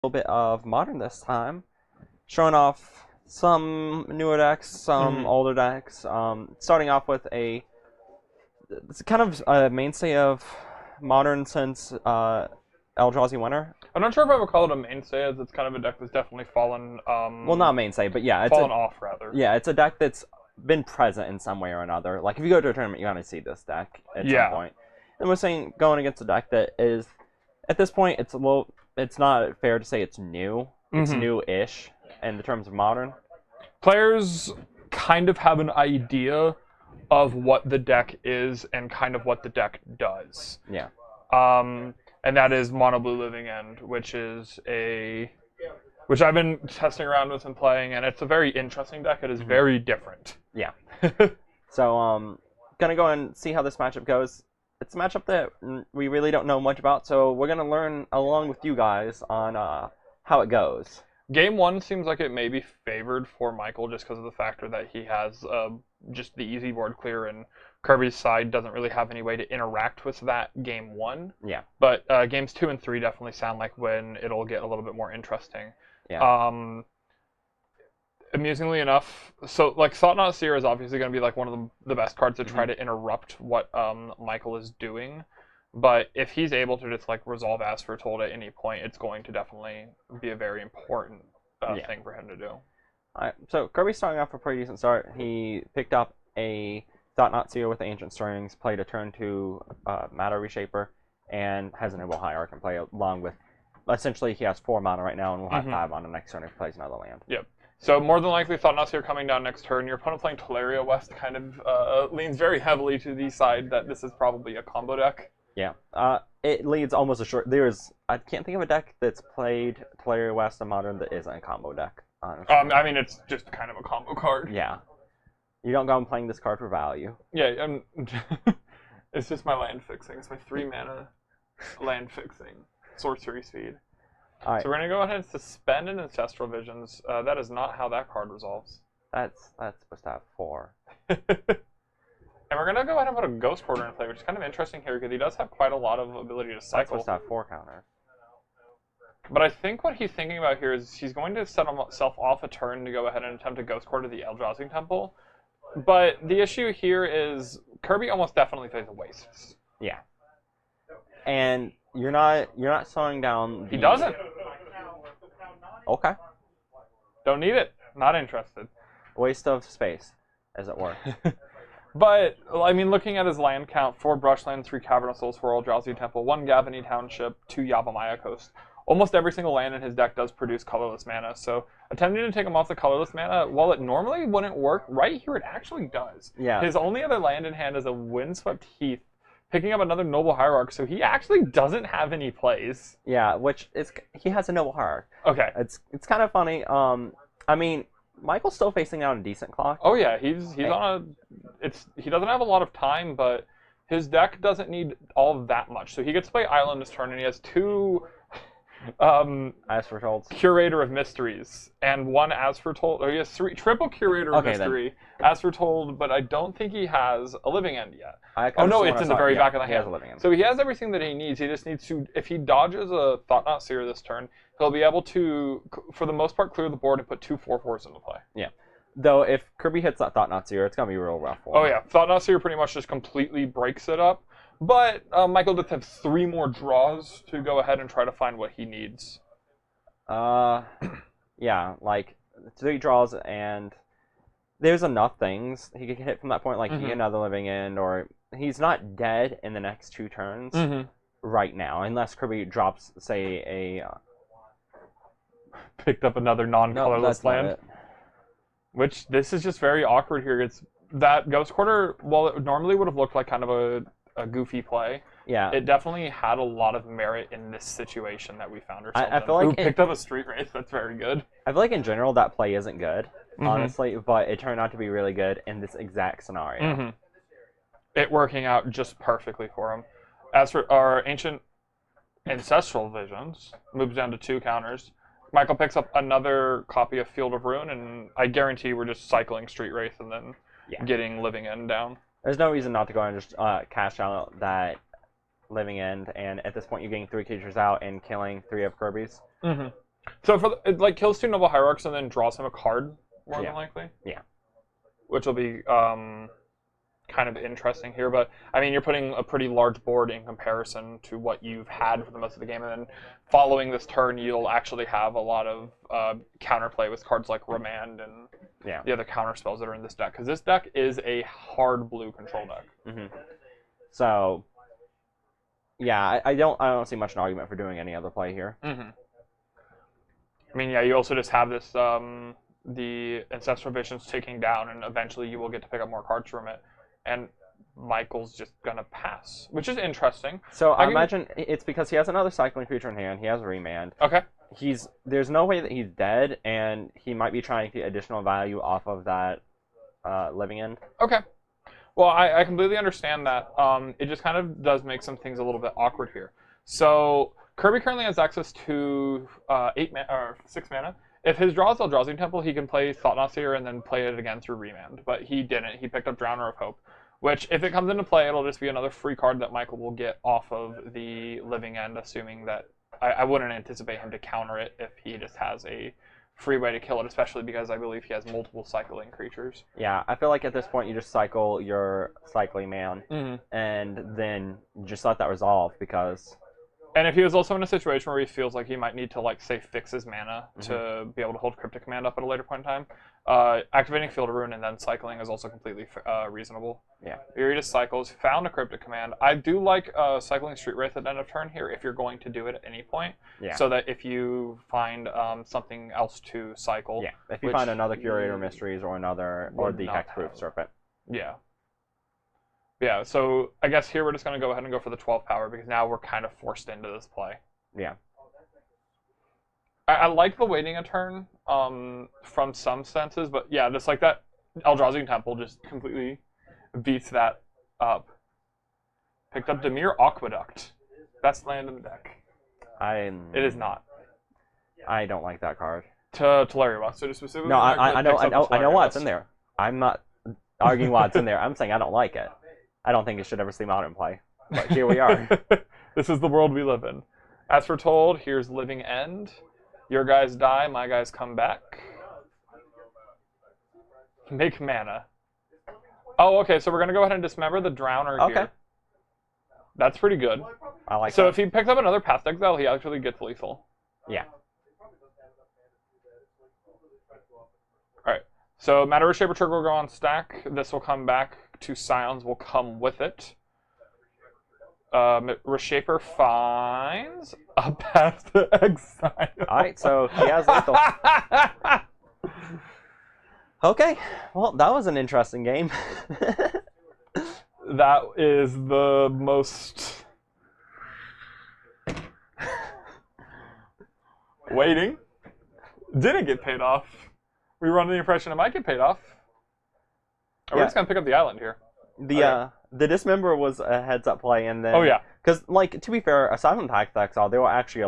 little bit of Modern this time, showing off some newer decks, some older decks. Starting off with it's kind of a mainstay of Modern since Eldrazi Winter. I'm not sure if I would call it a mainstay, as it's kind of a deck that's definitely fallen. Well, not mainstay, but yeah, fallen off rather. Yeah, it's a deck that's been present in some way or another. Like if you go to a tournament, you're gonna see this deck at some point. And we're saying going against a deck that is, at this point, it's not fair to say it's new. It's new-ish in the terms of Modern. Players kind of have an idea of what the deck is and kind of what the deck does. Yeah. And that is Mono Blue Living End, which I've been testing around with and playing, and it's a very interesting deck. It is very different. Yeah. So, gonna go and see how this matchup goes. It's a matchup that we really don't know much about, so we're gonna learn along with you guys on how it goes. Game 1 seems like it may be favored for Michael just because of the factor that he has just the easy board clear, and Kirby's side doesn't really have any way to interact with that Game 1. Yeah. But Games 2 and 3 definitely sound like when it'll get a little bit more interesting. Yeah. Amusingly enough, so like Thought-Knot Seer is obviously going to be like one of the best cards to try to interrupt what Michael is doing. But if he's able to just like resolve As Foretold at any point, it's going to definitely be a very important thing for him to do. All right, so Kirby's starting off a pretty decent start. He picked up a Thought-Knot Seer with Ancient Strings, played a turn 2 Matter Reshaper, and has an Noble Hierarch and play along with. Essentially, he has 4 mana right now, and will have 5 mana next turn if he plays another land. Yep. So more than likely, Thought-Knot Seer coming down next turn. Your opponent playing Teleria West kind of leans very heavily to the side that this is probably a combo deck. Yeah. It leads almost assured. I can't think of a deck that's played Teleria West and Modern that isn't a combo deck. Honestly. I mean, it's just kind of a combo card. Yeah. You don't go and playing this card for value. Yeah, it's just my land fixing. It's my 3 mana land fixing. Sorcery speed. All right. So we're going to go ahead and suspend an Ancestral Visions. That is not how that card resolves. That's supposed to have 4. And we're going to go ahead and put a Ghost Quarter in play, which is kind of interesting here because he does have quite a lot of ability to cycle. That's supposed to have 4 counters. But I think what he's thinking about here is he's going to set himself off a turn to go ahead and attempt to Ghost Quarter the Eldrazi Temple. But the issue here is Kirby almost definitely plays a Wastes. Yeah. And you're not slowing down. He doesn't. Okay. Don't need it. Not interested. Waste of space, as it were. But, I mean, looking at his land count, 4 Brushlands, 3 Cavern of Souls, 4 Eldrazi Temple, 1 Gavany Township, 2 Yavimaya Coast. Almost every single land in his deck does produce colorless mana, so attempting to take him off the colorless mana, while it normally wouldn't work, right here it actually does. Yeah. His only other land in hand is a Windswept Heath, picking up another Noble Hierarch, so he actually doesn't have any plays. Yeah, he has a Noble Hierarch. Okay. It's kind of funny. I mean, Michael's still facing out a decent clock. Oh yeah, he's on he doesn't have a lot of time, but his deck doesn't need all that much. So he gets to play Island this turn, and he has 2 As Foretold, Curator of Mysteries, and 1 As Foretold. Or he has 3 triple Curator of Mystery, As Foretold, but I don't think he has a Living End yet. Oh no, it's in the very back of the hand. He has a Living End. So he has everything that he needs. He just needs to, if he dodges a Thought-Knot Seer this turn, he'll be able to, for the most part, clear the board and put 2 4/4s into play. Yeah. Though if Kirby hits that Thought-Knot Seer, it's gonna be real rough for him. Oh yeah, Thought-Knot Seer pretty much just completely breaks it up. But Michael does have 3 more draws to go ahead and try to find what he needs. Yeah, like 3 draws, and there's enough things he could hit from that point, like another Living End, or he's not dead in the next 2 turns right now, unless Kirby drops, say, a picked up another non-colorless land. Which this is just very awkward here. It's that Ghost Quarter, while it normally would have looked like kind of a goofy play, yeah, it definitely had a lot of merit in this situation that we found ourselves I feel in. like picked up a Street Wraith. That's very good. I feel like in general that play isn't good, honestly, but it turned out to be really good in this exact scenario. It working out just perfectly for him. As for our Ancient Ancestral Visions, moves down to 2 counters. Michael picks up another copy of Field of Ruin, and I guarantee we're just cycling Street Wraith and then getting Living End down. There's no reason not to go and just cash out that Living End, and at this point you're getting 3 creatures out and killing 3 of Kirby's. So it like kills 2 Noble Hierarchs and then draws him a card, more than likely. Yeah. Which will be kind of interesting here, but I mean, you're putting a pretty large board in comparison to what you've had for the most of the game, and then following this turn, you'll actually have a lot of counterplay with cards like Remand and the other counter spells that are in this deck, because this deck is a hard blue control deck. Mm-hmm. So, yeah, I don't see much an argument for doing any other play here. Mm-hmm. I mean, yeah, you also just have this the Ancestral Visions taking down, and eventually you will get to pick up more cards from it. And Michael's just gonna pass, which is interesting. So I imagine it's because he has another cycling creature in hand. He has Remand. Okay. There's no way that he's dead, and he might be trying to get additional value off of that Living End. Okay. Well, I completely understand that. It just kind of does make some things a little bit awkward here. So Kirby currently has access to 6 mana. If his draw is Eldrazi Temple, he can play Thought-Knot Seer and then play it again through Remand. But he didn't. He picked up Drowner of Hope, which, if it comes into play, it'll just be another free card that Michael will get off of the Living End, assuming that... I wouldn't anticipate him to counter it if he just has a free way to kill it, especially because I believe he has multiple cycling creatures. Yeah, I feel like at this point you just cycle your Cycling Man, and then just let that resolve, because... And if he was also in a situation where he feels like he might need to, like, say, fix his mana to be able to hold Cryptic Command up at a later point in time, activating Field of Ruin and then cycling is also completely reasonable. Yeah. He just cycles, found a Cryptic Command. I do like cycling Street Wraith at the end of turn here if you're going to do it at any point. Yeah. So that if you find something else to cycle... Yeah, if you find another Curator Mysteries or the Hexproof Serpent. Yeah. Yeah, so I guess here we're just going to go ahead and go for the 12 power, because now we're kind of forced into this play. Yeah. I like the waiting a turn from some senses, but yeah, just like that Eldrazi Temple just completely beats that up. Picked up Dimir Aqueduct. Best land in the deck. It is not. I don't like that card. Tolaria Buster, just specifically. No, I know what's in there. I'm not arguing what's in there. I'm saying I don't like it. I don't think it should ever see modern play. But here we are. This is the world we live in. As foretold, here's Living End. Your guys die, my guys come back. Make mana. Oh, okay, so we're going to go ahead and dismember the Drowner here. That's pretty good. I like so that. If he picks up another Path to Exile, he actually gets lethal. Yeah. Alright, so Matter Reshaper Trigger will go on stack. This will come back. 2 Scions will come with it. Reshaper finds a Path to Exile. Alright, so he has lethal. Okay, well, that was an interesting game. That is the most... Waiting. Didn't get paid off. We run the impression it might get paid off. We're just going to pick up the island here. The Dismember was a heads-up play, and then... Oh, yeah. Because, like, to be fair, aside from Path to Exile, there were actually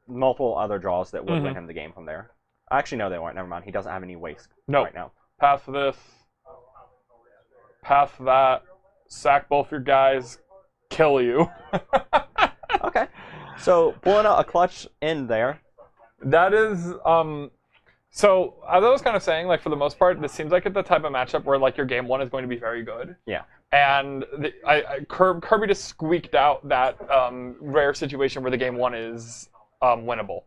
multiple other draws that would win him the game from there. Actually, no, they weren't. Never mind. He doesn't have any waste right now. Path this. Path that. Sack both your guys. Kill you. Okay. So, pulling out a clutch in there. That is... So, as I was kind of saying, like, for the most part, this seems like it's the type of matchup where, like, your game 1 is going to be very good. Yeah. And Kirby just squeaked out that rare situation where the game 1 is winnable.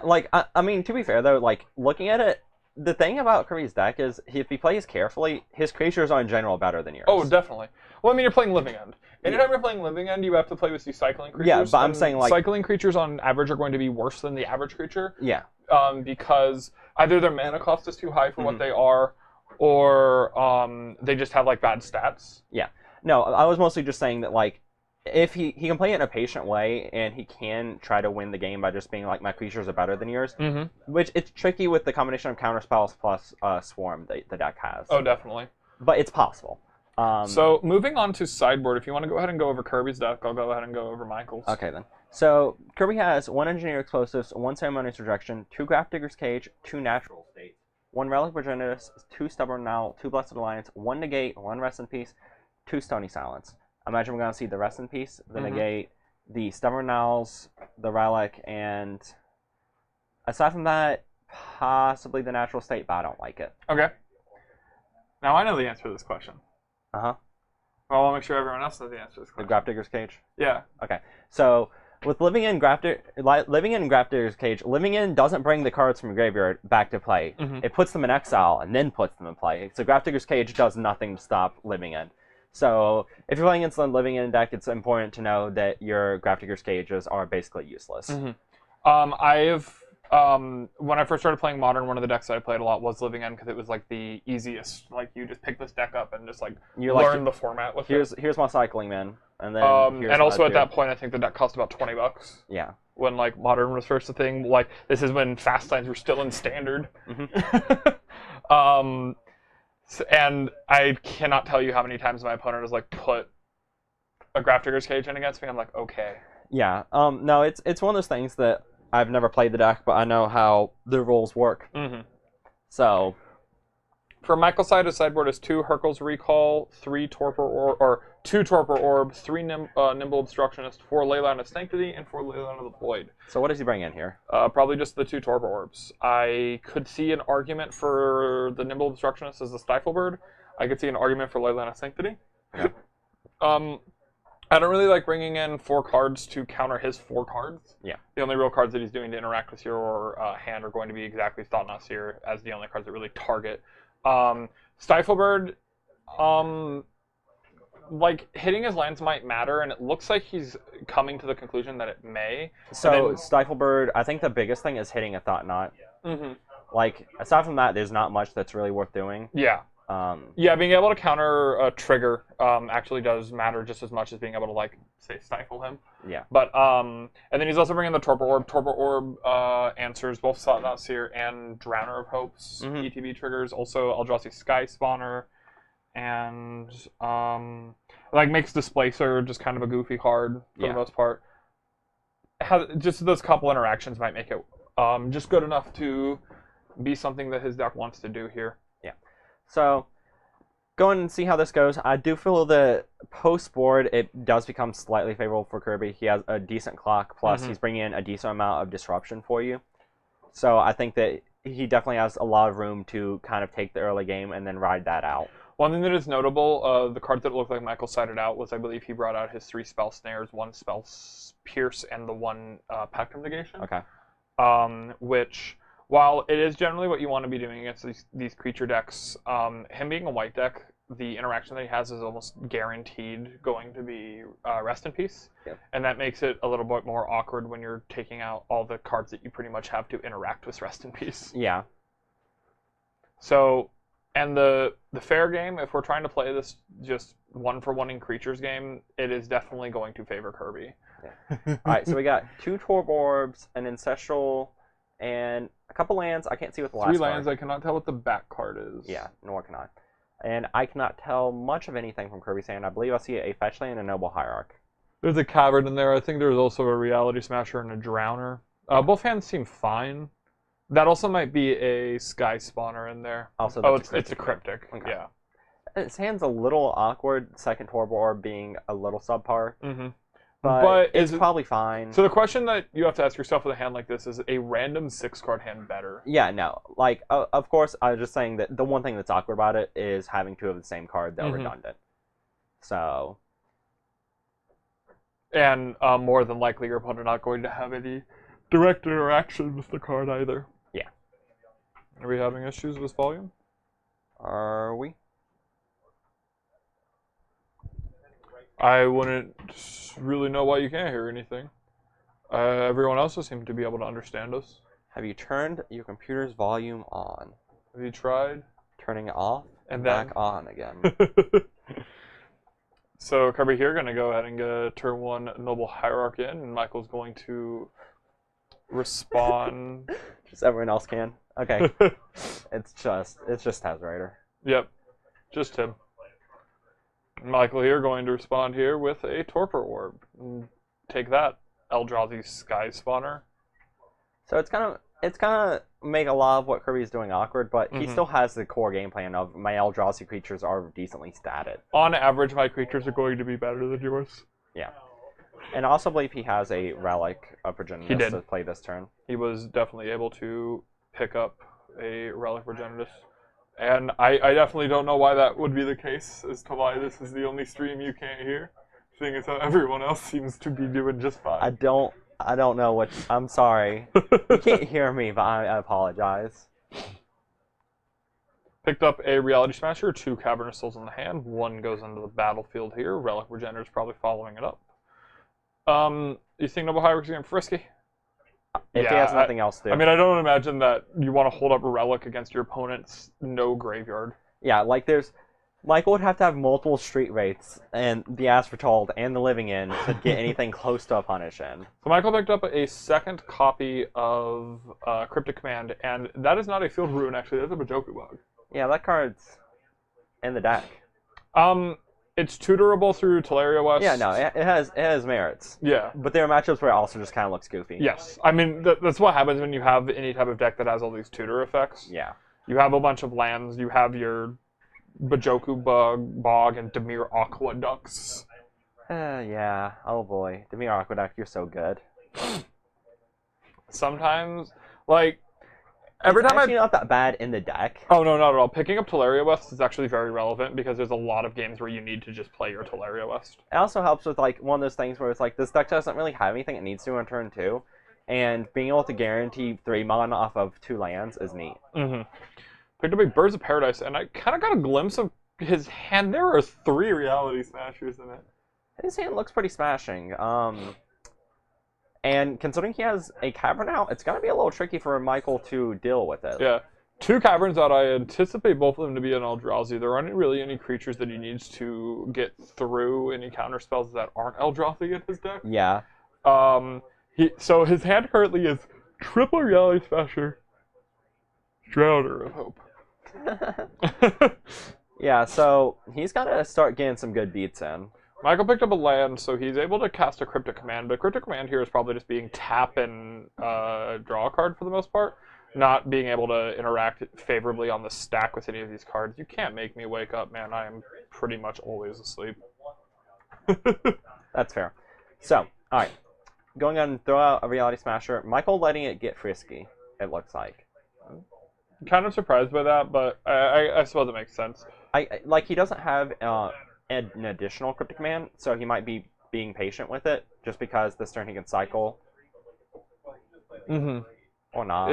Like, I mean, to be fair, though, like, looking at it, the thing about Kirby's deck is, if he plays carefully, his creatures are in general better than yours. Oh, definitely. Well, I mean, you're playing Living End. Anytime you're playing Living End, you have to play with these cycling creatures. Yeah, but I'm saying, like... Cycling creatures, on average, are going to be worse than the average creature. Yeah. Because either their mana cost is too high for what they are, or they just have, like, bad stats. Yeah. No, I was mostly just saying that, like, if he can play it in a patient way, and he can try to win the game by just being like, my creatures are better than yours, which it's tricky with the combination of counterspells plus Swarm that the deck has. Oh, definitely. But it's possible. So, moving on to sideboard, if you want to go ahead and go over Kirby's deck, I'll go ahead and go over Michael's. Okay, then. So, Kirby has 1 Engineer Explosives, 1 Ceremonious Rejection, 2 Grafdigger's Cage, 2 Natural States, 1 Relic Progenitus, 2 Stubborn Now, 2 Blessed Alliance, 1 Negate, 1 Rest in Peace, 2 Stony Silence. I imagine we're going to see the Rest in Peace, the Negate, the Stubborn Nowls, the Relic, and Aside from that, possibly the natural state, but I don't like it. Okay. Now I know the answer to this question. Uh-huh. Well, I'll make sure everyone else knows the answer to this The question. Grafdigger's Cage? Yeah. Okay. So, with Living In Grafdigger's Cage, Living In doesn't bring the cards from your graveyard back to play. Mhm. It puts them in exile and then puts them in play. So Grafdigger's Cage does nothing to stop Living In. So, if you're playing against the Living In deck, it's important to know that your Grafdigger's Cages are basically useless. When I first started playing Modern, one of the decks that I played a lot was Living In because it was like the easiest. Like you just pick this deck up and just like learn the format with it. Here's my Cycling Man, and then And also at that point, I think the deck cost about $20. Yeah. When like Modern was first a thing, like this is when Fast Lines were still in Standard. And I cannot tell you how many times my opponent has like put a Grafdigger's Cage in against me. I'm like, okay. Yeah. No, it's one of those things that I've never played the deck, but I know how the rules work. So, for Michael's side, his sideboard is 2 Hurkyl's Recall, 2 Torpor Orb, 3 Nimble Obstructionist, 4 Leyline of Sanctity, and 4 Leyline of the Void. so what does he bring in here? Probably just the 2 Torpor Orbs. I could see an argument for the Nimble Obstructionist as the Stifle Bird. I could see an argument for Leyline of Sanctity. Yeah. I don't really like bringing in 4 cards to counter his 4 cards. Yeah. The only real cards that he's doing to interact with your hand are going to be exactly Thought-Knot Seer as the only cards that really target. Stifle Bird, like, hitting his lands might matter, and it looks like he's coming to the conclusion that it may. So, Stifle Bird, I think the biggest thing is hitting a Thought-Knot. Like, aside from that, there's not much that's really worth doing. Yeah. Yeah, being able to counter a trigger actually does matter just as much as being able to, like, say, stifle him. Yeah. But, and then he's also bringing the Torpor Orb. Torpor Orb answers both Thought-Knot Seer and Drowner of Hopes ETB triggers. Also, Eldrazi Sky Spawner. And, like, makes Displacer just kind of a goofy card for the most part. Just those couple interactions might make it just good enough to be something that his deck wants to do here. So, go and see how this goes. I do feel that post-board, it does become slightly favorable for Kirby. He has a decent clock, plus he's bringing in a decent amount of disruption for you. So, I think that he definitely has a lot of room to kind of take the early game and then ride that out. One thing that is notable, the card that looked like Michael cited out was, I believe, he brought out his 3 Spell Snares, 1 Spell Pierce, and the 1 Pectrum Negation. Okay. Which, while it is generally what you want to be doing against these creature decks, him being a white deck, the interaction that he has is almost guaranteed going to be Rest in Peace. Yep. And that makes it a little bit more awkward when you're taking out all the cards that you pretty much have to interact with Rest in Peace. Yeah. So, and the fair game, if we're trying to play this just 1-for-1 in creatures game, it is definitely going to favor Kirby. Yeah. Alright, so we got 2 Torpor Orbs, an Ancestral, and a couple lands. I can't see what the last 3 card. lands, I cannot tell what the back card is. Yeah, nor can I. And I cannot tell much of anything from Kirby's hand. I believe I see a Fetch Land and a Noble Hierarch. There's a Cavern in there. I think there's also a Reality Smasher and a Drowner. Both hands seem fine. That also might be a Sky Spawner in there. Also, it's a Cryptic. Okay. Yeah. His hand's a little awkward, second Torpor Orb being a little subpar. But it's probably fine. So the question that you have to ask yourself with a hand like this is a random 6-card hand better? Yeah, no. Like, of course, I was just saying that the one thing that's awkward about it is having 2 of the same card that are redundant. So. And more than likely your opponent not going to have any direct interaction with the card either. Yeah. Are we having issues with volume? Are we? I wouldn't really know why you can't hear anything. Everyone else seems to be able to understand us. Have you turned your computer's volume on? Have you tried? Turning it off and back on again. So Kirby here going to go ahead and get a turn 1 Noble Hierarch in, and Michael's going to respond. Just everyone else can. Okay. it's just Tazrider. Yep. Just him. Michael here going to respond here with a Torpor Orb. Take that, Eldrazi Sky Spawner. So it's gonna make a lot of what Kirby's doing awkward, but he still has the core game plan of my Eldrazi creatures are decently statted. On average, my creatures are going to be better than yours. Yeah. And I also believe he has a Relic of Progenitus did. to play this turn. He was definitely able to pick up a Relic Progenitus. And I definitely don't know why that would be the case, as to why this is the only stream you can't hear, seeing as how everyone else seems to be doing just fine. I don't know what. I'm sorry. You can't hear me, but I apologize. Picked up a Reality Smasher, 2 Cavernous Souls in the hand. 1 goes into the battlefield here. Relic Regenerator is probably following it up. You think Noble Hierarchy is getting frisky? If he has nothing else to do. I mean, I don't imagine that you want to hold up a Relic against your opponent's no graveyard. Yeah, like Michael would have to have multiple street rates and the Asphalt and the Living End to get anything close to a punish in. So Michael picked up a second copy of Cryptic Command, and that is not a Field Ruin, actually. That's a Bajoku Bug. Yeah, that card's in the deck. It's tutorable through Teleria West. Yeah, no, it has merits. Yeah. But there are matchups where it also just kind of looks goofy. Yes. I mean, that's what happens when you have any type of deck that has all these tutor effects. Yeah. You have a bunch of lands. You have your Bajoku Bog and Dimir Aqueducts. Yeah. Oh boy. Dimir Aqueduct, you're so good. Sometimes, like, every time actually not that bad in the deck. Oh, no, not at all. Picking up Teleria West is actually very relevant because there's a lot of games where you need to just play your Teleria West. It also helps with, like, one of those things where it's like, this deck doesn't really have anything it needs to on turn 2, and being able to guarantee 3 mana off of 2 lands is neat. Mm-hmm. Picked up a Birds of Paradise, and I kind of got a glimpse of his hand. There are 3 Reality Smashers in it. His hand looks pretty smashing. And considering he has a Cavern out, it's going to be a little tricky for Michael to deal with it. Yeah. 2 Caverns out, I anticipate both of them to be an Eldrazi. There aren't really any creatures that he needs to get through any counter spells that aren't Eldrazi in his deck. Yeah. So his hand currently is triple Reality Smasher, Drowner of Hope. Yeah, so he's got to start getting some good beats in. Michael picked up a land, so he's able to cast a Cryptic Command, but Cryptic Command here is probably just being tap and draw a card for the most part, not being able to interact favorably on the stack with any of these cards. You can't make me wake up, man. I am pretty much always asleep. That's fair. So, alright. Going on and throw out a Reality Smasher. Michael letting it get frisky, it looks like. I'm kind of surprised by that, but I suppose it makes sense. Like, he doesn't have an additional Cryptic Command, so he might be being patient with it, just because this turn he can cycle. Mm-hmm. Or not.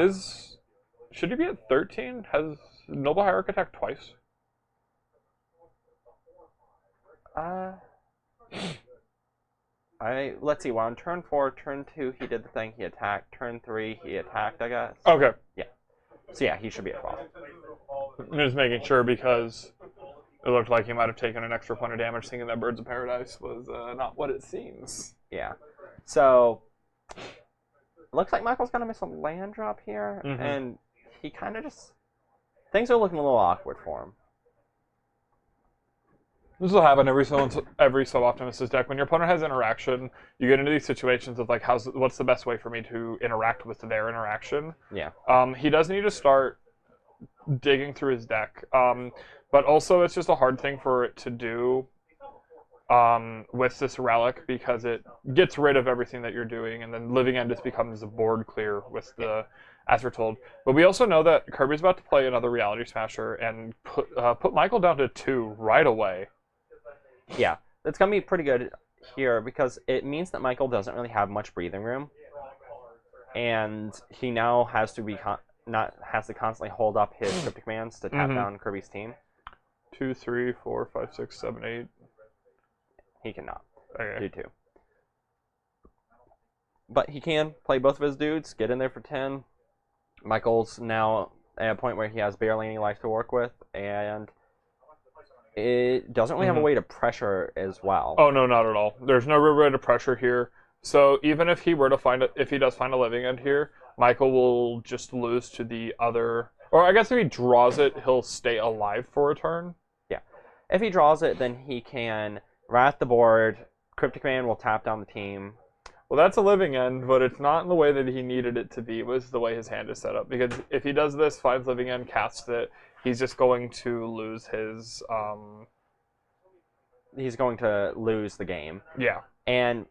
Should he be at 13? Has Noble Hierarch attacked twice? Let's see. Well, on turn 4, turn 2, he did the thing. He attacked. Turn 3, he attacked, I guess. Okay. Yeah. So yeah, he should be at 12. I'm just making sure because it looked like he might have taken an extra point of damage, thinking that Birds of Paradise was not what it seems. Yeah. So, looks like Michael's going to miss a land drop here, and he kind of just... Things are looking a little awkward for him. This will happen every so often with this deck. When your opponent has interaction, you get into these situations of like, what's the best way for me to interact with their interaction? Yeah. He does need to start digging through his deck, but also it's just a hard thing for it to do with this Relic because it gets rid of everything that you're doing, and then Living End just becomes a board clear with the as we're told. But we also know that Kirby's about to play another Reality Smasher and put Michael down to 2 right away. Yeah, it's going to be pretty good here because it means that Michael doesn't really have much breathing room. And he now has to has to constantly hold up his Cryptic Commands to tap down Kirby's team. 2, 3, 4, 5, 6, 7, 8. He cannot Okay. do 2. But he can play both of his dudes, get in there for 10. Michael's now at a point where he has barely any life to work with, and it doesn't really have a way to pressure as well. Oh no, not at all. There's no real way to pressure here. So even if he were to if he does find a Living End here, Michael will just lose to the other. Or I guess if he draws it, he'll stay alive for a turn. Yeah, if he draws it, then he can rat the board. Cryptic Command will tap down the team. Well, that's a Living End, but it's not in the way that he needed it to be. It was the way his hand is set up. Because if he does this, 5 Living End, casts it, he's just going to lose his... He's going to lose the game. Yeah. And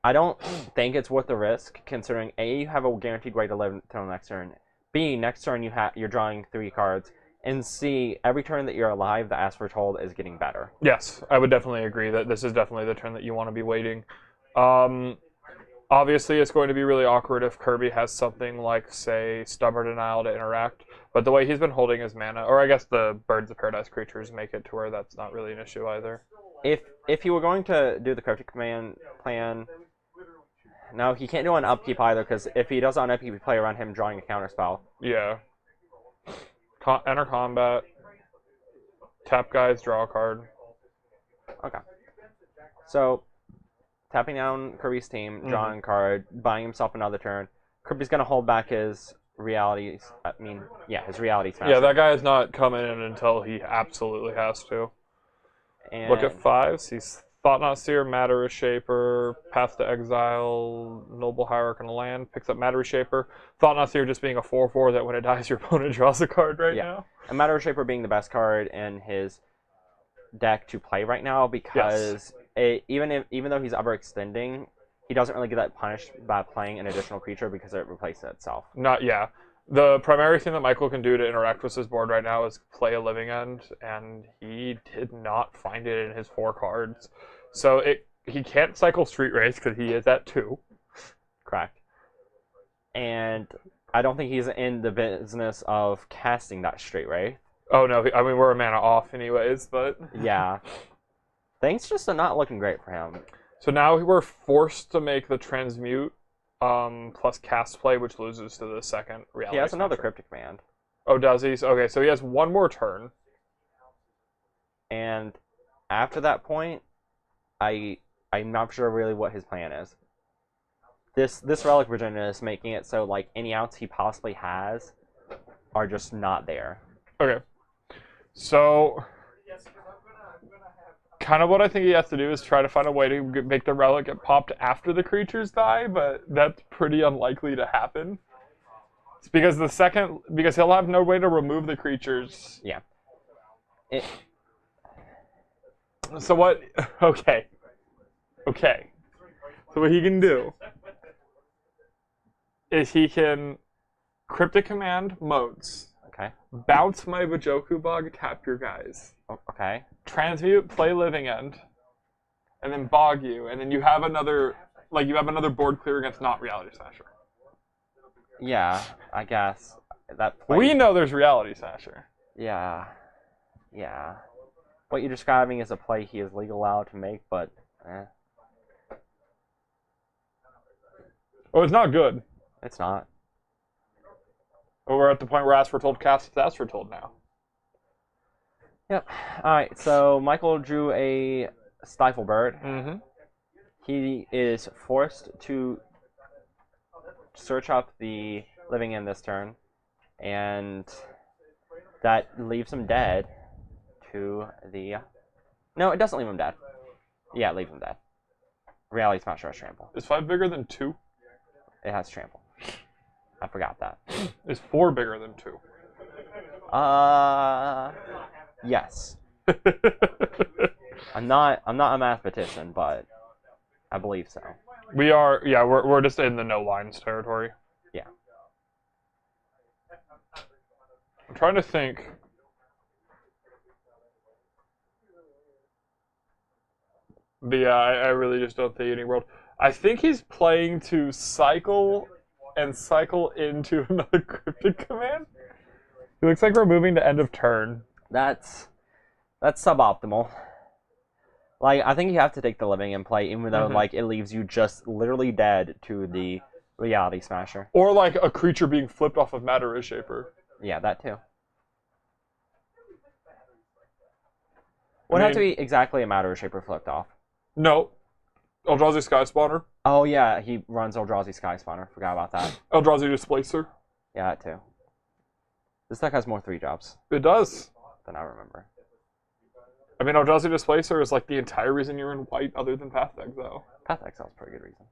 I don't think it's worth the risk, considering A, you have a guaranteed way to live until next turn. B, next turn you're drawing 3 cards. And C, every turn that you're alive, the Ask for Told is getting better. Yes, I would definitely agree that this is definitely the turn that you want to be waiting. Obviously, it's going to be really awkward if Kirby has something like, say, Stubborn Denial to interact. But the way he's been holding his mana, or I guess the Birds of Paradise creatures make it to where that's not really an issue either. If you were going to do the Cryptic Command plan, no, he can't do an upkeep either, because if he does on upkeep, you play around him drawing a counterspell. Yeah. Enter combat. Tap guys, draw a card. Okay. So, tapping down Kirby's team, drawing a card, buying himself another turn. Kirby's going to hold back his reality... his reality smash. Yeah, that guy is not coming in until he absolutely has to. And Look at 5s. He's Thought-Knot Seer, Matter Reshaper, Path to Exile, Noble Hierarch on a land, picks up Matter Reshaper. Thought-Knot Seer just being a 4/4 that when it dies, your opponent draws a card now. And Matter Reshaper being the best card in his deck to play right now, because even though he's overextending, he doesn't really get that punished by playing an additional creature because it replaces itself. The primary thing that Michael can do to interact with his board right now is play a Living End, and he did not find it in his 4 cards. So he can't cycle Street Race because he is at 2. Correct. And I don't think he's in the business of casting that Street Race. Oh no, I mean we're a mana off anyways, but... Yeah. Things just are not looking great for him. So now we're forced to make the Transmute plus Cast Play, which loses to the second Reality He has Smasher. another Cryptic Command. Oh, does he? Okay, so he has one more turn. And after that point, I'm not sure really what his plan is. This Relic Virginia is making it so like any outs he possibly has are just not there. Okay. So kind of what I think he has to do is try to find a way to make the relic get popped after the creatures die, but that's pretty unlikely to happen. It's because he'll have no way to remove the creatures. Yeah. So what? Okay. So what he can do is he can Cryptic Command modes. Okay. Bounce my Bajoku Bog, tap your guys. Okay. Transmute, play Living End, and then bog you, and then you have another board clear against not Reality Smasher. Yeah, I guess that. We know there's Reality Smasher. Yeah. What you're describing is a play he is legally allowed to make, but. Oh, it's not good. It's not. But we're at the point where Ask for Told casts Ask for Told now. Yep. Alright, so Michael drew a Stifle Bird. Mm-hmm. He is forced to search up the Living End this turn, and that leaves him dead to the... No, it doesn't leave him dead. Yeah, it leaves him dead. Reality Smasher has Trample. Is 5 bigger than 2? It has Trample. I forgot that. Is 4 bigger than 2? Yes. I'm not a mathematician, but I believe so. We are, yeah, we're just in the no lines territory. Yeah. I'm trying to think. But yeah, I really just don't think any world. I think he's playing to cycle into another Cryptic Command. It looks like we're moving to end of turn. That's suboptimal. Like, I think you have to take the Living End play, even though like it leaves you just literally dead to the Reality Smasher. Or like a creature being flipped off of Matter Reshaper. Yeah, that too. Wouldn't have to be exactly a Matter Reshaper flipped off. No. Eldrazi Sky Spawner. Oh yeah, he runs Eldrazi Sky Spawner. Forgot about that. Eldrazi Displacer. Yeah, that too. This deck has more 3-drops It does. than I remember. I mean, Eldrazi Displacer is like the entire reason you're in white other than Path to Exile. Path to Exile is a pretty good reason.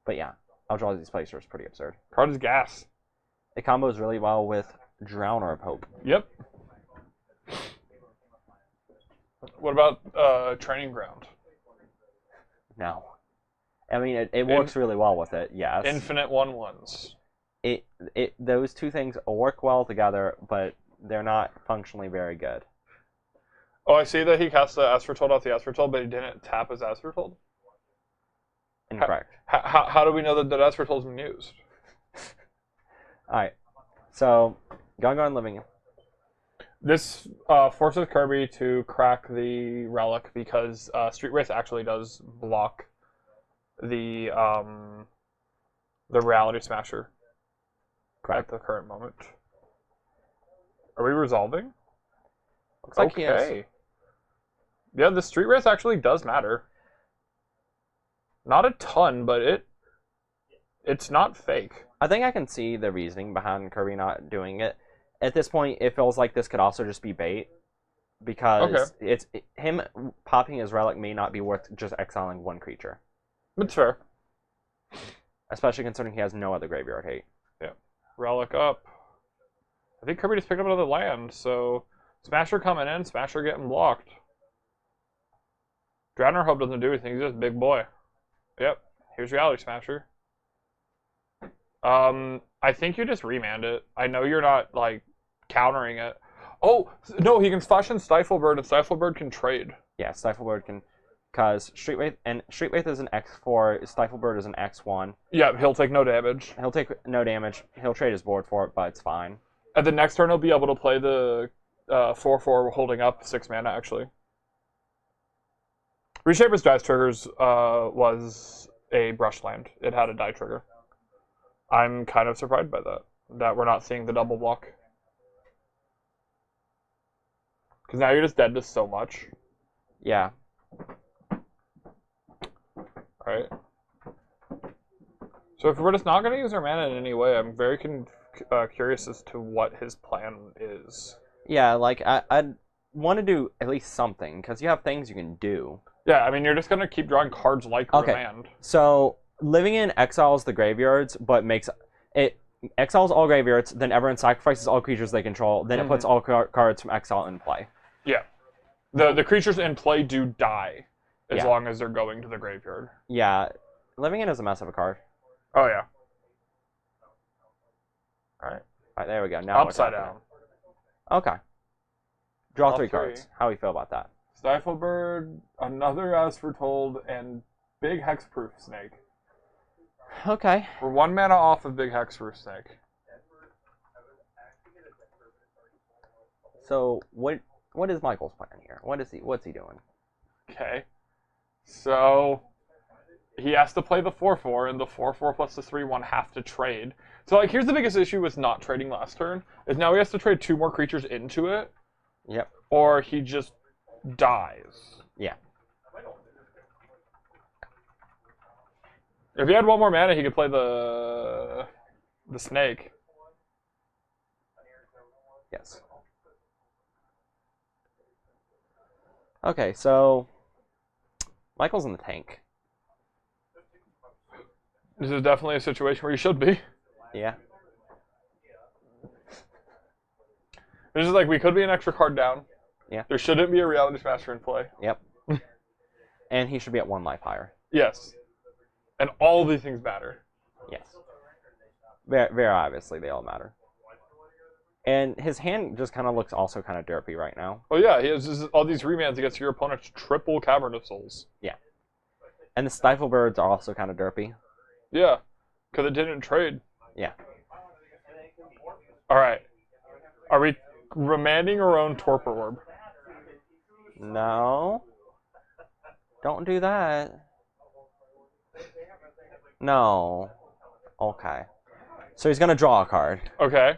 But yeah, Eldrazi Displacer is pretty absurd. Card is gas. It combos really well with Drowner of Hope. Yep. What about Training Ground? No. I mean, it works really well with it. Yes. Infinite 1/1s. Those two things work well together, but they're not functionally very good. Oh, I see that he cast the Aspertold off the Aspertold, but he didn't tap his Aspertold. Incorrect. How do we know that Aspertold's been used? All right. So, Gongon Living. This forces Kirby to crack the relic because Street Wraith actually does block the Reality Smasher at the current moment. Are we resolving? Looks like he is. Yeah, the Street Wraith actually does matter. Not a ton, but it's not fake. I think I can see the reasoning behind Kirby not doing it. At this point, it feels like this could also just be bait, because him popping his relic may not be worth just exiling one creature. That's fair. Especially considering he has no other graveyard hate. Yeah. Relic up. I think Kirby just picked up another land, so Smasher coming in, Smasher getting blocked. Drowner Hope doesn't do anything, he's just a big boy. Yep, here's Reality Smasher. I think you just remand it. I know you're not, like, countering it. Oh, no, he can Flash in Stiflebird, and Stiflebird can trade. Yeah, Stiflebird can, because Street Wraith is an X4, Stiflebird is an X1. Yeah, he'll take no damage. He'll take no damage. He'll trade his board for it, but it's fine. At the next turn, he'll be able to play the 4/4 holding up 6 mana, actually. Reshaper's Dice Triggers was a brush land. It had a die trigger. I'm kind of surprised by that we're not seeing the double block. Because now you're just dead to so much. Yeah. Right. So if we're just not going to use our mana in any way, I'm very curious as to what his plan is. Yeah, like, I'd want to do at least something, because you have things you can do. Yeah, I mean, you're just going to keep drawing cards like Remand. So, Living In exiles the graveyards, but makes it exiles all graveyards, then everyone sacrifices all creatures they control, then it puts all cards from exile in play. Yeah. The creatures in play do die, as long as they're going to the graveyard. Yeah. Living In is a mess of a card. Oh, yeah. Alright. Alright, there we go. Now Upside down. Okay. Draw 3 cards. How do you feel about that? Stiflebird, another Aspertold, and Big Hexproof Snake. Okay. We're 1 mana off of Big Hexproof Snake. So what is Michael's plan here? What's he doing? Okay. So he has to play the 4/4, and the 4/4 plus the 3/1 have to trade. So like here's the biggest issue with not trading last turn, is now he has to trade 2 more creatures into it. Yep. Or he just dies. Yeah. If he had 1 more mana, he could play the snake. Yes. Okay, so Michael's in the tank. This is definitely a situation where you should be. Yeah. This is like, we could be an extra card down. Yeah. There shouldn't be a Reality Smasher in play. Yep. And he should be at 1 life higher. Yes. And all of these things matter. Yes. Very, very obviously, they all matter. And his hand just kind of looks also kind of derpy right now. Oh yeah, he has all these remands against your opponent's triple Cavern of Souls. Yeah. And the Stiflebirds are also kind of derpy. Yeah, because it didn't trade. Yeah. Alright. Are we remanding our own Torpor Orb? No. Don't do that. No. Okay. So he's going to draw a card. Okay.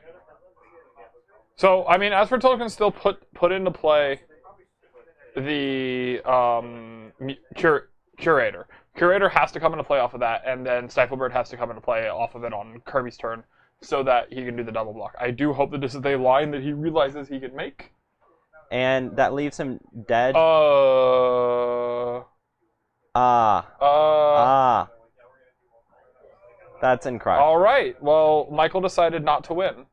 So, I mean, Aspertold can still put into play the Curator. Curator has to come into play off of that, and then Stiflebird has to come into play off of it on Kirby's turn so that he can do the double block. I do hope that this is a line that he realizes he can make. And that leaves him dead. That's incorrect. All right. Well, Michael decided not to win.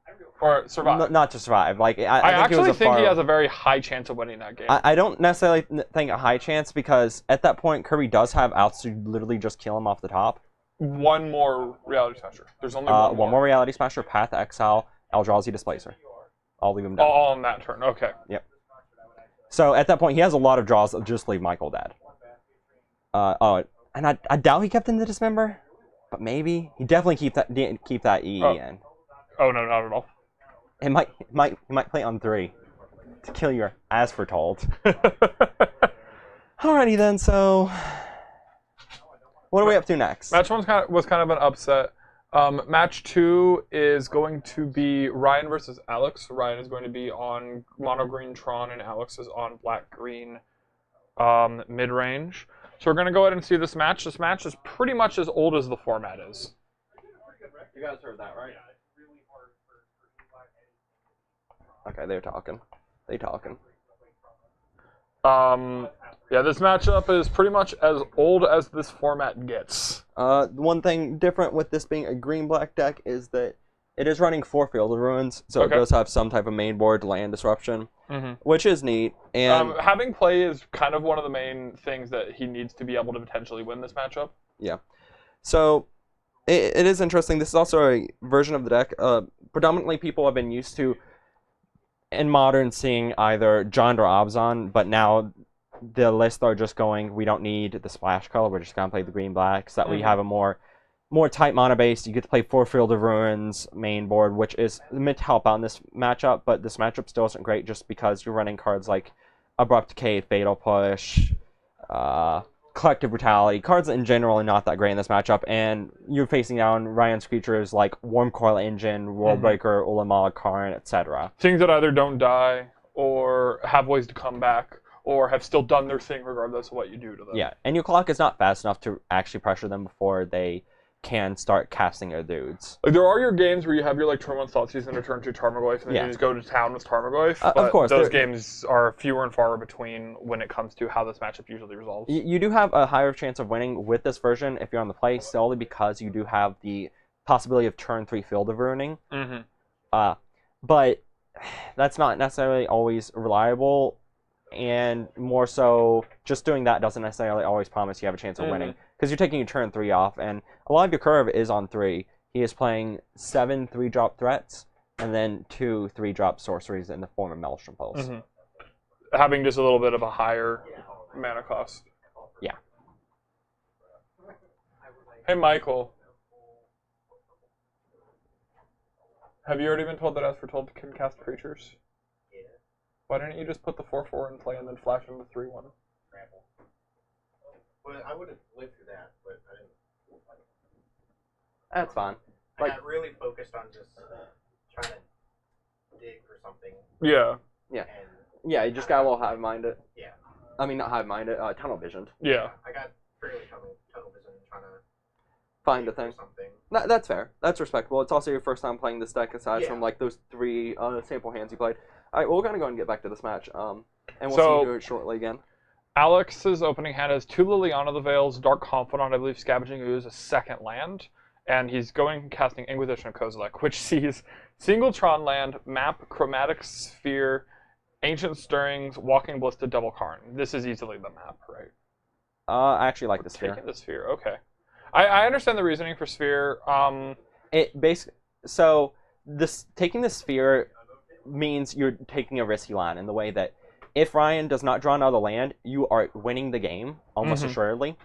Or survive. Not to survive. Like I think it was actually a think far, he has a very high chance of winning that game. I don't necessarily think a high chance because at that point Kirby does have outs to literally just kill him off the top. One more Reality Smasher. There's only One more Reality Smasher, Path Exile, Eldrazi Displacer. I'll leave him down. All on that turn. Okay. Yep. So at that point, he has a lot of draws that just leave Michael dead. And I doubt he kept in the Dismember, but maybe he definitely keep that EE in. Oh no, not at all. It might play on 3 to kill your as foretold. Alrighty then. So what are we up to next? Match 1 was kind of an upset. Match 2 is going to be Ryan versus Alex. Ryan is going to be on mono green Tron, and Alex is on black green mid range. So we're going to go ahead and see this match. This match is pretty much as old as the format is. You guys heard that, right? Okay, they're talking. Yeah, this matchup is pretty much as old as this format gets. One thing different with this being a green-black deck is that it is running 4 Field of Ruins, so Okay. it does have some type of main board land disruption, which is neat. And having play is kind of one of the main things that he needs to be able to potentially win this matchup. yeah, so it is interesting. This is also a version of the deck. Predominantly, people have been used to in Modern seeing either Jund or Abzan, but now the lists are just going, we don't need the splash color, we're just going to play the green-black, so that we have a more tight mana base. You get to play 4 Field of Ruins main board, which is meant to help out in this matchup, but this matchup still isn't great just because you're running cards like Abrupt Decay, Fatal Push, Collective Brutality. Cards in general are not that great in this matchup, and you're facing down Ryan's creatures like Worm Coil Engine, Worldbreaker, Ulamog, Karn, etc. Things that either don't die or have ways to come back or have still done their thing regardless of what you do to them. Yeah, and your clock is not fast enough to actually pressure them before they can start casting their dudes. Like, there are your games where you have your like turn 1 Thoughtseize and a turn 2 Tarmogoyf, and then you just go to town with Tarmogoyf. But of course, those games are fewer and far between when it comes to how this matchup usually resolves. You do have a higher chance of winning with this version if you're on the play, solely because you do have the possibility of turn 3 Field of Ruining. But that's not necessarily always reliable, and more so, just doing that doesn't necessarily always promise you have a chance of winning, because you're taking your turn 3 off, and a lot of your curve is on 3. He is playing 7 3-drop threats, and then 2 3-drop sorceries in the form of Maelstrom Pulse. Having just a little bit of a higher mana cost. Yeah. Hey, Michael. Have you already been told that As Foretold can cast creatures? Why didn't you just put the 4/4 in play and then flash into the 3/1? Well, I would have lived through that, but I didn't. That's fine. I got really focused on just trying to dig for something. Yeah. Yeah. And Yeah, you just got a little hive-minded. yeah, I mean, not hive-minded, tunnel-visioned. Yeah. I got fairly tunnel vision trying to Find a dig for thing. something. That's fair. That's respectable. It's also your first time playing this deck, aside Yeah. from like those 3 sample hands you played. All right, well, we're gonna go and get back to this match, and we'll So- see you shortly again. Alex's opening hand has 2 Liliana the Veils, Dark Confidant, I believe Scavenging Ooze, a second land, and he's going casting Inquisition of Kozilek, which sees Singletron land, map, Chromatic Sphere, Ancient Stirrings, Walking Ballista, Double Karn. This is easily the map, right? I actually like the sphere. Taking the Sphere, okay. I understand the reasoning for Sphere. So this taking the sphere means you're taking a risky line in the way that if Ryan does not draw another land, you are winning the game almost assuredly,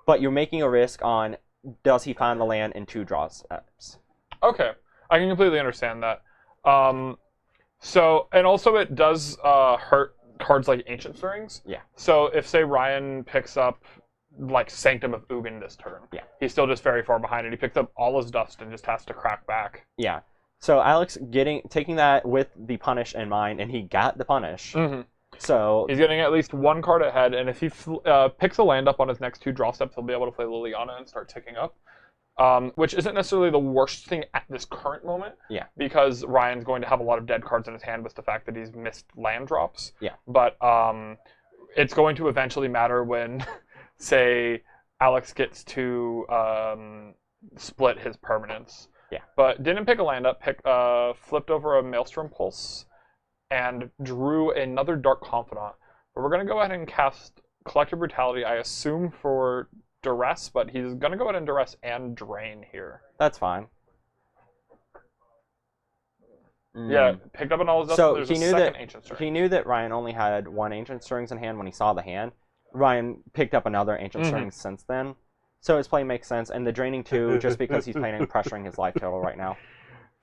but you're making a risk on does he find the land in 2 draw steps. Okay, I can completely understand that. So, and also it does hurt cards like Ancient Stirrings. Yeah. So if, say, Ryan picks up like Sanctum of Ugin this turn, he's still just very far behind, and he picked up all his dust and just has to crack back. Yeah. So Alex taking that with the punish in mind, and he got the punish. So he's getting at least 1 card ahead, and if he picks a land up on his next 2 draw steps, he'll be able to play Liliana and start ticking up. Which isn't necessarily the worst thing at this current moment. Yeah. Because Ryan's going to have a lot of dead cards in his hand with the fact that he's missed land drops. Yeah. But it's going to eventually matter when, say, Alex gets to split his permanents. Yeah. But didn't pick a land up, flipped over a Maelstrom Pulse, and drew another Dark Confidant. But we're going to go ahead and cast Collective Brutality, I assume for Duress, but he's going to go ahead and Duress and Drain here. That's fine. Yeah, picked up an all his So There's he a knew second that Ancient Strength. he knew that Ryan only had one Ancient Strings in hand when he saw the hand. Ryan picked up another Ancient Strings since then. So his play makes sense, and the Draining 2 just because he's planning pressuring his life total right now.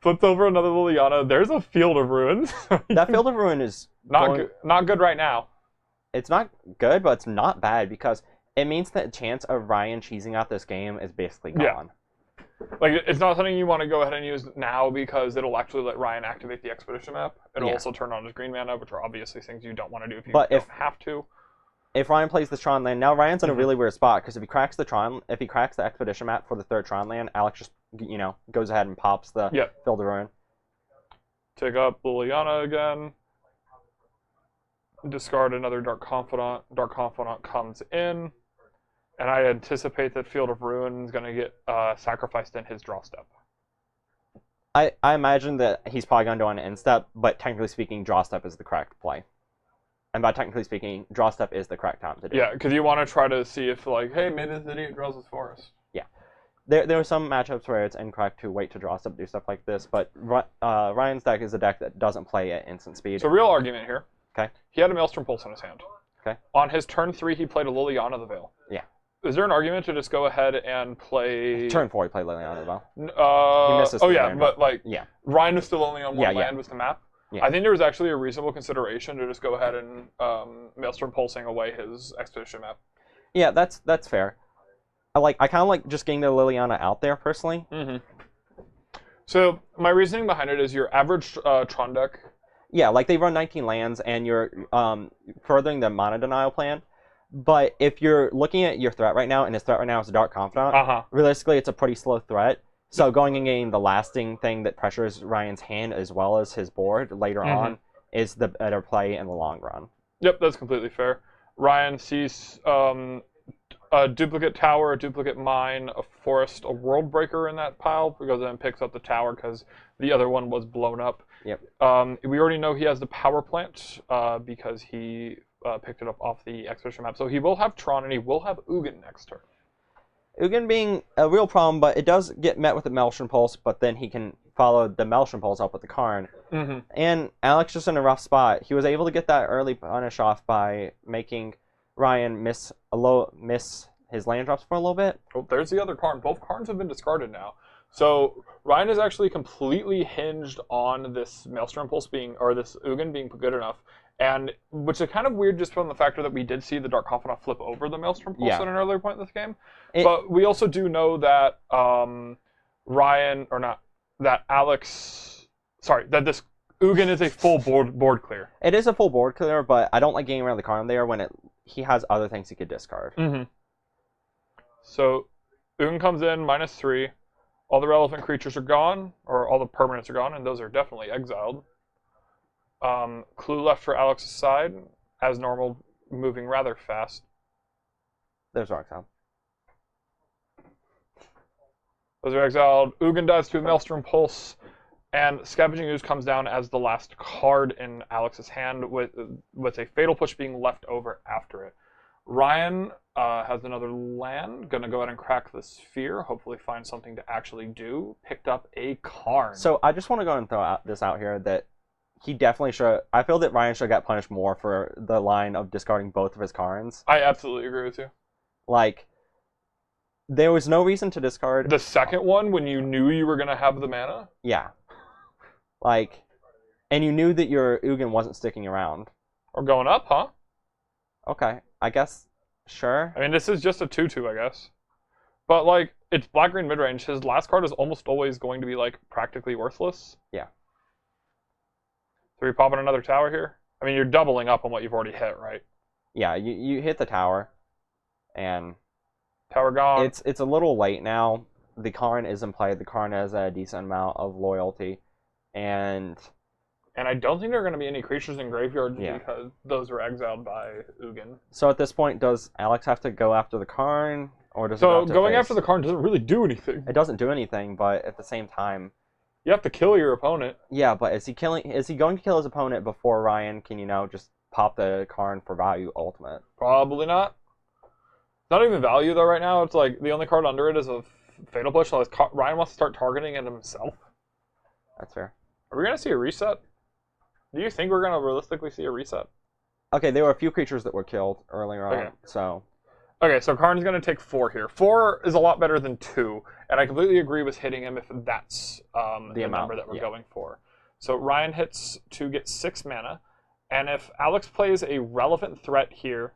Flipped over another Liliana. There's a Field of Ruins. That Field of Ruin is not good right now. It's not good, but it's not bad because it means that the chance of Ryan cheesing out this game is basically gone. Yeah. Like, it's not something you want to go ahead and use now because it'll actually let Ryan activate the Expedition map. It'll also turn on his green mana, which are obviously things you don't want to do if you don't have to. If Ryan plays this Tron land, now Ryan's in a really weird spot because if he cracks the Expedition map for the third Tron land, Alex just goes ahead and pops the Field of Ruin. Take up Liliana again. Discard another Dark Confidant. Dark Confidant comes in. And I anticipate that Field of Ruin is going to get sacrificed in his draw step. I imagine that he's probably going to do an end step, but technically speaking, draw step is the correct play. And by technically speaking, draw step is the correct time to do it. Yeah, because you want to try to see if, like, hey, maybe this idiot draws his forest. Yeah. There are some matchups where it's incorrect to wait to draw step, do stuff like this, but Ryan's deck is a deck that doesn't play at instant speed. So real argument here. Okay. He had a Maelstrom Pulse in his hand. Okay. On his turn 3, he played a Liliana the Veil. Yeah. Is there an argument to just go ahead and play... Turn 4, he played Liliana as well. He misses but like, yeah. Ryan was still only on one land with the map. Yeah. I think there was actually a reasonable consideration to just go ahead and Maelstrom Pulsing away his Expedition map. Yeah, that's fair. I kind of like just getting the Liliana out there, personally. Mm-hmm. So, my reasoning behind it is your average Tron deck... Yeah, like they run 19 lands, and you're furthering the mana denial plan. But if you're looking at your threat right now, and his threat right now is a Dark Confidant, realistically, it's a pretty slow threat. So going and getting the lasting thing that pressures Ryan's hand as well as his board later on is the better play in the long run. Yep, that's completely fair. Ryan sees a duplicate tower, a duplicate mine, a forest, a world breaker in that pile, because then picks up the tower because the other one was blown up. Yep. We already know he has the power plant because he picked it up off the Expedition map. So he will have Tron and he will have Ugin next turn. Ugin being a real problem, but it does get met with the Maelstrom Pulse, but then he can follow the Maelstrom Pulse up with the Karn. And Alex just in a rough spot. He was able to get that early punish off by making Ryan miss his land drops for a little bit. Oh, there's the other Karn. Both Karns have been discarded now. So Ryan is actually completely hinged on this Maelstrom Pulse this Ugin being good enough. And which is kind of weird just from the factor that we did see the Dark Confidant flip over the Maelstrom Pulse at an earlier point in this game. But we also do know that that this Ugin is a full board clear. It is a full board clear, but I don't like getting around the Karn there when he has other things he could discard. So Ugin comes in, -3. All the relevant creatures are gone, or all the permanents are gone, and those are definitely exiled. Clue left for Alex's side, as normal, moving rather fast. There's Roxanne. Those are exiled. Ugin dies to a Maelstrom Pulse, and Scavenging Ooze comes down as the last card in Alex's hand, with a Fatal Push being left over after it. Ryan has another land. Gonna go ahead and crack the Sphere. Hopefully find something to actually do. Picked up a Karn. So I just want to go and throw this out here that he definitely should. I feel that Ryan should have got punished more for the line of discarding both of his Karns. I absolutely agree with you. Like, there was no reason to discard the second one when you knew you were gonna have the mana. Yeah. Like, and you knew that your Ugin wasn't sticking around. Or going up, huh? Okay, I guess. Sure. I mean, this is just a 2/2, I guess. But, like, it's black-green midrange. His last card is almost always going to be, like, practically worthless. Yeah. So we pop in another tower here? I mean, you're doubling up on what you've already hit, right? Yeah, you hit the tower, and... Tower gone. It's a little late now. The Karn is in play. The Karn has a decent amount of loyalty, and I don't think there are going to be any creatures in graveyards because those were exiled by Ugin. So at this point, does Alex have to go after the Karn? Or does it So have to going face? after the Karn doesn't really do anything. It doesn't do anything, but at the same time, You have to kill your opponent. yeah. But is he going to kill his opponent before Ryan can just pop the Karn for value ultimate? Probably not. Not even value though. Right now, it's like the only card under it is a Fatal Push. Unless Ryan wants to start targeting it himself. That's fair. Are we gonna see a reset? Do you think we're gonna realistically see a reset? Okay, there were a few creatures that were killed earlier on, Okay. so Okay, so Karn's going to take 4 here. 4 is a lot better than 2, and I completely agree with hitting him if that's the amount, number that we're yeah. going for. So Ryan hits to get 6 mana, and if Alex plays a relevant threat here,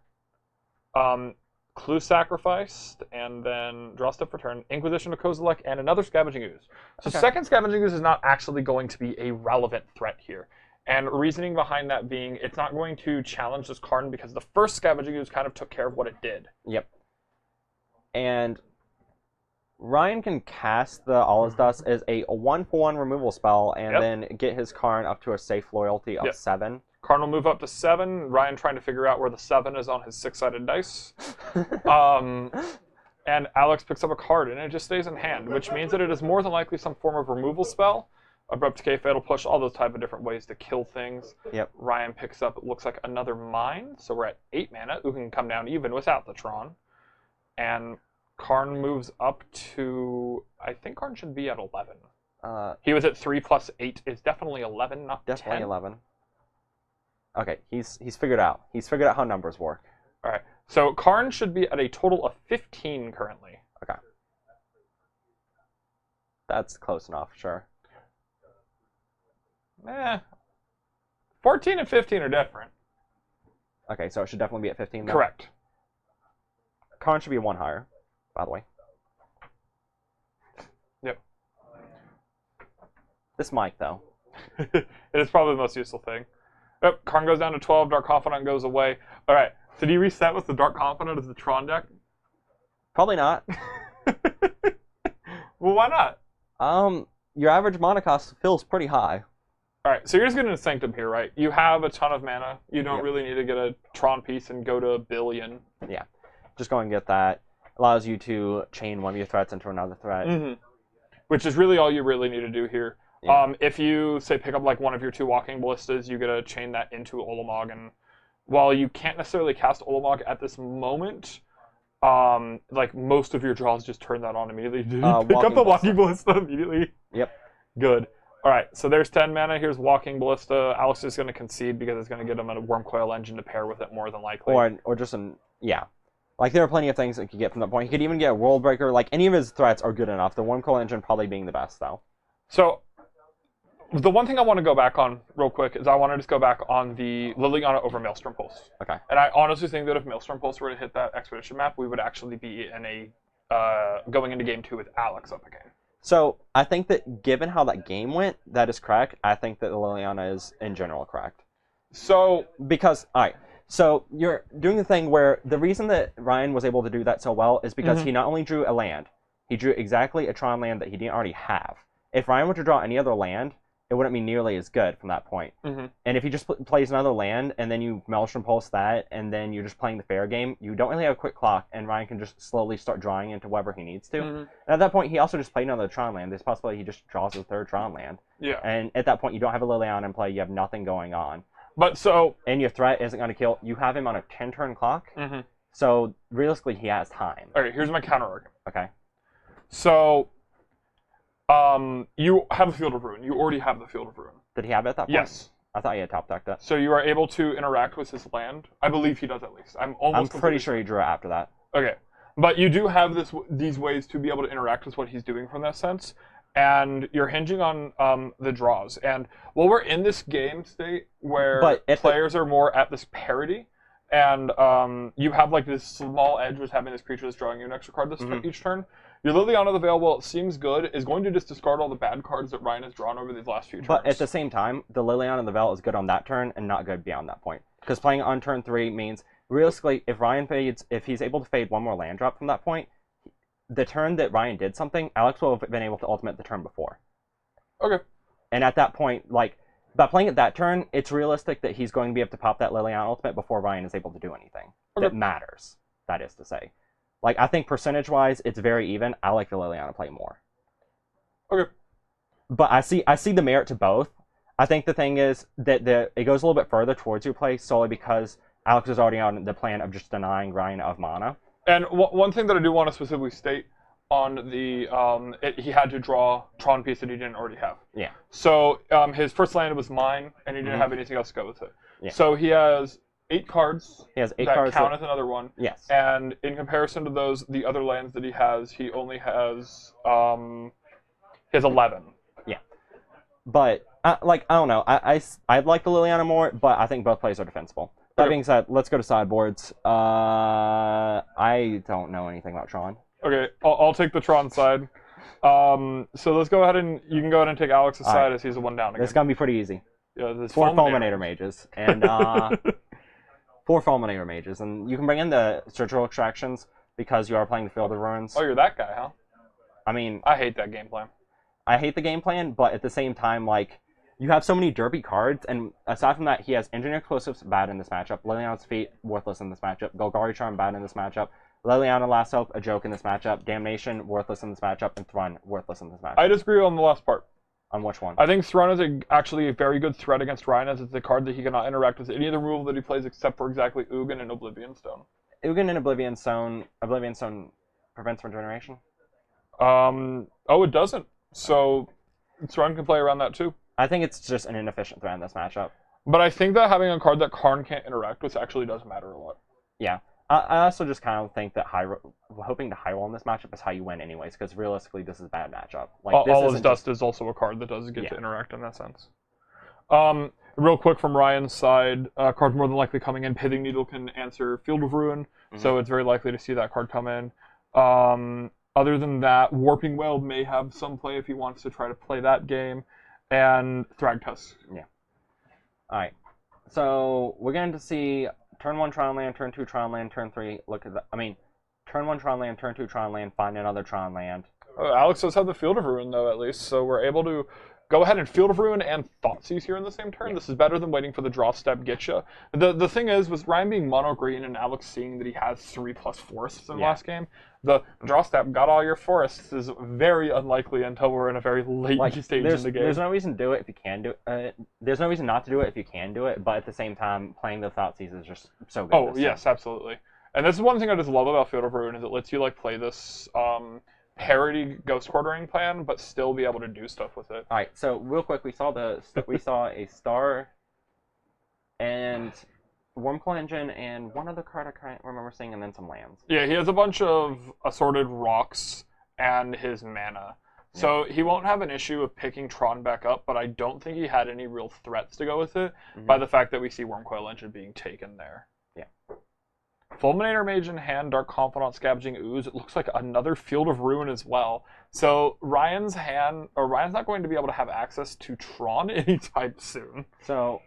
Clue Sacrificed, and then draw step for turn, Inquisition of Kozilek, and another Scavenging Ooze. So Okay. second Scavenging Ooze is not actually going to be a relevant threat here. And reasoning behind that being, it's not going to challenge this Karn because the first Scavenging Ooze kind of took care of what it did. yep. And Ryan can cast the Allah's Dust as a 1/1 removal spell and Yep. then get his Karn up to a safe loyalty of Yep. 7. Karn will move up to 7. Ryan trying to figure out where the 7 is on his 6-sided dice. And Alex picks up a card, and it just stays in hand, which means that it is more than likely some form of removal spell. Abrupt Decay, Fatal Push, all those type of different ways to kill things. Yep. Ryan picks up, it looks like, another Mine, so we're at 8 mana. Who can come down even without the Tron. And Karn moves up to... I think Karn should be at 11. He was at 3 plus 8 is definitely 11, not Definitely 10. 11. Okay, he's figured out. He's figured out how numbers work. All right. So Karn should be at a total of 15 currently. Okay. That's close enough, sure. 14 and 15 are different. Okay, so it should definitely be at 15 then? Correct. Karn should be 1 higher, by the way. Yep. This mic, though. It is probably the most useful thing. Yep, Karn goes down to 12, Dark Confidant goes away. All right, so do you reset with the Dark Confidant as the Tron deck? Probably not. Well, why not? Your average mana cost feels pretty high. All right, so you're just getting a Sanctum here, right? You have a ton of mana. You don't Yep. really need to get a Tron piece and go to a billion. Yeah. Just go and get that. Allows you to chain one of your threats into another threat. Mm-hmm. Which is really all you really need to do here. Yeah. If you, say, pick up like one of your 2 Walking Ballistas, you get to chain that into Olamog, and while you can't necessarily cast Olamog at this moment, like most of your draws just turn that on immediately. Did you pick up Walking the Walking Ballista immediately? Yep. Good. All right, so there's 10 mana. Here's Walking Ballista. Alex is going to concede because it's going to get him a Wormcoil Engine to pair with it more than likely. Or just an... Yeah. Like, there are plenty of things that you could get from that point. He could even get a World Breaker. Like, any of his threats are good enough. The Wormcoil Engine probably being the best, though. So, the one thing I want to go back on real quick is I want to just go back on the Liliana over Maelstrom Pulse. Okay. And I honestly think that if Maelstrom Pulse were to hit that Expedition map, we would actually be in a going into Game 2 with Alex up again. So, I think that given how that game went, that is correct. I think that Liliana is, in general, correct. So, Because, alright, so you're doing the thing where the reason that Ryan was able to do that so well is because he not only drew a land, he drew exactly a Tron land that he didn't already have. If Ryan were to draw any other land, it wouldn't be nearly as good from that point. Mhm. And if he just plays another land, and then you Maelstrom Pulse that, and then you're just playing the fair game, you don't really have a quick clock, and Ryan can just slowly start drawing into whatever he needs to. And at that point, he also just played another Tron land. There's a possibility he just draws a third Tron land. yeah. And at that point, you don't have a Liliana in play, you have nothing going on. But so, And your threat isn't going to kill. You have him on a 10-turn clock, so realistically, he has time. okay, here's my counter argument. Okay. So, you have a Field of Ruin. You already have the Field of Ruin. Did he have it at that point? Yes. I thought he had top decked it. So you are able to interact with his land. I believe he does at least. I'm almost. I'm pretty sure he drew it after that. Okay, but you do have these ways to be able to interact with what he's doing from that sense, and you're hinging on the draws. And while we're in this game state where But if players are more at this parity, and you have like this small edge with having this creature that's drawing you an extra card each turn, your Liliana the Veil, while it seems good, is going to just discard all the bad cards that Ryan has drawn over these last few turns. But at the same time, the Liliana the Veil is good on that turn and not good beyond that point. Because playing on turn 3 means, realistically, if Ryan fades, if he's able to fade one more land drop from that point, the turn that Ryan did something, Alex will have been able to ultimate the turn before. Okay. And at that point, like, by playing it that turn, it's realistic that he's going to be able to pop that Liliana ultimate before Ryan is able to do anything. Okay. That matters, that is to say. Like, I think percentage-wise, it's very even. I like the Liliana play more. Okay. But I see the merit to both. I think the thing is that it goes a little bit further towards your play solely because Alex is already on the plan of just denying Ryan of mana. And one thing that I do want to specifically state on the he had to draw Tron piece that he didn't already have. Yeah. So his first land was mine, and he didn't have anything else to go with it. Yeah. So he has 8 cards. He has 8 that cards count as another one. Yes. And in comparison to those, the other lands that he only has 11. But I don't know. I like the Liliana more, but I think both plays are defensible. That Okay. being said, let's go to sideboards. I don't know anything about Tron. Okay, I'll take the Tron side. So let's go ahead and you can go ahead and take Alex's All side right. as he's the one down again. It's gonna be pretty easy. Yeah, this 4 Fulminator Mages and 4 Fulminator Mages, and you can bring in the Surgical Extractions because you are playing the Field of Ruins. Oh, you're that guy, huh? I mean, I hate that game plan. I hate the game plan, but at the same time, like, you have so many derpy cards, and aside from that, he has Engineer Explosives bad in this matchup, Liliana's Feet worthless in this matchup, Golgari Charm bad in this matchup, Liliana Last Hope a joke in this matchup, Damnation worthless in this matchup, and Thrun worthless in this matchup. I disagree on the last part. On which one? I think Thrun is actually a very good threat against Ryan, as it's a card that he cannot interact with any of the removal that he plays except for exactly Ugin and Oblivion Stone. Ugin and Oblivion Stone prevents regeneration? Oh, it doesn't. So Thrun can play around that too. I think it's just an inefficient threat in this matchup. But I think that having a card that Karn can't interact with actually does matter a lot. Yeah. I also just kind of think that hoping to high roll in this matchup is how you win anyways, because realistically, this is a bad matchup. Like, this All his isn't Dust is also a card that does get Yeah. to interact in that sense. Real quick from Ryan's side, card more than likely coming in. Pithing Needle can answer Field of Ruin, so it's very likely to see that card come in. Other than that, Warping Wail may have some play if he wants to try to play that game, and Thragtusk. Alright. So, we're going to see turn 1 Tron land, turn 2 Tron land, turn 3, look at that. I mean, turn 1 Tron land, turn 2 Tron land, find another Tron land. Alex does have the Field of Ruin, though, at least, so we're able to go ahead and Field of Ruin and Thoughtseize here in the same turn. This is better than waiting for the draw step getcha. The thing is, with Ryan being mono green and Alex seeing that he has 3+ forests in last game, the draw step got all your forests is very unlikely until we're in a very late stage in the game. There's no reason to do it if you can do it. There's no reason not to do it if you can do it, but at the same time, playing the Thoughtseize is just so good. Oh, yes, absolutely. And this is one thing I just love about Field of Ruin is it lets you like play this parody Ghost Quartering plan, but still be able to do stuff with it. All right, so real quick, we saw a star and Wormcoil Engine and one other card I can't remember seeing, and then some lands. Yeah, he has a bunch of assorted rocks and his mana. So he won't have an issue of picking Tron back up, but I don't think he had any real threats to go with it by the fact that we see Wormcoil Engine being taken there. Yeah. Fulminator Mage in hand, Dark Confidant, Scavenging Ooze. It looks like another Field of Ruin as well. So Ryan's not going to be able to have access to Tron anytime soon. So,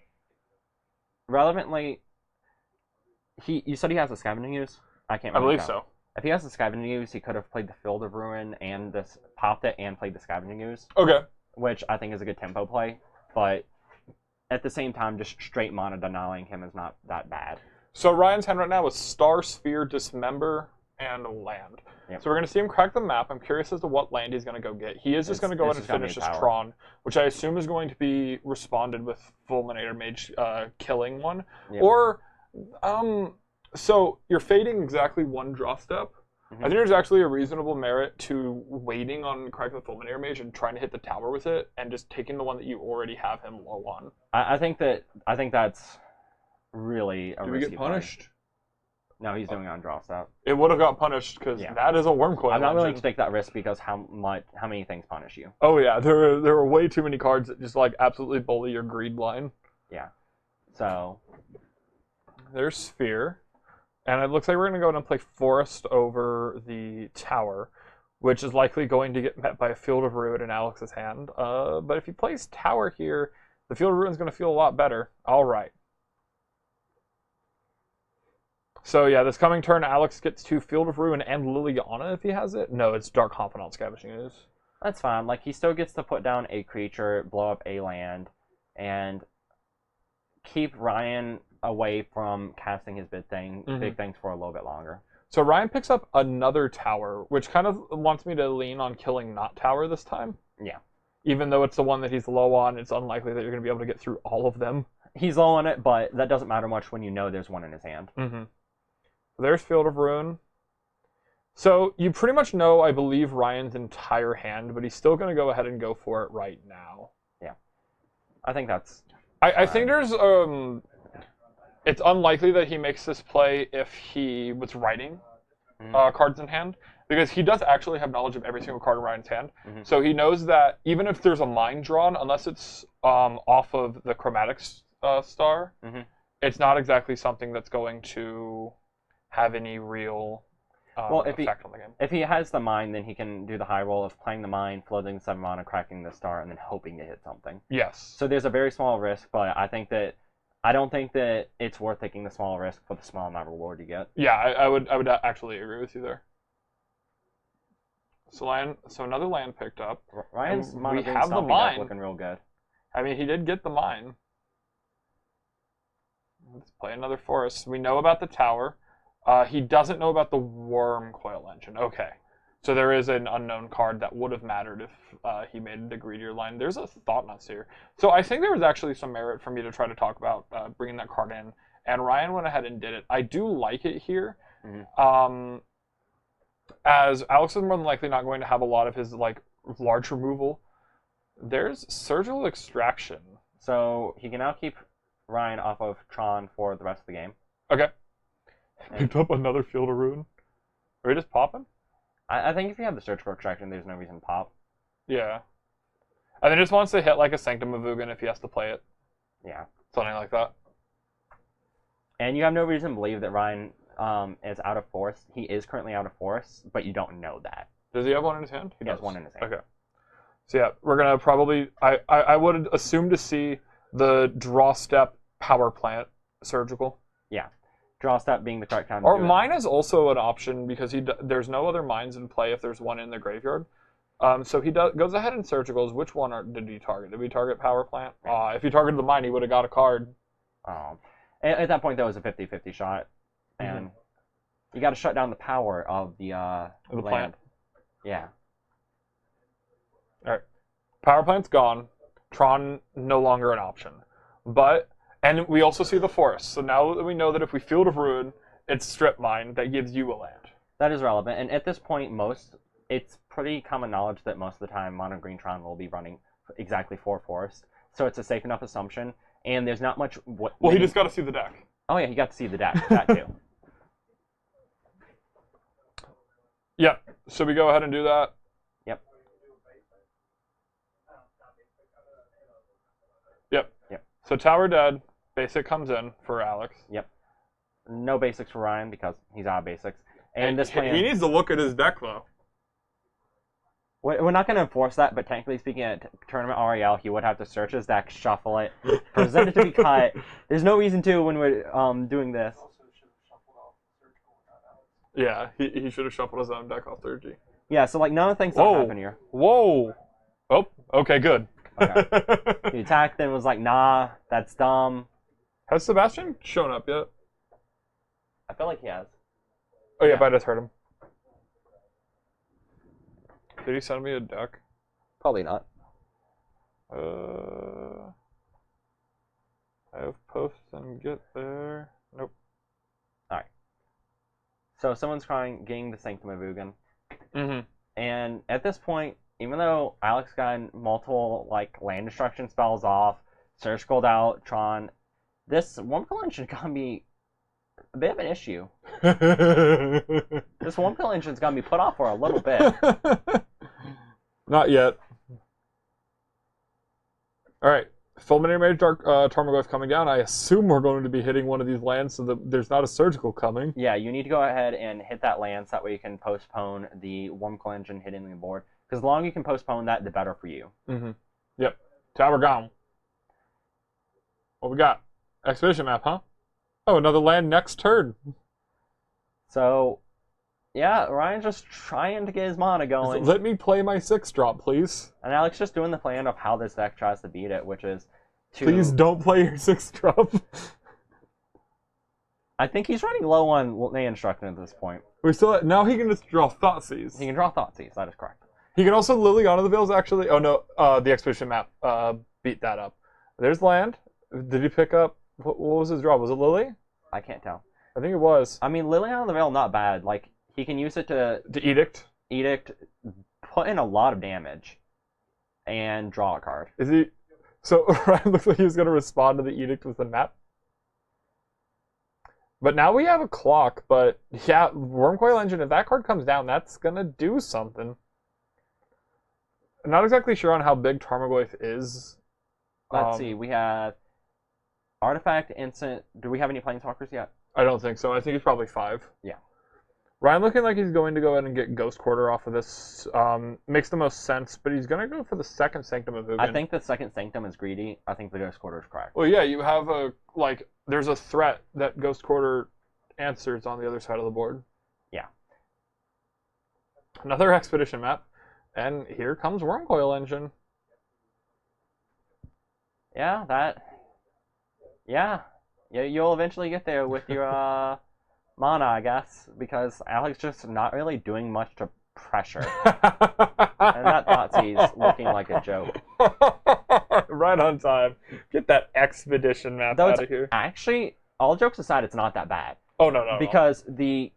relevantly, you said he has a Scavenging Ooze? I can't I remember. believe so. If he has the Scavenging Ooze, he could have played the Field of Ruin and popped it and played the Scavenging Ooze, Okay. which I think is a good tempo play. But at the same time, just straight mana denying him is not that bad. So Ryan's hand right now is Star, Sphere, Dismember, and Land. Yep. So we're going to see him crack the map. I'm curious as to what land he's going to go get. He is just going to go ahead and just gonna be finish a his tower. Tron, which I assume is going to be responded with Fulminator Mage killing one. Yep. Or, so you're fading exactly one draw step. I think there's actually a reasonable merit to waiting on Crack the Fulminator Mage and trying to hit the tower with it, and just taking the one that you already have him low on. I think that's really a Do we risky get play. punished? No, he's doing it on draw step. It would have got punished because Yeah. that is a Wormcoil I'm not willing engine. to take that risk because how many things punish you. Oh yeah, there are way too many cards that just like absolutely bully your greed line. Yeah. So There's Sphere, and it looks like we're gonna go ahead and play Forest over the tower, which is likely going to get met by a Field of Ruin in Alex's hand. But if he plays Tower here, the Field of Ruin is gonna feel a lot better. All right. So yeah, this coming turn, Alex gets to Field of Ruin and Liliana if he has it. No, it's Dark Confidant Scavenging Ooze. that's fine. Like, he still gets to put down a creature, blow up a land, and keep Ryan away from casting his big things for a little bit longer. So Ryan picks up another tower, which kind of wants me to lean on killing not tower this time. Yeah. Even though it's the one that he's low on, it's unlikely that you're going to be able to get through all of them. He's low on it, but that doesn't matter much when you know there's one in his hand. Mm-hmm. There's Field of Ruin. So you pretty much know, I believe, Ryan's entire hand, but he's still going to go ahead and go for it right now. Yeah. I think that's... I think there's... It's unlikely that he makes this play if he was writing cards in hand, because he does actually have knowledge of every single card in Ryan's hand. Mm-hmm. So he knows that even if there's a mine drawn, unless it's off of the chromatic star, it's not exactly something that's going to have any real effect on the game. If he has the mine, then he can do the high roll of playing the mine, floating 7 mana, cracking the star, and then hoping to hit something. Yes. So there's a very small risk, but I don't think that it's worth taking the small risk for the small amount of reward you get. Yeah, I would actually agree with you there. So another land picked up. Ryan's we have the mine looking real good. I mean, he did get the mine. Let's play another forest. We know about the tower. He doesn't know about the worm coil engine. Okay. So there is an unknown card that would have mattered if he made the greedier line. There's a Thought-Knot Seer. So I think there was actually some merit for me to try to talk about bringing that card in. And Ryan went ahead and did it. I do like it here. As Alex is more than likely not going to have a lot of his large removal. There's Surgical Extraction. So he can now keep Ryan off of Tron for the rest of the game. Okay. Picked up another Field of Ruin. Are we just popping? I think if you have the Surgical Extraction, there's no reason to pop. Yeah. And then just wants to hit like a Sanctum of Ugin if he has to play it. Yeah. Something like that. And you have no reason to believe that Ryan is out of force. He is currently out of force, but you don't know that. Does he have one in his hand? He has one in his hand. Okay. So yeah, we're going to probably... I would assume to see the draw step power plant surgical. Yeah. Draw step being the correct time to Or do it. mine is also an option because there's no other mines in play if there's one in the graveyard. So he goes ahead and surgicals. Which one did he target? Did we target power plant? If he targeted the mine, he would have got a card. At that point, that was a 50-50 shot. And you got to shut down the power of the land. Plant. Yeah. All right. Power plant's gone. Tron no longer an option. And we also see the forest. So now that we know that if we Field of Ruin, it's Strip Mine that gives you a land. That is relevant. And at this point, it's pretty common knowledge that most of the time Mono Green Tron will be running exactly 4 forest. So it's a safe enough assumption. And there's not much... he just got to see the deck. Oh yeah, he got to see the deck. That too. Yeah. So we go ahead and do that. Yep. So tower dead. Basic comes in for Alex. Yep. No basics for Ryan because he's out of basics. And this plan... He needs to look at his deck, though. We're not going to enforce that, but technically speaking, at Tournament REL, he would have to search his deck, shuffle it, present it to be cut. There's no reason to when we're doing this. Yeah, he should have shuffled his own deck off 3G. Yeah, so none of the things that happen here. Whoa! Oh, okay, good. Okay. He attacked, then was like, nah, that's dumb. Has Sebastian shown up yet? I feel like he has. Oh yeah, but I just heard him. Did he send me a deck? Probably not. I have posts and get there. Nope. Alright. So someone's getting the Sanctum of Ugin. And at this point, even though Alex got multiple land destruction spells off, surgicaled out, Tron, this Wurmcoil Engine is gonna be a bit of an issue. This Wurmcoil Engine is gonna be put off for a little bit. Not yet. Alright. Fulminator Mage Tarmogoyf coming down. I assume we're going to be hitting one of these lands so that there's not a surgical coming. Yeah, you need to go ahead and hit that land so that way you can postpone the Wurmcoil Engine hitting the board. Because the longer you can postpone that, the better for you. Yep. Tower gone. What we got? Expedition map, huh? Oh, another land next turn. So, yeah, Ryan's just trying to get his mana going. Let me play my 6-drop, please. And Alex just doing the plan of how this deck tries to beat it, which is to... Please don't play your 6-drop. I think he's running low on land destruction at this point. We still now he can just draw Thoughtseize. He can draw Thoughtseize. That is correct. He can also Liliana the Veils actually. Oh no, the Expedition map beat that up. There's land. Did he pick up? What was his draw? Was it Lily? I can't tell. I think it was. I mean, Liliana the Veil, not bad. Like, he can use it to Edict. Put in a lot of damage, and draw a card. Is he? So Ryan looks like he was going to respond to the Edict with the map. But now we have a clock. But yeah, Wormcoil Engine. If that card comes down, that's gonna do something. I'm not exactly sure on how big Tarmogoyf is. Let's see. We have Artifact, Instant. Do we have any Planeswalkers yet? I don't think so. I think it's probably 5. Yeah. Ryan looking like he's going to go ahead and get Ghost Quarter off of this. Makes the most sense, but he's going to go for the second Sanctum of Ugin. I think the second Sanctum is greedy. I think the Ghost Quarter is correct. Well, yeah, you have there's a threat that Ghost Quarter answers on the other side of the board. Yeah. Another Expedition map. And here comes Wormcoil Engine. Yeah, you'll eventually get there with your mana, I guess, because Alex just not really doing much to pressure. And that Thoughtseize looking like a joke. Right on time. Get that Expedition map out of here. Actually, all jokes aside, it's not that bad. Oh, no. Because the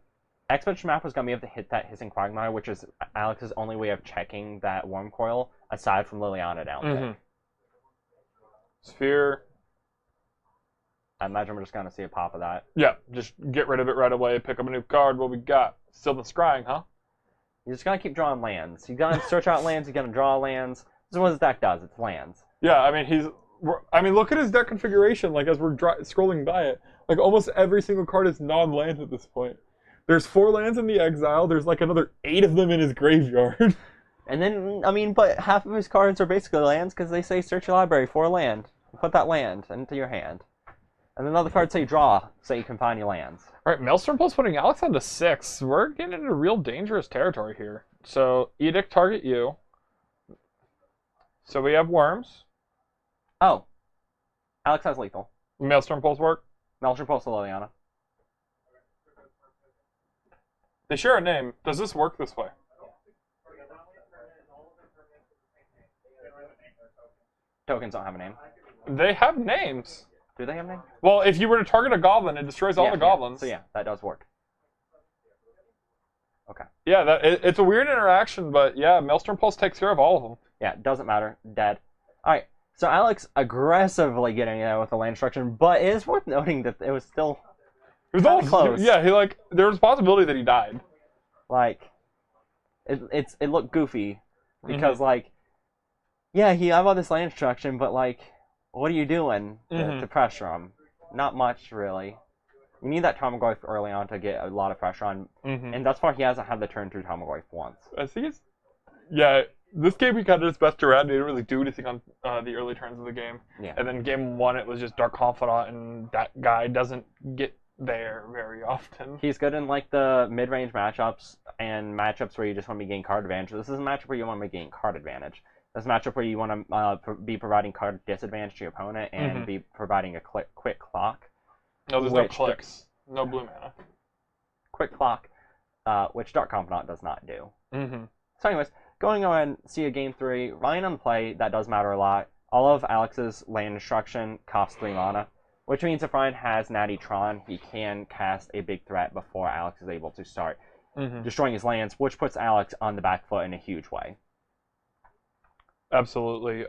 Expedition map was going to be able to hit that Hissing Quagmire, which is Alex's only way of checking that Wormcoil, aside from Liliana down there. Sphere. I imagine we're just going to see a pop of that. Yeah, just get rid of it right away. Pick up a new card. What we got? Still the Scrying, huh? You just got to keep drawing lands. You got to search out lands. You got to draw lands. This is what his deck does. It's lands. Yeah, I mean, look at his deck configuration. Like, as we're scrolling by it, like almost every single card is non-land at this point. There's 4 lands in the exile. There's like another 8 of them in his graveyard. And then, I mean, but half of his cards are basically lands because they say search your library for a land. Put that land into your hand. And then other cards say draw, so you can find your lands. All right, Maelstrom Pulse putting Alex on to 6. We're getting into real dangerous territory here. So, Edict target you. So we have Worms. Oh. Alex has lethal. Maelstrom Pulse work. Maelstrom Pulse to Liliana. They share a name. Does this work this way? Tokens don't have a name. They have names. Do they have a name? Well, if you were to target a goblin, it destroys all the goblins. So yeah, that does work. Okay. Yeah, it's a weird interaction, but yeah, Maelstrom Pulse takes care of all of them. Yeah, doesn't matter. Dead. Alright, so Alex aggressively getting there with the land destruction, but it is worth noting that it was still all close. Yeah, there was a possibility that he died. Like, it looked goofy because yeah, he have all this land destruction, but like, what are you doing to pressure him? Not much, really. You need that Tarmogoyf early on to get a lot of pressure on, and thus far he hasn't had the turn through Tarmogoyf once. I think this game he kind of just messed around. He didn't really do anything on the early turns of the game. Yeah. And then game 1 it was just Dark Confidant, and that guy doesn't get there very often. He's good in like the mid-range matchups and matchups where you just want to gain card advantage. This is a matchup where you want to gain card advantage. This is a matchup where you want to be providing card disadvantage to your opponent and be providing a quick clock. No, there's no clicks. No blue mana. Quick clock, which Dark Confidant does not do. So anyways, going on and see a game 3. Ryan on play, that does matter a lot. All of Alex's land destruction costs 3 mana, which means if Ryan has Natty Tron, he can cast a big threat before Alex is able to start destroying his lands, which puts Alex on the back foot in a huge way. Absolutely.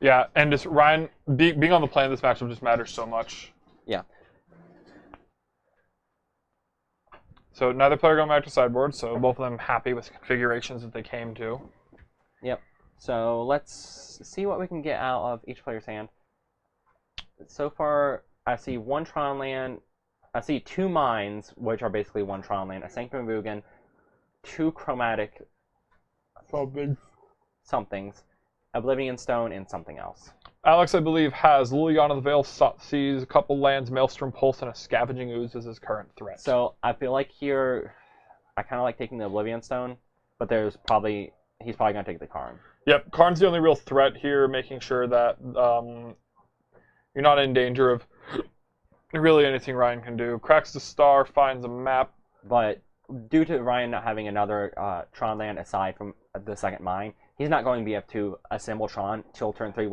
Yeah, and just Ryan being on the play in this matchup just matters so much. Yeah. So neither player going back to sideboard, so both of them happy with the configurations that they came to. Yep. So let's see what we can get out of each player's hand. So far, I see 1 Tron land. I see 2 mines, which are basically 1 Tron land, a Sanctum of Ugin, 2 chromatic somethings, Oblivion Stone, and something else. Alex, I believe, has Liliana the Veil, Thoughtseize, a couple lands, Maelstrom Pulse, and a Scavenging Ooze as his current threat. So I feel like here, I kind of like taking the Oblivion Stone, but he's probably going to take the Karn. Yep, Karn's the only real threat here, making sure that you're not in danger of really anything Ryan can do. Cracks the star, finds a map. But due to Ryan not having another Tron land aside from the second mine, he's not going to be able to assemble Tron till turn 3,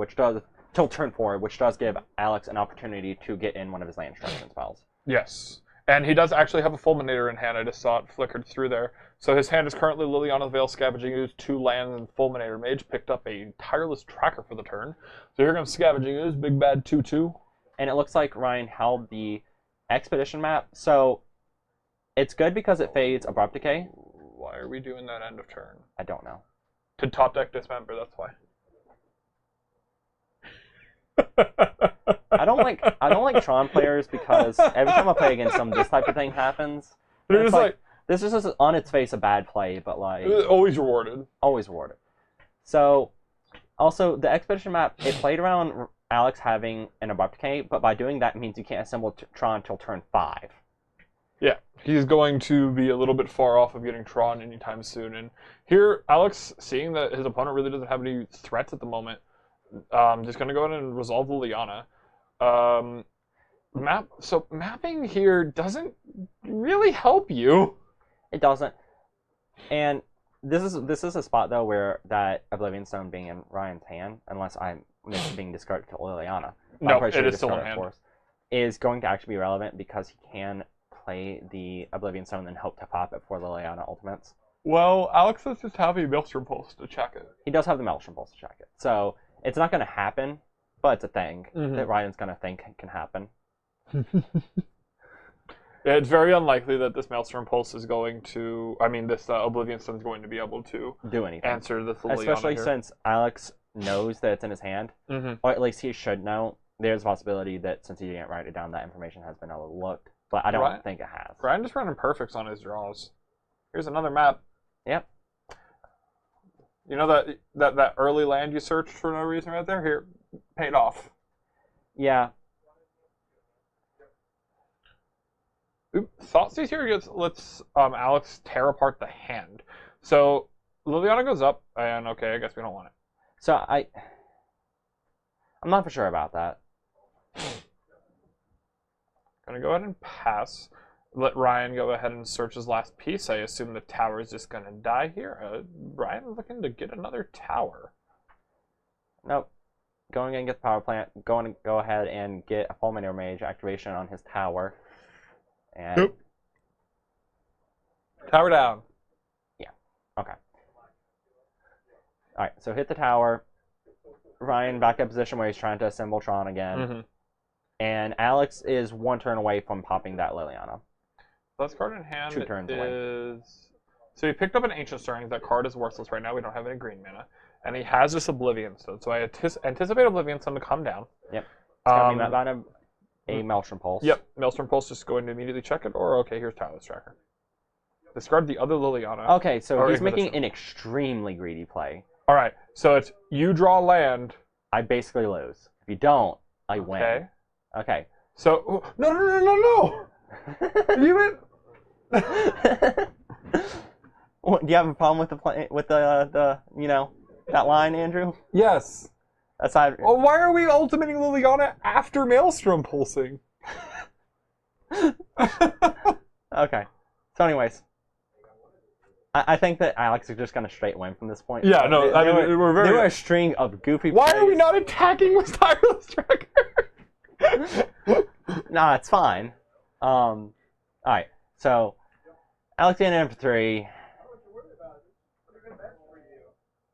till turn 4, which does give Alex an opportunity to get in one of his land destruction spells. Yes. And he does actually have a Fulminator in hand. I just saw it flickered through there. So his hand is currently Liliana's Veil, Scavenging Ooze, 2 lands, and Fulminator Mage. Picked up a Tireless Tracker for the turn. So here comes Scavenging Ooze, big bad 2/2. And it looks like Ryan held the Expedition map, so it's good because it fades Abrupt Decay. Why are we doing that end of turn? I don't know. To top deck Dismember, that's why. I don't like Tron players because every time I play against them, this type of thing happens. They're just like, this is just on its face a bad play, but like always rewarded. Always rewarded. So, also the Expedition map, it played around Alex having an Abrupt Decay, but by doing that it means you can't assemble Tron until turn 5. Yeah, he's going to be a little bit far off of getting Tron anytime soon. And here, Alex, seeing that his opponent really doesn't have any threats at the moment, just going to go ahead and resolve Liliana. So mapping here doesn't really help you. It doesn't. And this is a spot though where that Oblivion Stone being in Ryan's hand, unless I'm being discarded to Liliana. No, I'm it is still in hand. Is going to actually be relevant because he can play the Oblivion Stone and hope to pop it for Liliana ultimates. Well, Alex does just have a Maelstrom Pulse to check it. He does have the Maelstrom Pulse to check it. So it's not going to happen, but it's a thing that Ryan's going to think can happen. Yeah, it's very unlikely that this Maelstrom Pulse is going to... this Oblivion Stone is going to be able to do anything. Answer this Liliana Especially here. Since Alex knows that it's in his hand, or at least he should know. There's a possibility that since he didn't write it down, that information has been overlooked. But I don't think it has. Ryan just running perfects on his draws. Here's another map. Yep. You know that early land you searched for no reason right there? Here, paid off. Yeah. Thoughtseize here lets Alex tear apart the hand. So Liliana goes up, and okay, I guess we don't want it. So I'm not for sure about that. Gonna go ahead and pass. Let Ryan go ahead and search his last piece. I assume the tower is just gonna die here. Ryan looking to get another tower. Nope. Going and get the power plant. Going to go ahead and get a Fulminator Mage activation on his tower. And nope. Tower down. Yeah. Okay. Alright, so hit the tower. Ryan back up position where he's trying to assemble Tron again. And Alex is 1 turn away from popping that Liliana. Last card in hand 2 turns away. So he picked up an Ancient Stirrings. That card is worthless right now. We don't have any green mana. And he has this Oblivion Stone. So I anticipate Oblivion Stone to come down. Yep. It's going to be met by a Maelstrom Pulse. Yep. Maelstrom Pulse just going to immediately check it. Or, okay, here's Tireless Tracker. Discard the other Liliana. Okay, so he's making an extremely greedy play. All right. So it's you draw land. I basically lose. If you don't, I win. Okay. So no. You What, do you have a problem with the that line, Andrew? Yes. Aside. Well, why are we ultimating Liliana after Maelstrom pulsing? Okay. So, anyways, I think that Alex is just gonna straight win from this point. Yeah. No. There we're very. There were a string of goofy. Why plays. are we not attacking with Tireless Tracker? Nah, it's fine. Alright, so Alexander for 3.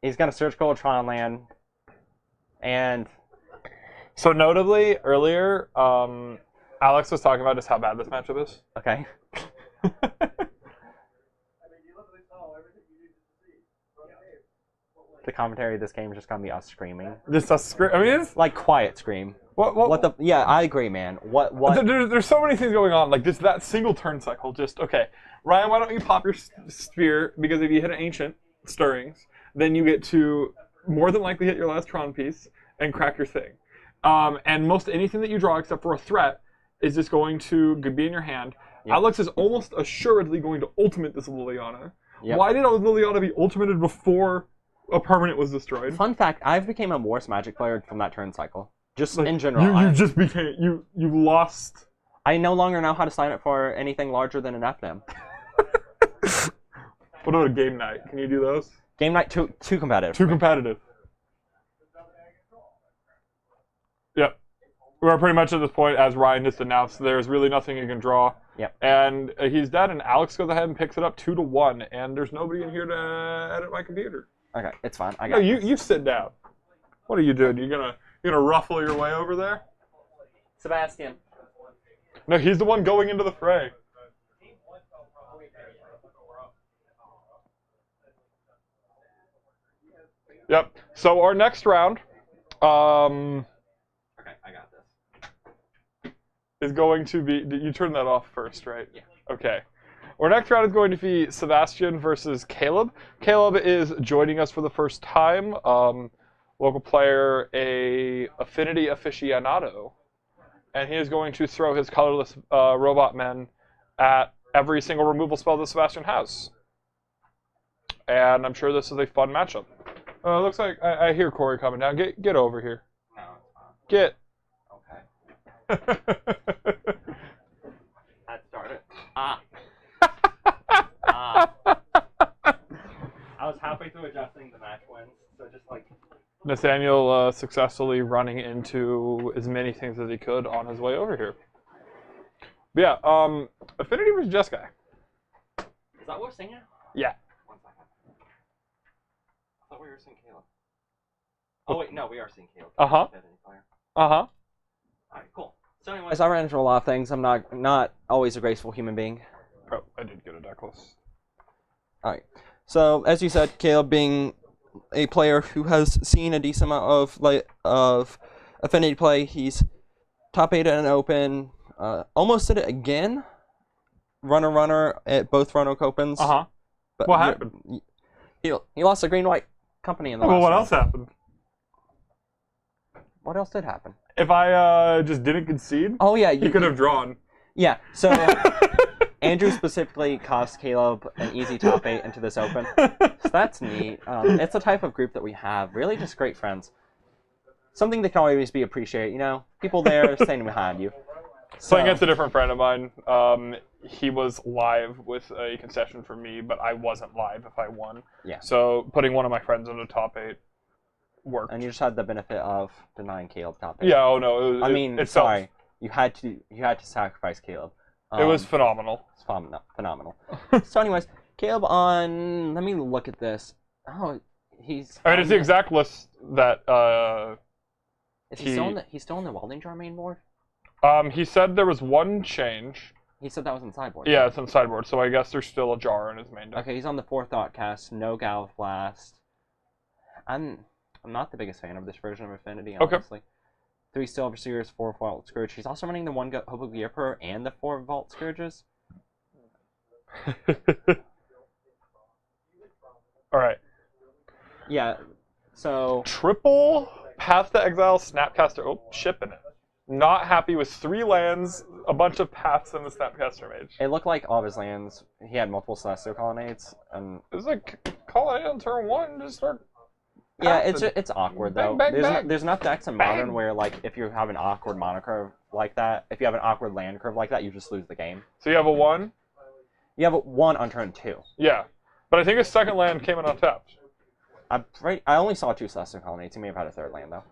He's gonna search Gold Tron land. And so notably earlier, Alex was talking about just how bad this matchup is. okay. The commentary of this game is just gonna be us screaming. Just us scream. I mean, it's Like quiet scream. what the? Yeah, I agree, man. What? There's so many things going on. Like just that single turn cycle. Just okay, Ryan. Why don't you pop your spear? Because if you hit an Ancient Stirrings, then you get to more than likely hit your last Tron piece and crack your thing. And most anything that you draw, except for a threat, is just going to be in your hand. Yep. Alex is almost assuredly going to ultimate this Liliana. Yep. Why did Liliana be ultimated before a permanent was destroyed? Fun fact: I've became a worse Magic player from that turn cycle. Just like, in general, you just became you lost. I no longer know how to sign up for anything larger than an FNM. What about a game night? Can you do those? Game night too competitive. Too competitive. Yep. We're pretty much at this point, as Ryan just announced, there's really nothing you can draw. Yep. And he's dead, and Alex goes ahead and picks it up 2-1, and there's nobody in here to edit my computer. Okay, it's fine. I No, got you sit down. What are you doing? You gonna ruffle your way over there? Sebastian. No, he's the one going into the fray. Yep. So our next round, Okay, I got this. is going to be. You turn that off first, right? Yeah. Okay. Our next round is going to be Sebastian versus Caleb. Caleb is joining us for the first time. Local player, a Affinity aficionado, and he is going to throw his colorless robot men at every single removal spell that Sebastian has. And I'm sure this is a fun matchup. Looks like I hear Corey coming down. Get over here. No, it's fine. Get. Okay. That started. I was halfway through adjusting the match wins, so just like. Nathaniel successfully running into as many things as he could on his way over here. But yeah, Affinity versus Jeskai. Is that what we're singing? Yeah. 1 second. I thought we were seeing Caleb. Oh wait, no, we are seeing Caleb. Uh-huh. Uh-huh. Alright, cool. So anyways, I ran into a lot of things. I'm not always a graceful human being. Oh, I did get a deck list. Alright. So as you said, Caleb being a player who has seen a decent amount of Affinity play, he's top 8 at an open. Almost did it again. Runner at both Roanoke Opens. Uh-huh. But What happened? He lost a green-white company in the Well, last what one. else happened? What else did happen? If I just didn't concede, Oh yeah, you could have drawn. Yeah, so Andrew specifically cost Caleb an easy top 8 into this open. So that's neat. It's a type of group that we have. Really just great friends. Something that can always be appreciated, you know? People there standing behind you. Playing against a different friend of mine, he was live with a concession for me, but I wasn't live if I won. Yeah. So putting one of my friends into top 8 worked. And you just had the benefit of denying Caleb top 8. Yeah, oh no. It sorry. You had to sacrifice Caleb. It was phenomenal. It's phenomenal. So anyways, Caleb on... Let me look at this. Oh, he's... I mean, it's the exact list that Is he still in the welding jar main board? he said there was one change. He said that was in sideboard. Yeah, it's on the sideboard, so I guess there's still a jar in his main deck. Okay, he's on the 4th Thoughtcast, no Galv Blast. I'm not the biggest fan of this version of Affinity, honestly. 3 Silver Seers, 4 Vault Scourge. He's also running the 1 Hope of Gearper and the 4 Vault Scourges. Alright. Yeah, so... Triple Path to Exile, Snapcaster. Oh, shipping it. Not happy with 3 lands, a bunch of paths, and the Snapcaster Mage. It looked like all of his lands, he had multiple Celestial Colonnades, and... It was like, call it on turn 1, just start... Yeah, it's awkward, though. Bang, bang, bang. There's enough decks in Bang. Modern where, like, if you have an awkward mono curve like that, if you have an awkward land curve like that, you just lose the game. So you have a 1? You have 1 on turn 2. Yeah. But I think his second land came in untapped. I only saw 2 Celestial Colonnades. He may have had a 3rd land, though.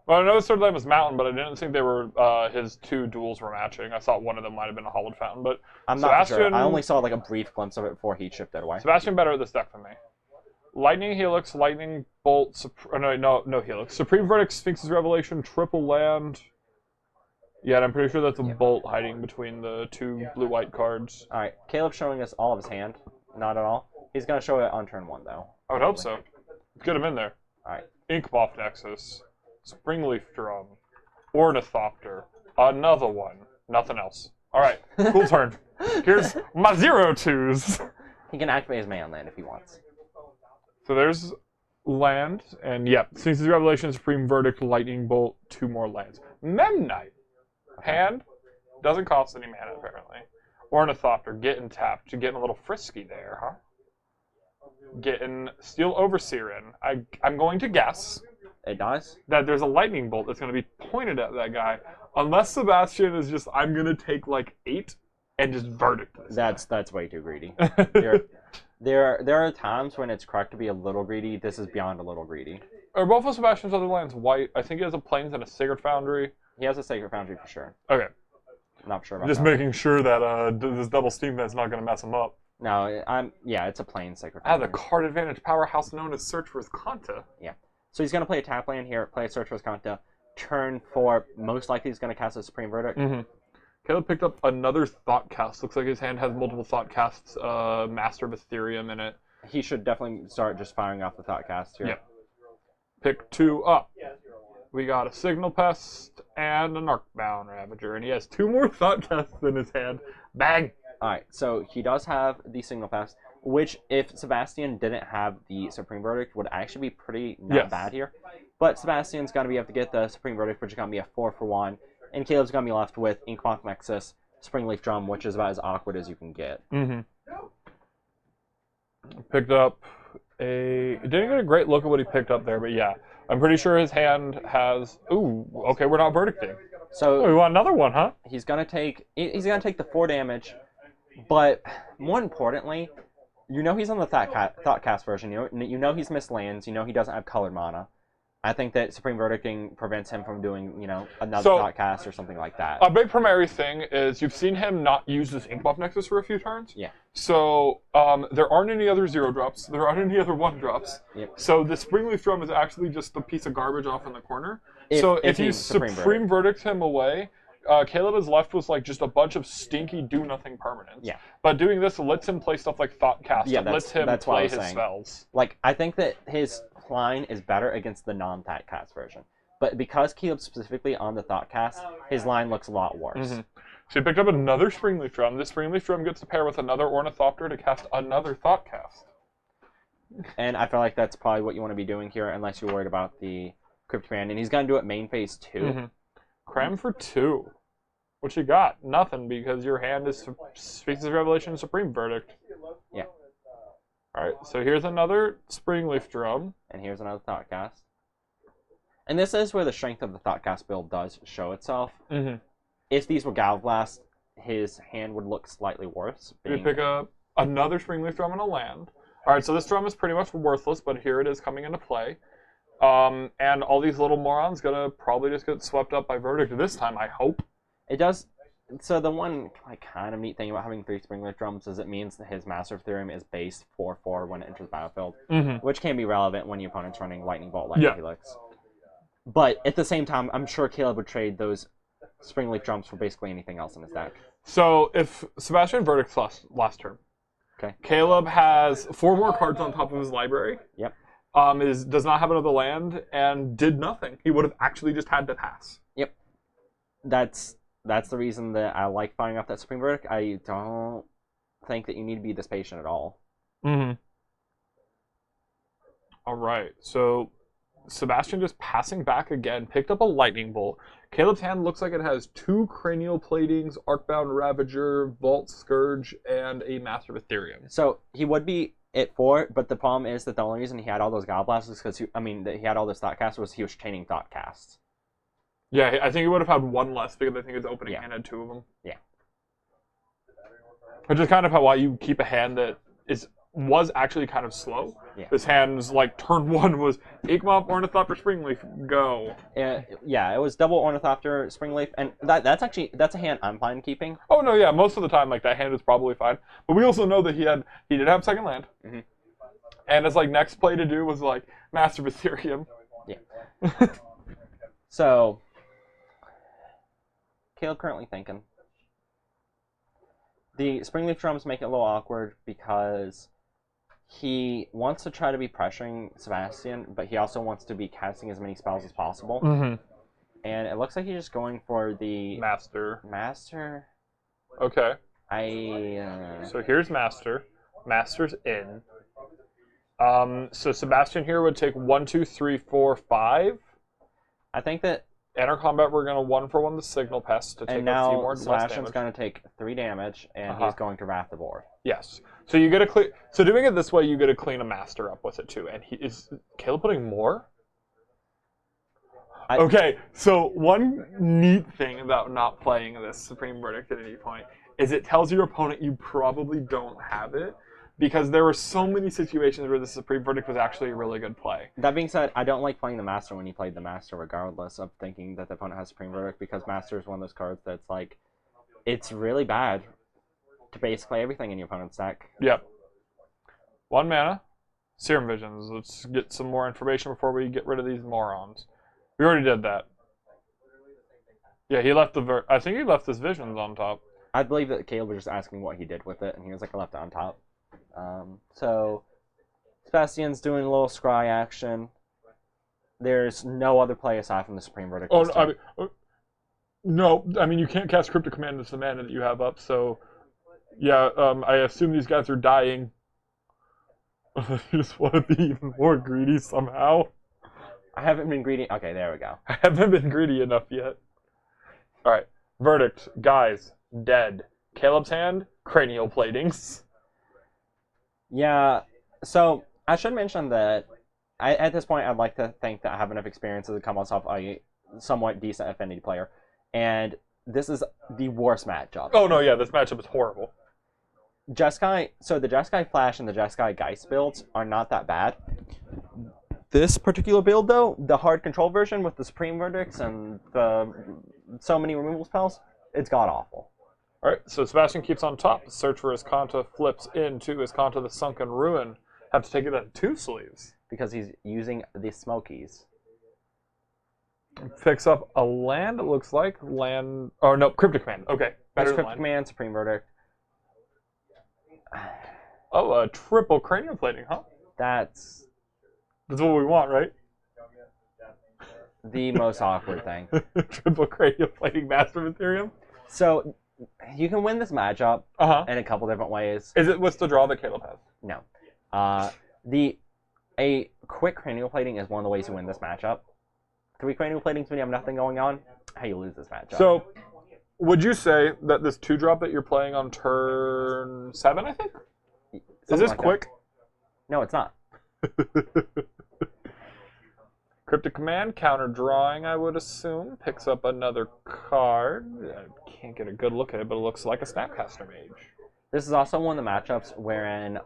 Well, I know his third land was Mountain, but I didn't think they were his 2 duels were matching. I thought one of them might have been a Hollowed Fountain, but I'm not sure. I only saw, like, a brief glimpse of it before he shipped it away. Sebastian better at this deck than me. Lightning Helix, Lightning Bolt, no Helix. Supreme Verdict, Sphinx's Revelation, triple land. Yeah, and I'm pretty sure that's a bolt hiding between the 2 blue-white cards. Alright, Caleb's showing us all of his hand. Not at all. He's going to show it on turn 1, though. I would hope so. Get him in there. Alright. Inkmoth Nexus, Springleaf Drum, Ornithopter, another one. Nothing else. Alright, cool turn. Here's my 0-2s. He can activate his man land if he wants. So there's land, and yeah, Sphinx's Revelation, Supreme Verdict, Lightning Bolt, 2 more lands. Memnite. Hand doesn't cost any mana, apparently. Ornithopter, getting tapped. You're getting a little frisky there, huh? Getting Steel Overseer in. I'm going to guess It does? that there's a Lightning Bolt that's going to be pointed at that guy Unless Sebastian is just, I'm going to take like 8 and just verdict this. That's way too greedy. There are times when it's correct to be a little greedy. This is beyond a little greedy. Are both of Sebastian's other lands white? I think he has a Plains and a Sacred Foundry. He has a Sacred Foundry for sure. Okay. Not sure about Just that. making sure that this double steam vent's not going to mess him up. No, it's a plain Sacred Ah, Foundry. the card advantage powerhouse known as Search for Kanta. So he's going to play a tap land here, play a Search for Kanta. Turn 4, most likely he's going to cast a Supreme Verdict. Mm-hmm. Caleb picked up another Thought Cast. Looks like his hand has multiple Thought Casts, Master of Ethereum in it. He should definitely start just firing off the Thought Cast here. Yep. Pick 2 up. We got a Signal Pest and an Arcbound Ravager, and he has 2 more Thought Casts in his hand. Bang! Alright, so he does have the Signal Pest, which if Sebastian didn't have the Supreme Verdict would actually be pretty not bad here. But Sebastian's going to be able to get the Supreme Verdict, which is going to be a 4 for 1, and Caleb's going to be left with Inkmoth Nexus, Springleaf Drum, which is about as awkward as you can get. Mm-hmm. Picked up a... Didn't get a great look at what he picked up there, but yeah. I'm pretty sure his hand has... Ooh, okay, we're not verdicting. So Oh, we want another one, huh? he's going to take the 4 damage, but more importantly, you know he's on the Thought Cast version. You know he's missed lands. You know he doesn't have colored mana. I think that Supreme Verdicting prevents him from doing, another Thought Cast or something like that. A big primary thing is you've seen him not use this Inkmoth Nexus for a few turns. Yeah. So there aren't any other 0-drops. There aren't any other 1-drops. Yep. So the Springleaf Drum is actually just a piece of garbage off in the corner. If you he Supreme Verdict him away, Caleb is left with like just a bunch of stinky do-nothing permanents. Yeah. But doing this lets him play stuff like Thought Cast. Yeah, it lets him that's what I play was his saying. spells. Like, I think that his line is better against the non-Thought Cast version. But because Caleb's specifically on the Thought Cast, his line looks a lot worse. Mm-hmm. So he picked up another Springleaf Drum. This Springleaf Drum gets to pair with another Ornithopter to cast another Thought Cast. And I feel like that's probably what you want to be doing here, unless you're worried about the Crypt Command. And he's going to do it main phase 2. Mm-hmm. Cram for 2. What you got? Nothing, because your hand is Sphinx's Revelation Supreme Verdict. Yeah. Alright, so here's another Springleaf Drum. And here's another Thought Cast. And this is where the strength of the Thought Cast build does show itself. Mm-hmm. If these were Galvblast, his hand would look slightly worse. We pick up another Springleaf Drum and a land. Alright, so this drum is pretty much worthless, but here it is coming into play. And all these little morons gonna probably just get swept up by Verdict this time, I hope. It does. So the one kind of neat thing about having 3 Springleaf Drums is it means that his Master of Ethereum is base 4/4 when it enters the battlefield, which can be relevant when your opponent's running Lightning Bolt, Lightning Helix. But at the same time, I'm sure Caleb would trade those Springleaf Drums for basically anything else in his deck. So if Sebastian Verdict's last turn, Okay. Caleb has 4 more cards on top of his library. Yep. Does not have another land and did nothing. He would have actually just had to pass. Yep. That's the reason that I like firing off that Supreme Verdict. I don't think that you need to be this patient at all. Mm-hmm. All right, so Sebastian just passing back again, picked up a Lightning Bolt. Caleb's hand looks like it has 2 Cranial Platings, Arcbound Ravager, Vault Scourge, and a Master of Ethereum. So he would be at 4, but the problem is that the only reason he had all those Galblasts is because that he had all this Thought Cast was he was chaining Thought Casts. Yeah, I think he would have had 1 less because I think his opening hand had 2 of them. Yeah. Which is kind of why you keep a hand that was actually kind of slow. Yeah. This hand's like turn 1 was Inkmoth, Ornithopter, Springleaf, go. Yeah, it was double Ornithopter, Springleaf, and that's a hand I'm fine keeping. Oh no, yeah, most of the time like that hand is probably fine. But we also know that he did have second land. Mm-hmm. And his like next play to do was like Master of Ethereum. Yeah. So Caleb currently thinking. The Springleaf Drums make it a little awkward because he wants to try to be pressuring Sebastian, but he also wants to be casting as many spells as possible. Mm-hmm. And it looks like he's just going for the Master. Okay. So here's Master. Master's in. So Sebastian here would take 1, 2, 3, 4, 5. I think that. Enter combat, we're going to 1-for-1 the Signal Pest to take And a few now more Sebastian's going to take 3 damage, and he's going to Wrath the Board. Yes. So you get to clean. So doing it this way, you get to clean a Master up with it too. And Caleb putting more? Okay, so one neat thing about not playing this Supreme Verdict at any point is it tells your opponent you probably don't have it, because there were so many situations where the Supreme Verdict was actually a really good play. That being said, I don't like playing the Master when you played the Master, regardless of thinking that the opponent has Supreme Verdict, because Master is one of those cards that's like, it's really bad to basically everything in your opponent's deck. Yep. 1 mana, Serum Visions. Let's get some more information before we get rid of these morons. We already did that. Yeah, he left I think he left his Visions on top. I believe that Caleb was just asking what he did with it, and he was like, I left it on top. So, Sebastian's doing a little scry action. There's no other play aside from the Supreme Verdict. Oh, no, I mean, you can't cast Cryptic Command as the mana that you have up, so... Yeah, I assume these guys are dying. You just want to be even more greedy somehow. I haven't been greedy. Okay, there we go. I haven't been greedy enough yet. Alright, Verdict. Guys, dead. Caleb's hand, cranial platings. Yeah, so I should mention that at this point I'd like to think that I have enough experience to come myself a somewhat decent Affinity player. And this is the worst matchup. Oh no, yeah, this matchup is horrible. So the Jeskai Flash and the Jeskai Geist builds are not that bad. This particular build, though, the hard control version with the Supreme Verdicts and the so many removal spells, it's god-awful. Alright, so Sebastian keeps on top. Search for Iskanta, flips into Iskanta the Sunken Ruin. Have to take it on 2 sleeves. Because he's using the Smokies. Picks up a land, it looks like. Land... Oh, no, Cryptic Command. Okay, better than Cryptic land. Command, Supreme Verdict. Oh, a triple cranial plating, huh? That's what we want, right? the most awkward thing. Triple cranial plating Master of Ethereum? So, you can win this matchup in a couple different ways. What's the draw that Caleb has? No. A quick cranial plating is one of the ways you win this matchup. 3 cranial platings when you have nothing going on, how you lose this matchup. So, would you say that this 2-drop that you're playing on turn 7, I think? Is this like quick? That. No, it's not. Cryptic Command, counter drawing, I would assume. Picks up another card. I can't get a good look at it, but it looks like a Snapcaster Mage. This is also one of the matchups wherein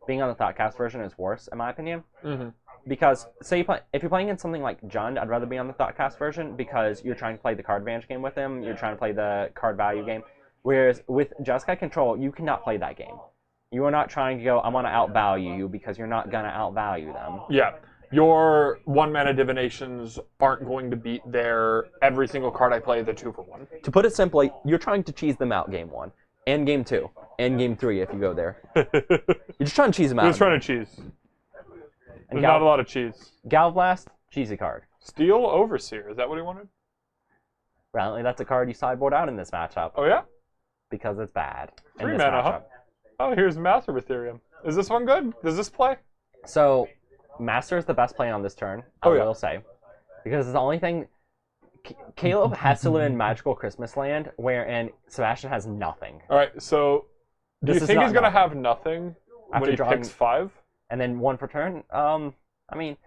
being on the Thoughtcast version is worse, in my opinion. Mm-hmm. Because, say if you're playing in something like Jund, I'd rather be on the Thoughtcast version because you're trying to play the card advantage game with him, you're trying to play the card value game. Whereas with Jeskai Control, you cannot play that game. You are not trying to go, I'm going to outvalue you, because you're not going to outvalue them. Yeah. Your 1-mana divinations aren't going to beat their every single card I play, the 2-for-1. To put it simply, you're trying to cheese them out game 1, and game 2, and game 3 if you go there. You're just trying to cheese them out. Just trying to cheese. And There's not a lot of cheese. Galblast, cheesy card. Steel Overseer, is that what he wanted? Apparently that's a card you sideboard out in this matchup. Oh yeah? Because it's bad. 3 mana, huh? Oh, here's Master of Ethereum. Is this one good? Does this play? So, Master is the best play on this turn, I will say. Because it's the only thing... Caleb has to live in Magical Christmas Land, wherein Sebastian has nothing. Alright, so... Do you think he's going to have nothing after when he picks 5? And then 1 for turn? I mean,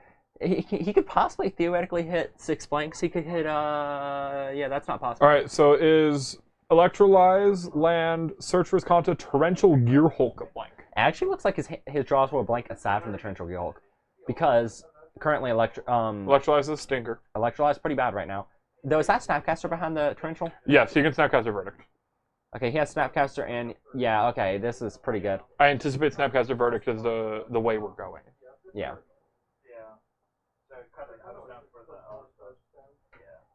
he could possibly theoretically hit 6 blanks. He could hit, yeah, that's not possible. Alright, so is Electrolyze, land, search for Iskanta, Torrential Gearhulk a blank? It actually looks like his draws were a blank aside from the Torrential Gearhulk. Because currently Electrolyze is a stinker. Electrolyze is pretty bad right now. Though, is that Snapcaster behind the Torrential? Yes, he can Snapcaster Verdict. Okay, he has Snapcaster and... Yeah, okay, this is pretty good. I anticipate Snapcaster Verdict is the way we're going. Yeah.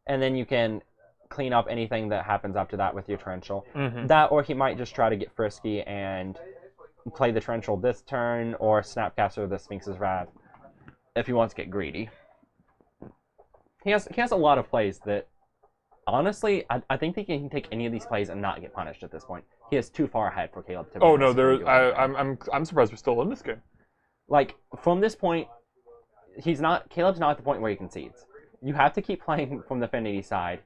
And then you can clean up anything that happens after that with your Torrential. Mm-hmm. That, or he might just try to get frisky and play the Torrential this turn, or Snapcaster the Sphinx's Wrath, if he wants to get greedy. He has a lot of plays that, honestly, I think he can take any of these plays and not get punished at this point. He is too far ahead for Caleb to... Oh no, I'm surprised we're still in this game. Like, from this point, Caleb's not at the point where he concedes. You have to keep playing from the Affinity side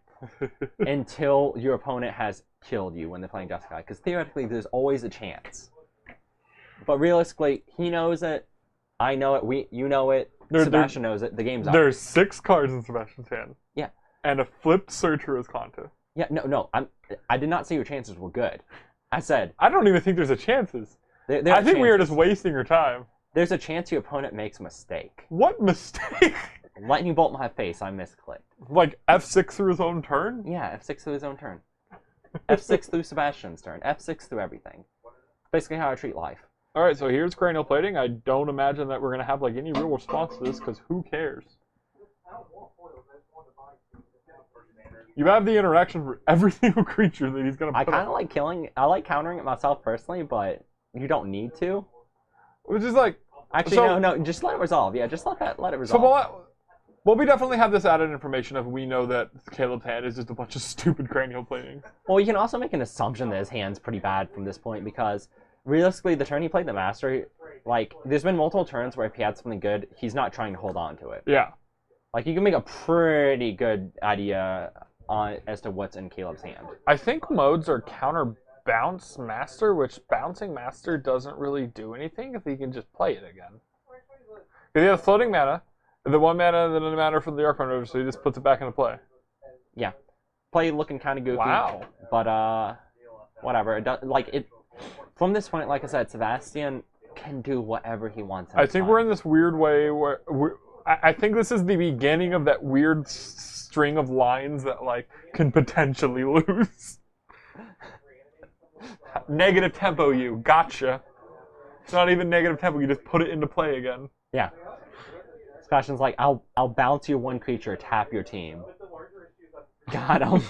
until your opponent has killed you when they're playing Jeskai, because theoretically there's always a chance. But realistically, he knows it, I know it, you know it, Sebastian knows it. The game's up. There's 6 cards in Sebastian's hand. Yeah. And a flipped Searcher's Conta. Yeah, no. I did not say your chances were good. I said I don't even think there's a chances. there I are think we are chances. just wasting your time. There's a chance your opponent makes a mistake. What mistake? Lightning bolt my face. I misclicked. Like F6 through his own turn? Yeah, F6 through his own turn. F6 through Sebastian's turn. F6 through everything. Basically how I treat life. Alright, so here's cranial plating. I don't imagine that we're going to have like any real response to this, because who cares? You have the interaction for every single creature that he's going to I put kind of up. like killing. I like countering it myself personally, but you don't need to. Which is like... Actually, So- no. Just let it resolve. Yeah, just let it So resolve. well, we definitely have this added information of we know that Caleb's hand is just a bunch of stupid cranial plating. Well, you can also make an assumption that his hand's pretty bad from this point because realistically, the turn he played the Master, like, there's been multiple turns where if he had something good, he's not trying to hold on to it. Yeah. Like, you can make a pretty good idea as to what's in Caleb's hand. I think modes are counter bounce master, which bouncing master doesn't really do anything if he can just play it again. If he has floating mana, the 1 mana and then the mana from the Archon River, so he just puts it back into play. Yeah. Play looking kind of goofy. Wow. But, whatever. It does, like, it... From this point, like I said, Sebastian can do whatever he wants. I think we're in this weird way where I think this is the beginning of that weird string of lines that like can potentially lose. Negative tempo, you gotcha. It's not even negative tempo. You just put it into play again. Yeah. Sebastian's like, I'll bounce you 1 creature, tap your team. Got him.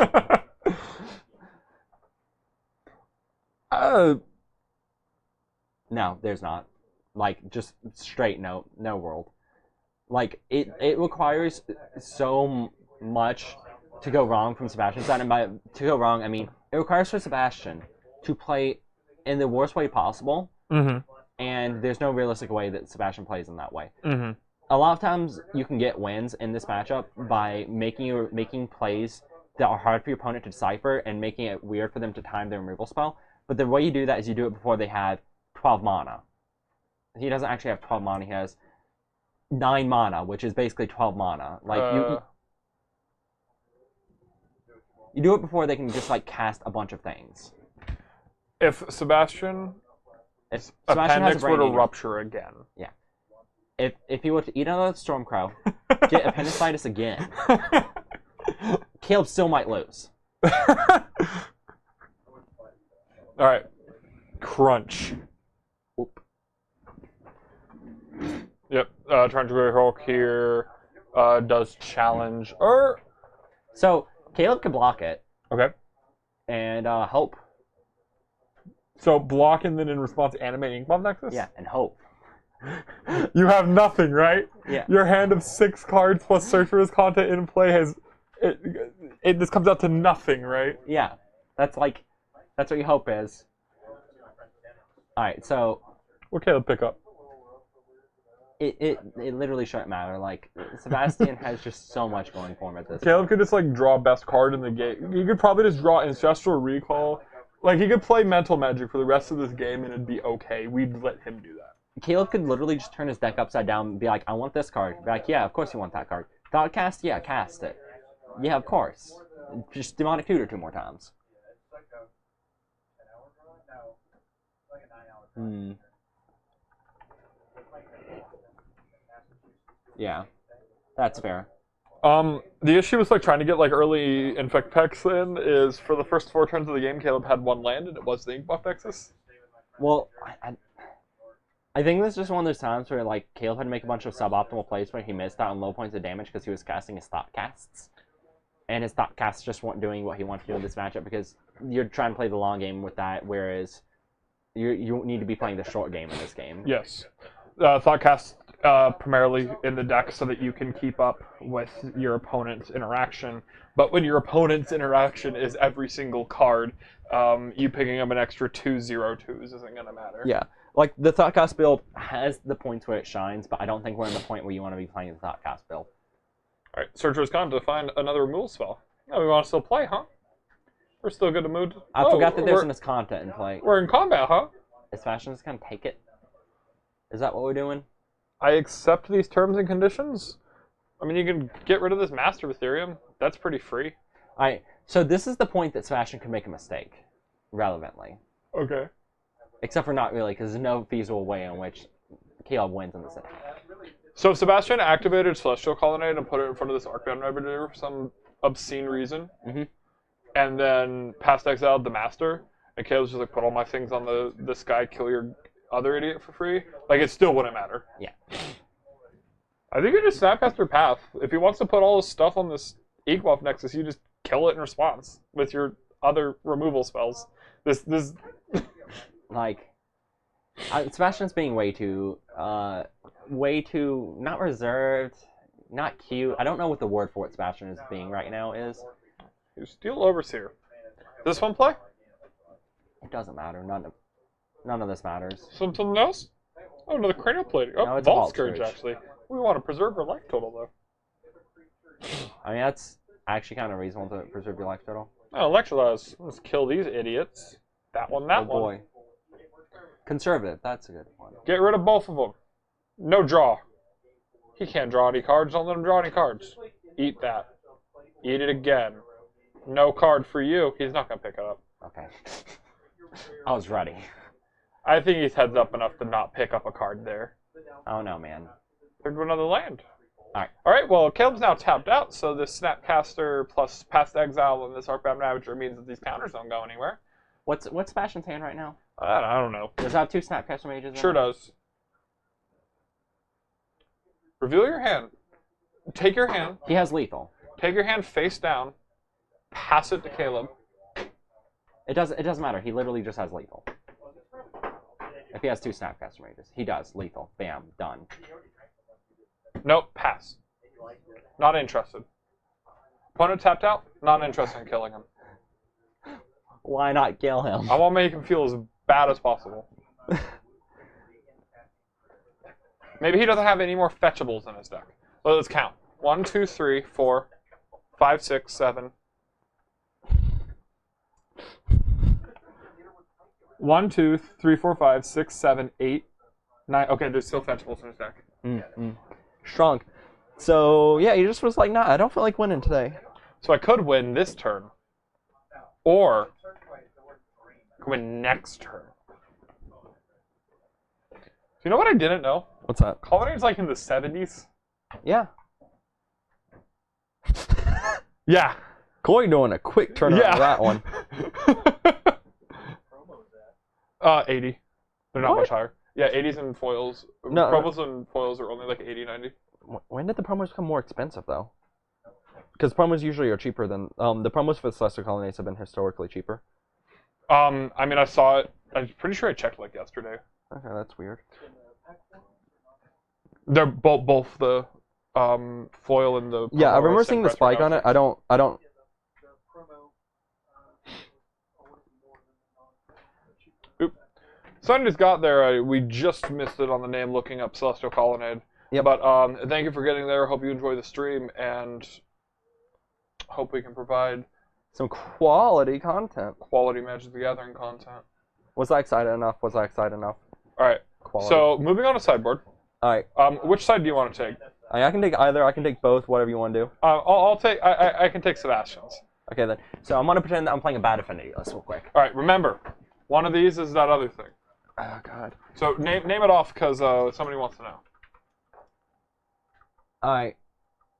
No, there's not. Like, just straight no world. Like, it requires so much to go wrong from Sebastian's side. And by to go wrong, I mean, it requires for Sebastian to play in the worst way possible. Mm-hmm. And there's no realistic way that Sebastian plays in that way. Mm-hmm. A lot of times you can get wins in this matchup by making plays that are hard for your opponent to decipher and making it weird for them to time their removal spell. But the way you do that is you do it before they have 12 mana. He doesn't actually have 12 mana. He has 9 mana, which is basically 12 mana. Like you do it before they can just like cast a bunch of things. If Sebastian If Sebastian has a appendix were to brain eater, rupture again. if he were to eat another Stormcrow, get appendicitis again, Caleb still might lose. All right, crunch. Oop. Yep, Transitory Hulk here does challenge. So Caleb can block it Okay. and hope. So block and then in response animate Ink Bomb Nexus? Yeah, and hope. You have nothing, right? Yeah. Your hand of 6 cards plus search for his content in play has... This comes out to nothing, right? Yeah, that's what your hope is. All right, so What Caleb pick up? it literally shouldn't matter. Like Sebastian has just so much going for him at this. Caleb could just like draw best card in the game. He could probably just draw Ancestral Recall. Like he could play Mental Magic for the rest of this game and it'd be okay. We'd let him do that. Caleb could literally just turn his deck upside down and be like, I want this card. Be like, yeah, of course you want that card. Thought cast? Yeah, cast it. Yeah, of course. Just Demonic Tutor 2 more times. Hmm. Yeah, that's fair. The issue with like trying to get like early Infect Pex in is for the first 4 turns of the game, Caleb had 1 land and it was the Ink Buff Nexus. Well, I think this is just one of those times where like Caleb had to make a bunch of suboptimal plays where he missed out on low points of damage because he was casting his thought casts. And his thought casts just weren't doing what he wanted to do in this matchup because you're trying to play the long game with that, whereas you need to be playing the short game in this game. Yes. Thoughtcast primarily in the deck so that you can keep up with your opponent's interaction. But when your opponent's interaction is every single card, you picking up an extra 2/0/2s isn't going to matter. Yeah. Like, the Thoughtcast build has the points where it shines, but I don't think we're in the point where you want to be playing the Thoughtcast build. Alright, Searcher's gone to find another removal spell. Oh, we want to still play, huh? We're still good to move. I forgot that there's some content in play. We're in combat, huh? Is Fashion just going to take it? Is that what we're doing? I accept these terms and conditions. I mean, you can get rid of this Master of Ethereum. That's pretty free. So this is the point that Sebastian could make a mistake, relevantly. Okay. Except for not really, because there's no feasible way in which Caleb wins in this. So if Sebastian activated Celestial Colonnade and put it in front of this Arcbound Navigator for some obscene reason, and then past exiled the Master, and Caleb's just like, put all my things on this guy, kill your other idiot for free, like, it still wouldn't matter. Yeah. I think you just Snapcaster Path. If he wants to put all his stuff on this Equoff Nexus, you just kill it in response with your other removal spells. This Like, Sebastian's being way too not reserved, not cute. I don't know what the word for what Sebastian is being right now is. You Steel Overseer. Does this one play? It doesn't matter. None of this matters. Something else? Oh, another Cranial Plating. Oh, No, it's a Vault Vault Scourge, Scourge. actually. We want to preserve our life total, though. I mean, that's actually kind of reasonable to preserve your life total. Oh, Electrolyze. Let's kill these idiots. That one, that Oh one. boy. Conservative, that's a good one. Get rid of both of them. No draw. He can't draw any cards. Don't let him draw any cards. Eat that. Eat it again. No card for you. He's not going to pick it up. Okay. I was ready. I think he's heads up enough to not pick up a card there. Oh no, man. Turn to another land. Alright. Alright, well, Caleb's now tapped out, so this Snapcaster plus Past Exile and this Arcbound Ravager means that these counters don't go anywhere. What's Sebastian's hand right now? I don't know. Does it have 2 Snapcaster Mages in Sure it? does. Reveal your hand. Take your hand. He has lethal. Take your hand face down. Pass it to Caleb. It doesn't matter. He literally just has lethal. If he has 2 Snapcaster Mages. He does. Lethal. Bam. Done. Nope, pass. Not interested. Opponent tapped out. Not interested in killing him. Why not kill him? I want to make him feel as bad as possible. Maybe he doesn't have any more fetchables in his deck. Well, let's count. 1, 2, 3, 4, 5, 6, 7. 1, 2, 3, 4, 5, 6, 7, 8, 9. Okay, there's still fetchables in his deck. Strong. So, yeah, he just was like, nah, I don't feel like winning today. So I could win this turn. Or I could win next turn. You know what I didn't know? What's that? Colonnade's like in the 70s. Yeah. Yeah. Coy doing a quick turnaround Yeah. of that one. 80. They're not What? much higher. Yeah, 80s and foils. No. Promos and foils are only like 80, 90. When did the promos become more expensive, though? Because promos usually are cheaper than... the promos for the Celestial Colonnades have been historically cheaper. I mean, I saw it. I'm pretty sure I checked like yesterday. Okay, that's weird. They're both the foil and the. Yeah, I promo remember are seeing the same spike price on per it. I don't... Something just got there. We just missed it on the name looking up Celestial Colonnade. Yep. But thank you for getting there. Hope you enjoy the stream and hope we can provide Some quality content. quality Magic the Gathering content. Was I excited enough? Was I excited enough? All right. Quality. So moving on to sideboard. Alright. Which side do you want to take? I can take either. I can take both, whatever you want to do. I'll take. I can take Sebastian's. Okay, then. So I'm going to pretend that I'm playing a bad affinity list real quick. All right. Remember, one of these is that other thing. Oh, God. So name it off because somebody wants to know. Alright.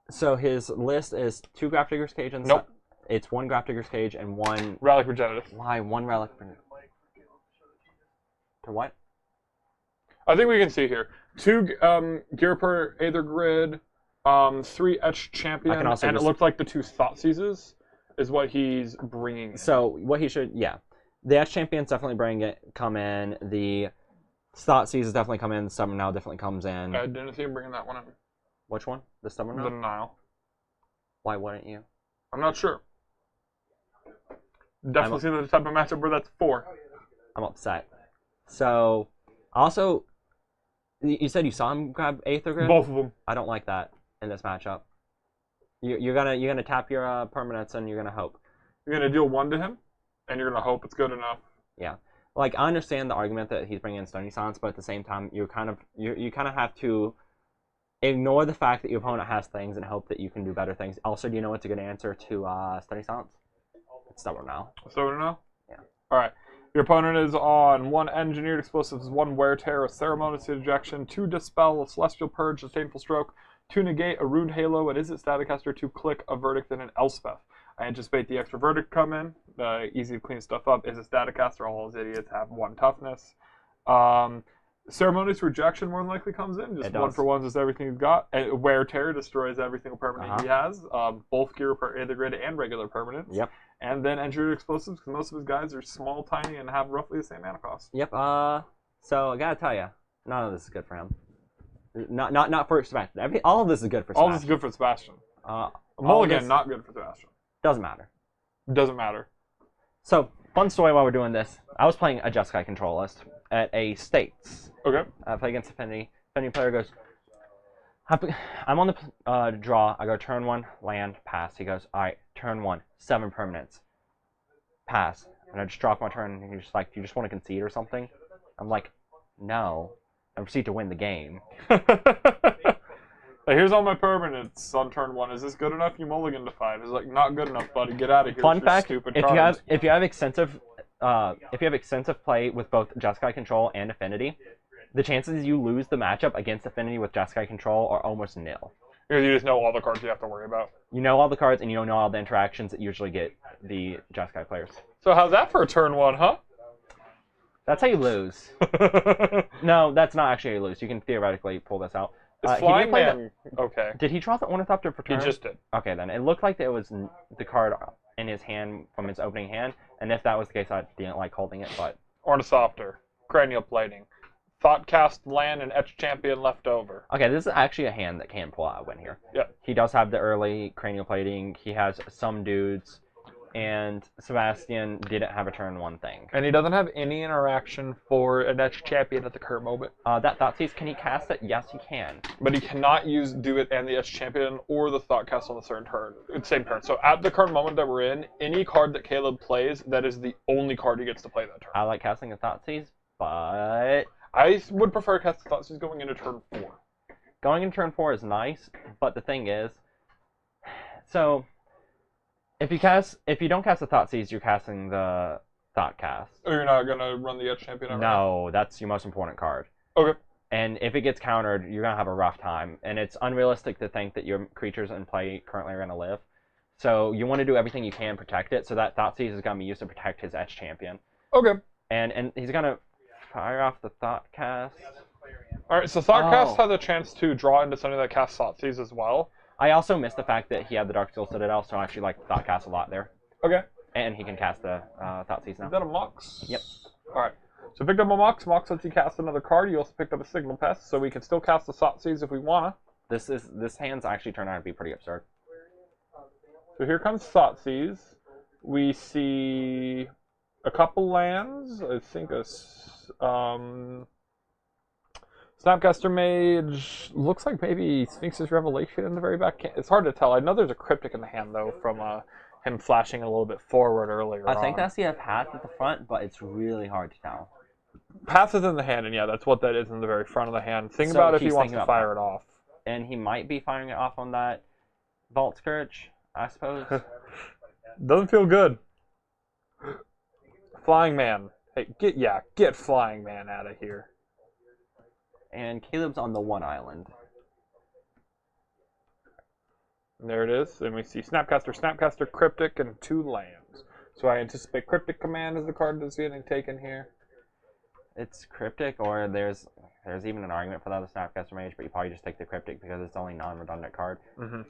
So his list is 2 Grafdigger's Cage and... Nope. It's 1 Grafdigger's Cage and 1... Relic Regenerative. Why? 1 Relic... To what? I think we can see here. 2 Gearper Aether Grid, 3 Etched Champion, I can also and just- it looked like the 2 Thought Seizes is what he's bringing in. So what he should... Yeah. The X-Champions definitely come in. The Thought Seizes definitely come in. The Stubborn Now definitely comes in. I didn't see him bringing that one in. Which one? The Stubborn The Now? Nile. Why wouldn't you? I'm not sure. Definitely see the type of matchup where that's 4. I'm upset. So, also, you said you saw him grab Aether Grid? Both of them. I don't like that in this matchup. You're gonna tap your permanents and you're gonna hope. You're gonna deal 1 to him, and you're gonna hope it's good enough. Yeah, like I understand the argument that he's bringing in Stony Silence, but at the same time, you kind of have to ignore the fact that your opponent has things and hope that you can do better things. Also, do you know what's a good answer to Study Silence? It's Stubborn now. So now? Yeah. All right. Your opponent is on 1 Engineered Explosives, 1 Wear Tear, a Ceremonious Ejection, 2 Dispel, a Celestial Purge, a Disdainful Stroke, 2 Negate, a Ruined Halo, and is it Staticaster, 2 Click, a Verdict, and an Elspeth. I anticipate the extra Verdict come in. Easy to clean stuff up. Is it Staticaster? All those idiots have 1 Toughness. Ceremonious Rejection more than likely comes in. Just 1 for 1 is everything he's got. And Wear Tear destroys every single permanent he has. Both gear in the grid and regular permanents. Yep. And then Engineered Explosives, because most of his guys are small, tiny, and have roughly the same mana cost. Yep. So I gotta tell you, none of this is good for him. Not for Sebastian. All of this is good for Sebastian. All this is good for Sebastian. Mulligan, not good for Sebastian. Doesn't matter. Doesn't matter. So, fun story while we're doing this. I was playing a Jeskai control list at a States. Okay. I play against Affinity. Affinity player goes, I'm on the draw. I go turn 1, land, pass. He goes, all right, turn 1, 7 permanents. Pass. And I just drop my turn, and he's just like, do you just want to concede or something? I'm like, no. I proceed to win the game. Here's all my permanents on turn 1. Is this good enough? You mulligan to 5. It's like, not good enough, buddy. Get out of here. Fun fact: stupid if you have extensive play with both Jeskai control and Affinity, the chances you lose the matchup against Affinity with Jeskai control are almost nil. Because you just know all the cards you have to worry about. You know all the cards, and you don't know all the interactions that usually get the Jeskai players. So how's that for a turn 1, huh? That's how you lose. No, that's not actually how you lose. You can theoretically pull this out. Flying Man. Okay. Did he draw the Ornithopter for turn? He just did. Okay, then. It looked like it was the card in his hand from his opening hand, and if that was the case, I didn't like holding it, but... Ornithopter. Cranial Plating. Thoughtcast, land, and Etch Champion left over. Okay, this is actually a hand that can pull out a win here. Yeah. He does have the early Cranial Plating. He has some dudes, and Sebastian didn't have a turn 1 thing. And he doesn't have any interaction for an Etch Champion at the current moment. That Thoughtseize, can he cast it? Yes, he can. But he cannot do it and the Etch Champion or the Thoughtcast on the same turn. So at the current moment that we're in, any card that Caleb plays, that is the only card he gets to play that turn. I like casting a Thoughtseize, but... I would prefer casting Thoughtseize going into turn 4. Going into turn 4 is nice, but the thing is... So... If you don't cast the Thoughtseize, you're casting the Thoughtcast. Oh, you're not gonna run the Etch Champion ever? No, that's your most important card. Okay. And if it gets countered, you're gonna have a rough time. And it's unrealistic to think that your creatures in play currently are gonna live. So you want to do everything you can to protect it. So that Thoughtseize is gonna be used to protect his Etch Champion. Okay. And he's gonna fire off the Thoughtcast. All right. So Thoughtcast has a chance to draw into something that casts Thoughtseize as well. I also missed the fact that he had the Darksteel Citadel, so I actually like Thoughtcast a lot there. Okay. And he can cast the Thoughtseize now. Is that a Mox? Yep. Alright. So picked up a Mox. Mox lets you cast another card. You also picked up a Signal Pest, so we can still cast the Thoughtseize if we wanna. This hand's actually turned out to be pretty absurd. So here comes Thoughtseize. We see a couple lands. I think Snapcaster Mage, looks like maybe Sphinx's Revelation in the very back. It's hard to tell. I know there's a Cryptic in the hand, though, from him flashing a little bit forward earlier I think that's the path at the front, but it's really hard to tell. Path is in the hand, and yeah, that's what that is in the very front of the hand. Think So about if he he's wants thinking to about fire it off. And he might be firing it off on that Vault Scourge, I suppose. Doesn't feel good. Flying Man. Hey, get Flying Man out of here. And Caleb's on the one island. And there it is. And we see Snapcaster, Cryptic, and 2 lands. So I anticipate Cryptic Command is the card that's getting taken here. It's Cryptic, or there's even an argument for the other Snapcaster Mage, but you probably just take the Cryptic because it's the only non-redundant card. Mm-hmm.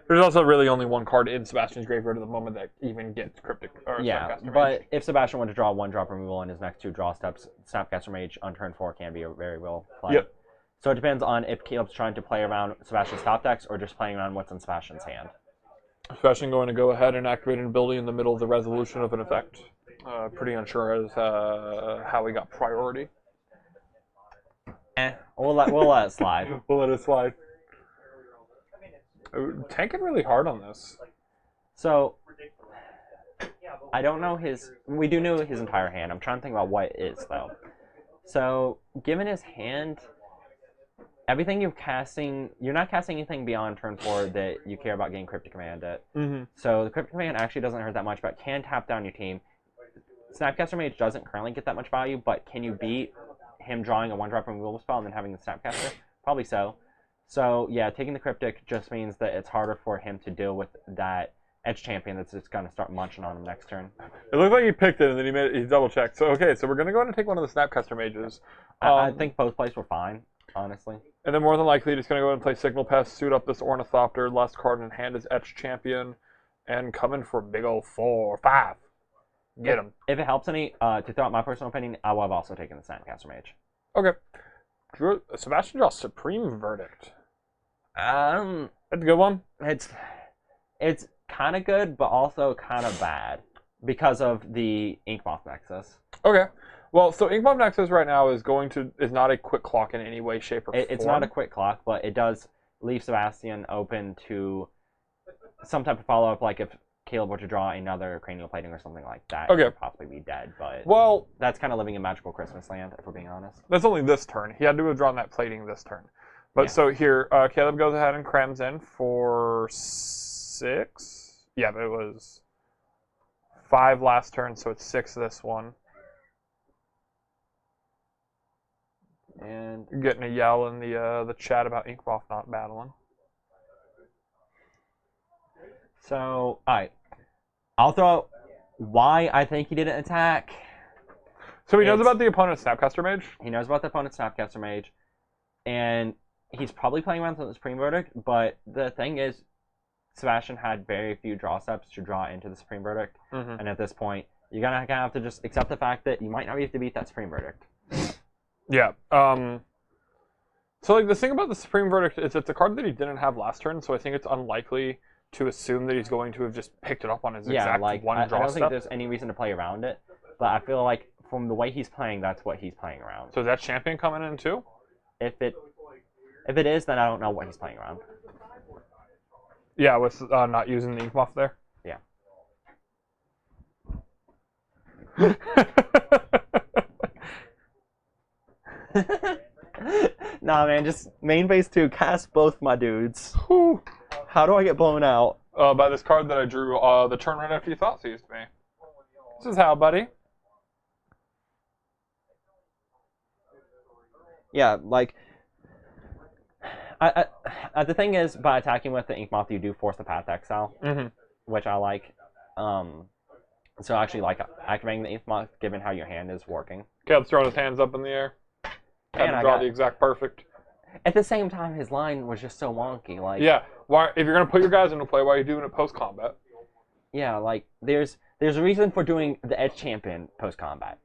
There's also really only one card in Sebastian's graveyard at the moment that even gets Cryptic or Yeah, Snapcaster Mage. but if Sebastian were to draw 1-drop removal in his next 2 draw steps, Snapcaster Mage on turn 4 can be a very real play. Yep. So it depends on if Caleb's trying to play around Sebastian's top decks or just playing around what's in Sebastian's hand. Sebastian going to go ahead and activate an ability in the middle of the resolution of an effect. Pretty unsure as how we got priority. We'll let it slide. We'll let it slide. Tanking really hard on this. So, I don't know we do know his entire hand. I'm trying to think about what it is, though. So, given his hand, everything you're casting, you're not casting anything beyond turn 4 that you care about getting Cryptic Command at. Mm-hmm. So the Cryptic Command actually doesn't hurt that much, but can tap down your team. Snapcaster Mage doesn't currently get that much value, but can you beat him drawing a 1-drop removal spell and then having the Snapcaster? Probably so. So yeah, taking the Cryptic just means that it's harder for him to deal with that Edge Champion that's just going to start munching on him next turn. It looked like he picked it and then he double checked. So okay, so we're gonna go ahead and take one of the Snapcaster Mages. I think both plays were fine, honestly. And then more than likely, just gonna go ahead and play Signal Pest, suit up this Ornithopter. Last card in hand is Etch Champion, and coming for a big old 4/5. Get him. If it helps any, to throw out my personal opinion, I would have also taken the Snapcaster Mage. Okay. Sebastian draws Supreme Verdict. That's a good one. It's kind of good, but also kind of bad because of the Inkmoth Nexus. Okay. Well, so Inkmoth Nexus right now is not a quick clock in any way, shape, or form. It's not a quick clock, but it does leave Sebastian open to some type of follow-up, like if Caleb were to draw another Cranial Plating or something like that, okay, he would possibly be dead. But that's kind of living in magical Christmas land, if we're being honest. That's only this turn. He had to have drawn that plating this turn. But yeah. So here, Caleb goes ahead and crams in for 6. Yeah, but it was 5 last turn, so it's 6 this one. And getting a yell in the chat about Inkmoth not battling. So, alright. I'll throw out why I think he didn't attack. So he knows about the opponent's Snapcaster Mage? He knows about the opponent's Snapcaster Mage. And he's probably playing around with the Supreme Verdict, but the thing is, Sebastian had very few draw steps to draw into the Supreme Verdict. Mm-hmm. And at this point, you're going to have to just accept the fact that you might not be able to beat that Supreme Verdict. Yeah. So like the thing about the Supreme Verdict is it's a card that he didn't have last turn, so I think it's unlikely to assume that he's going to have just picked it up on his exact one draw step. I don't think there's any reason to play around it, but I feel like from the way he's playing, that's what he's playing around. So is that Champion coming in too? If it is, then I don't know what he's playing around. Yeah, with not using the Inkmoth there? Yeah. Nah, man, just main phase 2, cast both my dudes. Whew. How do I get blown out? By this card that I drew the turn right after you thought seized me. This is how, buddy. Yeah, like... the thing is, by attacking with the Inkmoth, you do force the Path Exile, which I like. So I actually like activating the Inkmoth, given how your hand is working. Caleb's throwing his hands up in the air. Had to draw the exact perfect. At the same time, his line was just so wonky. Like, yeah, if you're gonna put your guys into play, why are you doing it post combat? Yeah, like there's a reason for doing the Edge Champion post combat.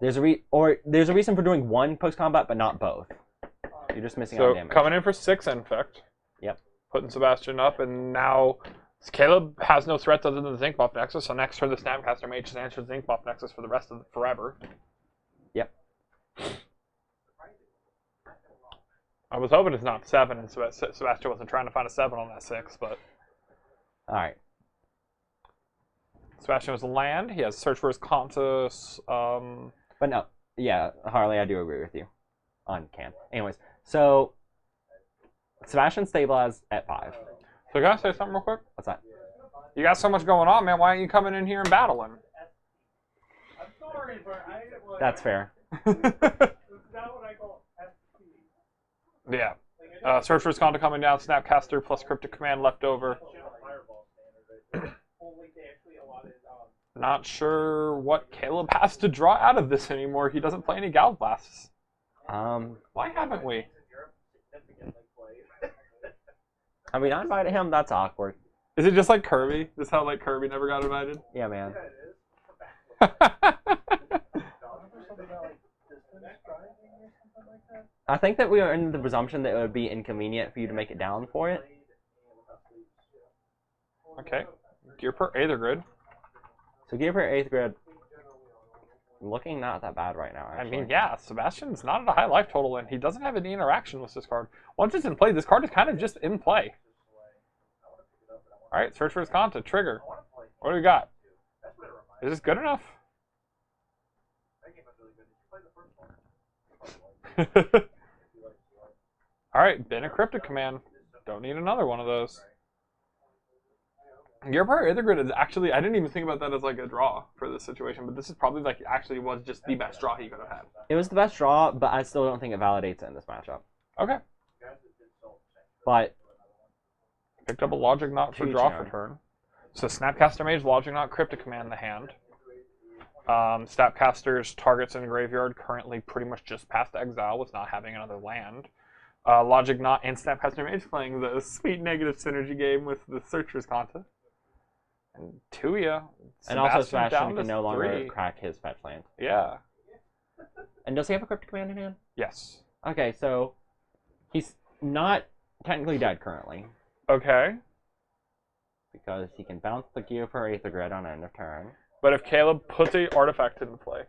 There's a reason for doing one post combat, but not both. You're just missing out on damage. So coming in for 6 Infect. Yep. Putting Sebastian up, and now Caleb has no threats other than the Inkmoth Nexus. So next turn, the Snapcaster Mage just answers the Inkmoth Nexus for the rest of forever. Yep. I was hoping it's not 7, and Sebastian wasn't trying to find a 7 on that 6, but... Alright. Sebastian was a land. He has Search for his Contus. But no. Yeah, Harley, I do agree with you. On Cam. Anyways, so... Sebastian stabilized at 5. So can I say something real quick? What's that? You got so much going on, man. Why aren't you coming in here and battling? I'm sorry, but That's fair. Yeah. Search for his Conta coming down, Snapcaster plus Cryptic Command left over. Not sure what Caleb has to draw out of this anymore. He doesn't play any Galvasts. Why haven't we? I mean, I invited him. That's awkward. Is it just like Kirby? Just how like Kirby never got invited? Yeah, man. I think that we are in the presumption that it would be inconvenient for you to make it down for it. Okay. Gear per Aether Grid. So Gear per Aether Grid, looking not that bad right now, actually. I mean, yeah, Sebastian's not at a high life total, and he doesn't have any interaction with this card. Once it's in play, this card is kind of just in play. Alright, Search for his Conta. Trigger. What do we got? Is this good enough? Alright, been a Cryptic Command. Don't need another one of those. Gear Prior Aether Grid is actually, I didn't even think about that as like a draw for this situation, but this is probably like actually was just the best draw he could have had. It was the best draw, but I still don't think it validates it in this matchup. Okay. But Picked up a Logic Knot for Huge draw hand. for turn. So Snapcaster Mage, Logic Knot, Cryptic Command in the hand. Snapcaster's targets in the graveyard currently pretty much just past exile with not having another land. Logic Knot and Snapcaster Mage playing the sweet negative synergy game with the Searcher's Content. And Tuya. and also down Sebastian to can no longer 3. crack his fetch land. Yeah. And does he have a Cryptic Command in hand? Yes. Okay, so he's not technically dead currently Okay. because he can bounce the Gear for Aether Grid on end of turn, But if Caleb puts a artifact into play,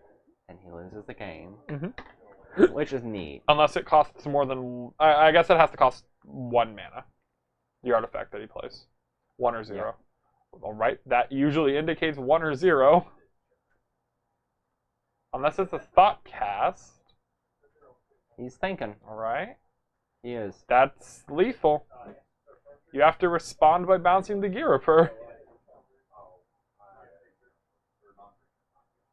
and he loses the game, Mhm. which is neat. unless it costs more than, I guess it has to cost 1 mana. The artifact that he plays, 1 or 0. All right, that usually indicates 1 or 0, unless it's a thought cast. He's thinking. All right, He is. that's lethal. You have to respond by bouncing the Gear Repair.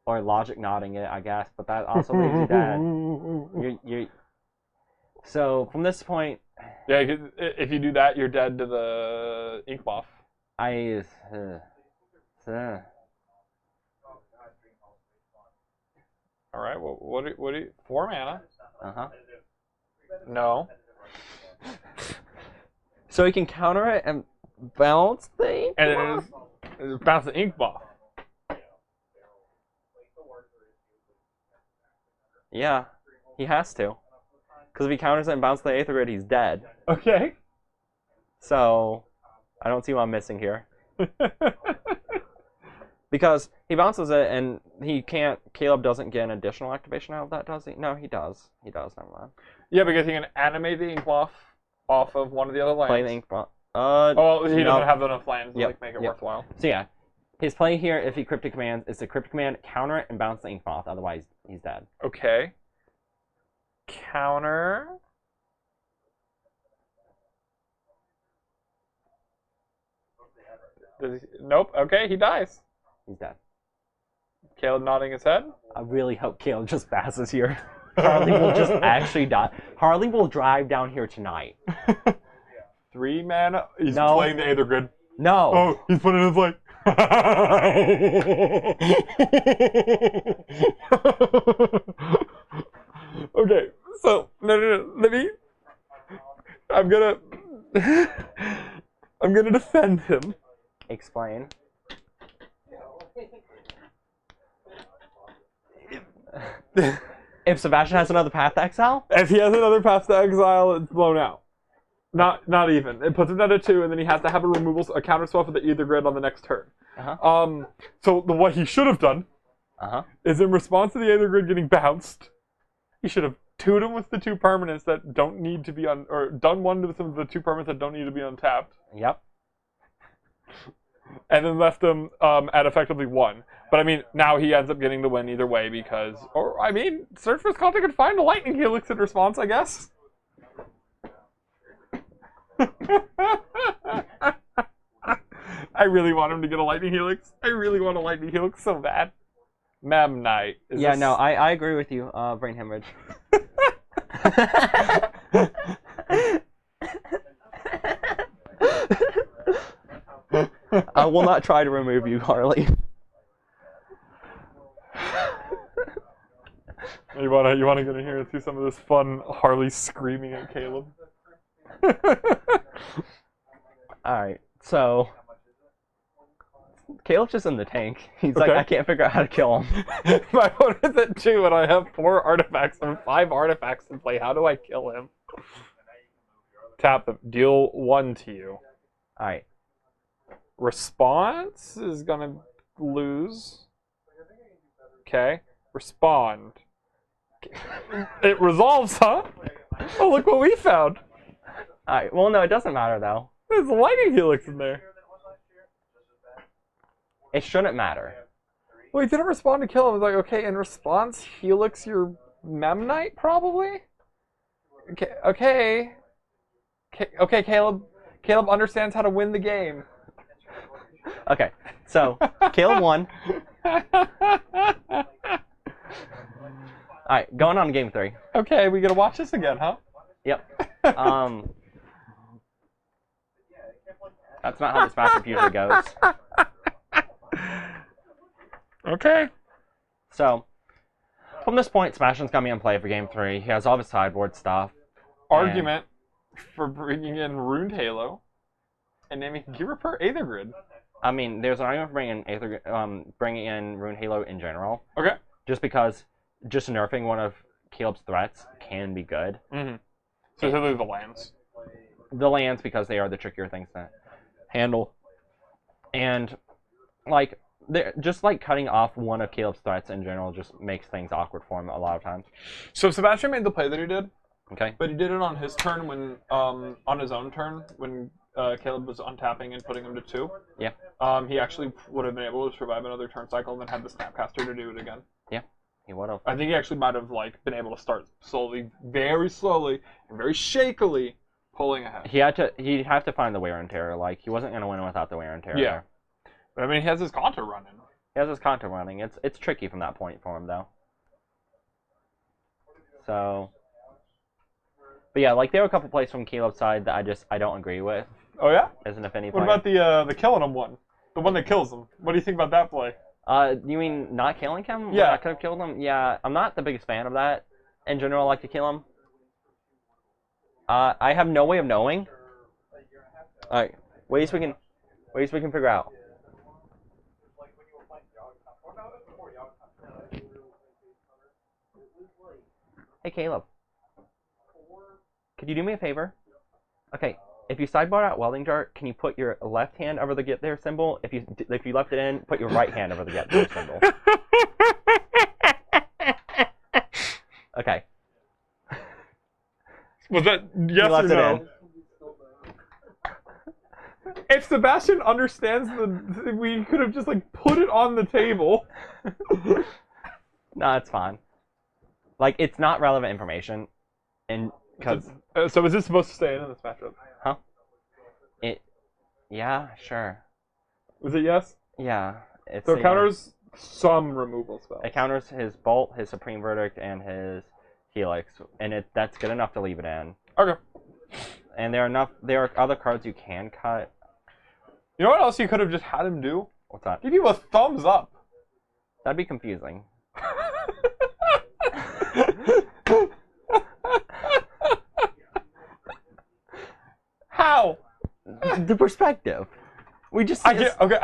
Or logic nodding it, I guess, but that also leaves you dead. So from this point, Yeah, 'cause if you do that, you're dead to the Ink Moth. I. All right, well, what do you 4 mana? Uh-huh. No. So he can counter it and bounce the And then it's bounce the Ink Moth. Yeah, he has to. Because if he counters it and bounces the Aether Grid, he's dead. Okay. So, I don't see what I'm missing here. Because he bounces it and he can't, Caleb doesn't get an additional activation out of that, does he? No, he does. He does, never mind. Yeah, because he can animate the Ink Moth off of one of the other lands. Play the ink bomb. Oh, he no. doesn't have enough lands to Yep, like make it yep. worthwhile. So yeah, his play here, if he Cryptic Commands, is to Cryptic Command, counter it, and bounce the Ink Moth, otherwise he's dead. Okay. Counter. Nope. Okay, he dies. He's dead. Caleb nodding his head. I really hope Caleb just passes here. Harley will just actually die. Harley will drive down here tonight. 3 mana. He's No. playing the Aether Grid. No. Oh, he's putting his like. Okay, so no. Let me. I'm gonna defend him. Explain. If Sebastian has another Path to Exile? If he has another Path to Exile, it's blown out. Not even. It puts him down to 2, and then he has to have a counter spell for the Aether Grid on the next turn. Uh-huh. So what he should have done Uh-huh. is in response to the Aether Grid getting bounced, he should have 2'd him with the 2 permanents that don't need to be on, or done 1 with the 2 permanents that don't need to be untapped, Yep. and then left him at effectively 1. But I mean, now he ends up getting the win either way because, or I mean, Search for Content could find a Lightning Helix in response, I guess. I really want him to get a Lightning Helix. I really want a Lightning Helix so bad. Memnite. Yeah, no, I agree with you, Brain Hemorrhage. I will not try to remove you, Harley. You wanna get in here and see some of this fun Harley screaming at Caleb? Alright, so Caleb's just in the tank. He's like, Okay. I can't figure out how to kill him. My opponent's at 2 and I have 4 artifacts and 5 artifacts in play. How do I kill him? Tap them. Deal 1 to you. Alright. Response is gonna lose. Okay. Respond. It resolves, huh? Oh, look what we found. Alright, well, no, it doesn't matter, though. There's a Lightning Helix in there. It shouldn't matter. Well, he didn't respond to kill him. I was like, okay, in response, Helix your Memnite, probably? Okay. Okay, Caleb. Caleb understands how to win the game. Okay, so Caleb won. All right, going on to game 3. Okay, we gotta watch this again, huh? Yep. That's not how this matchup usually goes. Okay. So, from this point, Sebastian's gonna be in play for game 3. He has all of his sideboard stuff. Argument for bringing in Runed Halo and naming Ghirapur Aethergrid. I mean, there's an argument for bringing in Rune Halo in general. Okay. Just because just nerfing one of Caleb's threats can be good. Mm-hmm. Specifically the lands. The lands, because they are the trickier things to handle. And, like, just like cutting off one of Caleb's threats in general just makes things awkward for him a lot of times. So Sebastian made the play that he did. Okay. But he did it on his turn when, on his own turn when Caleb was untapping and putting him to 2. Yeah. He actually would have been able to survive another turn cycle and then had the Snapcaster to do it again. Yeah, he would have. I think he actually might have been able to start very slowly, and very shakily pulling ahead. He'd have to find the wear and tear. Like, he wasn't gonna win without the wear and tear. Yeah. There. But, I mean, he has his Conta running. He has his counter running. It's tricky from that point for him though. So, but yeah, like there were a couple plays from Caleb's side that I don't agree with. Oh yeah? As an Affinity What player. about the killing him one? The one that kills him. What do you think about that play? You mean not killing him? Yeah. I could have killed him? Yeah, I'm not the biggest fan of that. In general, I like to kill him. I have no way of knowing. Alright, ways we can figure out. Hey Caleb, could you do me a favor? Okay, if you sidebar out Welding Jar, can you put your left hand over the Get There symbol? If you left it in, put your right hand over the Get There symbol. Okay. Was that yes left or it no? in. If Sebastian understands we could have just put it on the table. No, it's fine. Like, it's not relevant information, and because So is this supposed to stay in this matchup? yeah, sure, Was it yes? yeah. It's So it counters some removal spells. It counters his Bolt, his Supreme Verdict, and his Helix, and that's good enough to leave it in. Okay. And there are other cards you can cut. You know what else you could have just had him do? What's that? Give you a thumbs up. That'd be confusing. How? The perspective. We just. I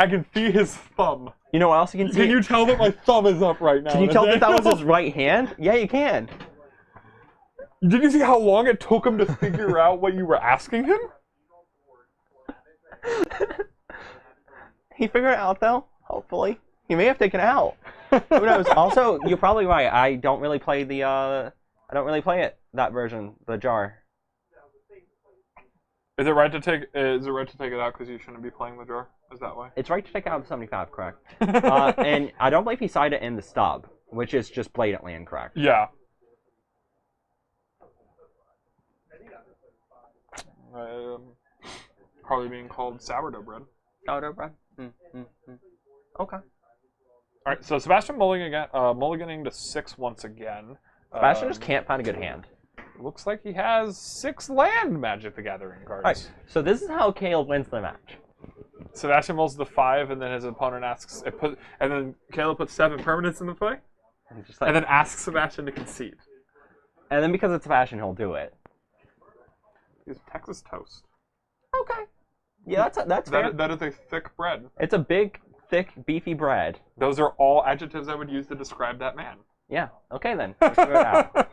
can see his thumb. You know what else you can see? Can you tell that my thumb is up right now? Can you tell that was his right hand? Yeah, you can. Did you see how long it took him to figure out what you were asking him? He figured it out though. Hopefully, he may have taken it out. Who knows? Also, you're probably right. I don't really play that version, the jar. Is it right to take it out because you shouldn't be playing the jar? Is that why? It's right to take out the 75, correct? And I don't believe he sided it in the stub, which is just blatantly incorrect. Yeah. Probably being called sourdough bread. Sourdough bread? Okay. Alright, so Sebastian mulliganing to 6 once again. Sebastian just can't find a good hand. Looks like he has 6 land Magic the Gathering cards. Alright, so this is how Caleb wins the match. Sebastian mulls the 5, and then his opponent asks, and then Caleb puts 7 permanents in the play, and then asks Sebastian to concede. And then because it's Sebastian, he'll do it. He's Texas toast. Okay. Yeah, that's fair. That is a thick bread. It's a big, thick, beefy bread. Those are all adjectives I would use to describe that man. Yeah. Okay then. Let's figure it out.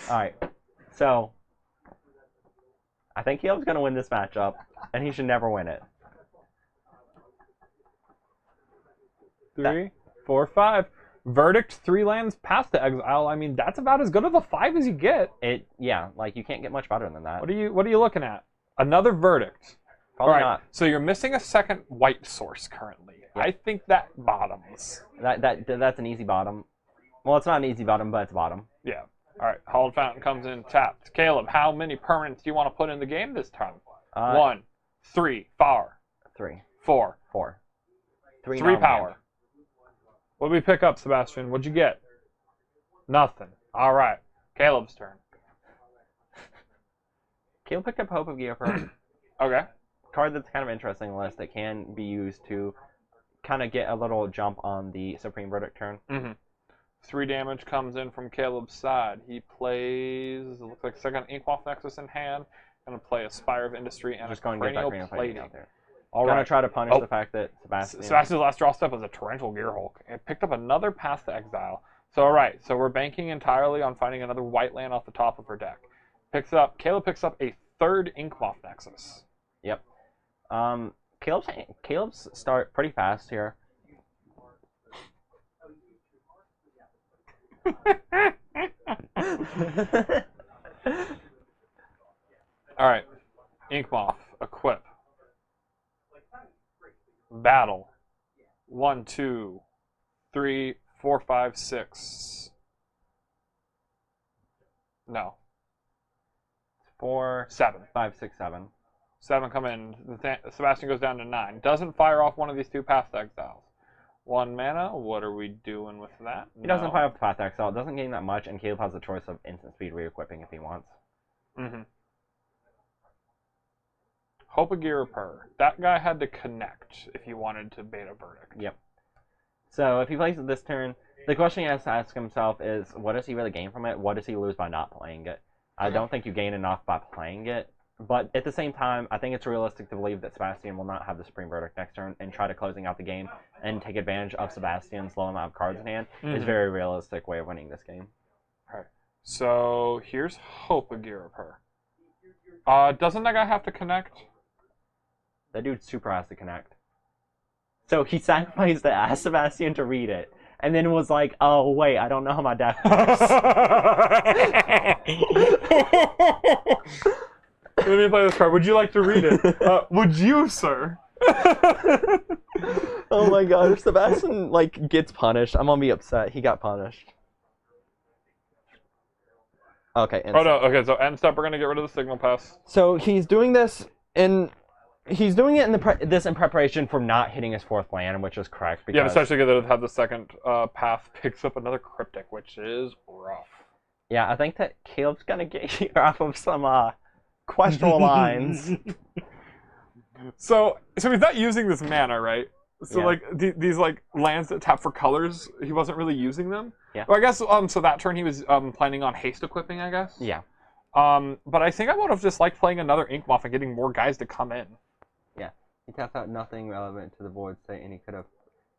All right. So, I think Caleb's gonna win this matchup, and he should never win it. 3, 4, 5. Verdict, 3 lands past the exile. I mean, that's about as good of a 5 as you get. Yeah, like you can't get much better than that. What are you looking at? Another verdict. Probably All right, not. so you're missing a second white source currently. Yep. I think that bottoms. That's an easy bottom. Well, it's not an easy bottom, but it's bottom. Yeah. All right. Hallowed Fountain comes in tapped. Caleb, how many permanents do you want to put in the game this time? 1, 3, 4, 3, 4, 4. 3 3 non-land. power. What did we pick up, Sebastian? What'd you get? Nothing. All right. Caleb's turn. Caleb picked up Hope of Geoper. Okay. Card that's kind of interesting in the list that can be used to kind of get a little jump on the Supreme Verdict turn. Mm-hmm. 3 damage comes in from Caleb's side. He plays, it looks like second Inkmoth Nexus in hand. Going to play a Spire of Industry and Just a going to get that Cranial cranial Plating. plating out there. I'm going to try to punish the fact that Sebastian... Sebastian's last draw step was a Torrential Gearhulk. It picked up another Path to Exile. So, alright, so we're banking entirely on finding another white land off the top of her deck. Caleb picks up a 3rd Inkmoth Nexus. Yep. Caleb's start pretty fast here. Alright, Inkmoth, equip. Battle. 1, 2, 3, 4, 5, 6. No. 4, 7. 5, 6, 7. 7 come in. Sebastian goes down to 9. Doesn't fire off one of these 2 Path to Exiles. 1 mana. What are we doing with that? He doesn't fire off the Path to Exile. It doesn't gain that much, and Caleb has the choice of instant speed re-equipping if he wants. Mm-hmm. Hope of Gearper. That guy had to connect if you wanted to beta Verdict. Yep. So if he plays it this turn, the question he has to ask himself is, what does he really gain from it? What does he lose by not playing it? I don't think you gain enough by playing it, but at the same time, I think it's realistic to believe that Sebastian will not have the Supreme Verdict next turn and try to closing out the game and take advantage of Sebastian's low amount of cards in hand is a very realistic way of winning this game. Alright. So here's Hope of Gearper. Doesn't that guy have to connect? That dude super has to connect. So he sacrificed it, asked Sebastian to read it, and then was like, oh, wait, I don't know how my deck works. Let me play this card. Would you like to read it? Would you, sir? Oh my god, if Sebastian, like, gets punished, I'm gonna be upset. He got punished. Okay, Oh, no. Okay, so end step, we're going to get rid of the Signal Pass. So he's doing this in... He's doing it in preparation for not hitting his 4th land, which is correct. Because... Yeah, especially because it had the second path picks up another Cryptic, which is rough. Yeah, I think that Caleb's gonna get here off of some questionable lines. So he's not using this mana, right? So Yeah. like these like lands that tap for colors, he wasn't really using them. Yeah. Well, I guess so that turn he was planning on haste equipping, I guess. Yeah. But I think I would have just liked playing another Inkmoth and getting more guys to come in. Yeah. He tapped out nothing relevant to the void state, and he could have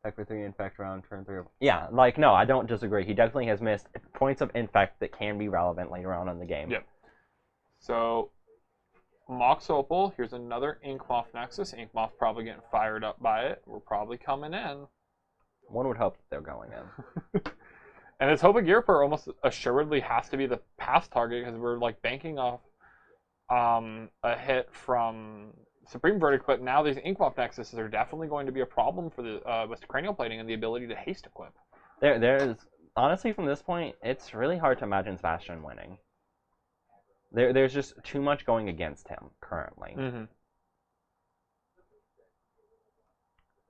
Infect for 3 Infect around turn 3. Yeah, like, no, I don't disagree. He definitely has missed points of Infect that can be relevant later on in the game. Yep. So, Mox Opal, here's another Inkmoth Nexus. Inkmoth probably getting fired up by it. We're probably coming in. One would hope that they're going in. And this Hope of Gearper almost assuredly has to be the path target because we're like banking off a hit from Supreme Verdict, but now these Inkmoth Nexuses are definitely going to be a problem for the with Cranial Plating and the ability to haste equip. There's honestly, from this point, it's really hard to imagine Sebastian winning. There's just too much going against him currently. Mm-hmm.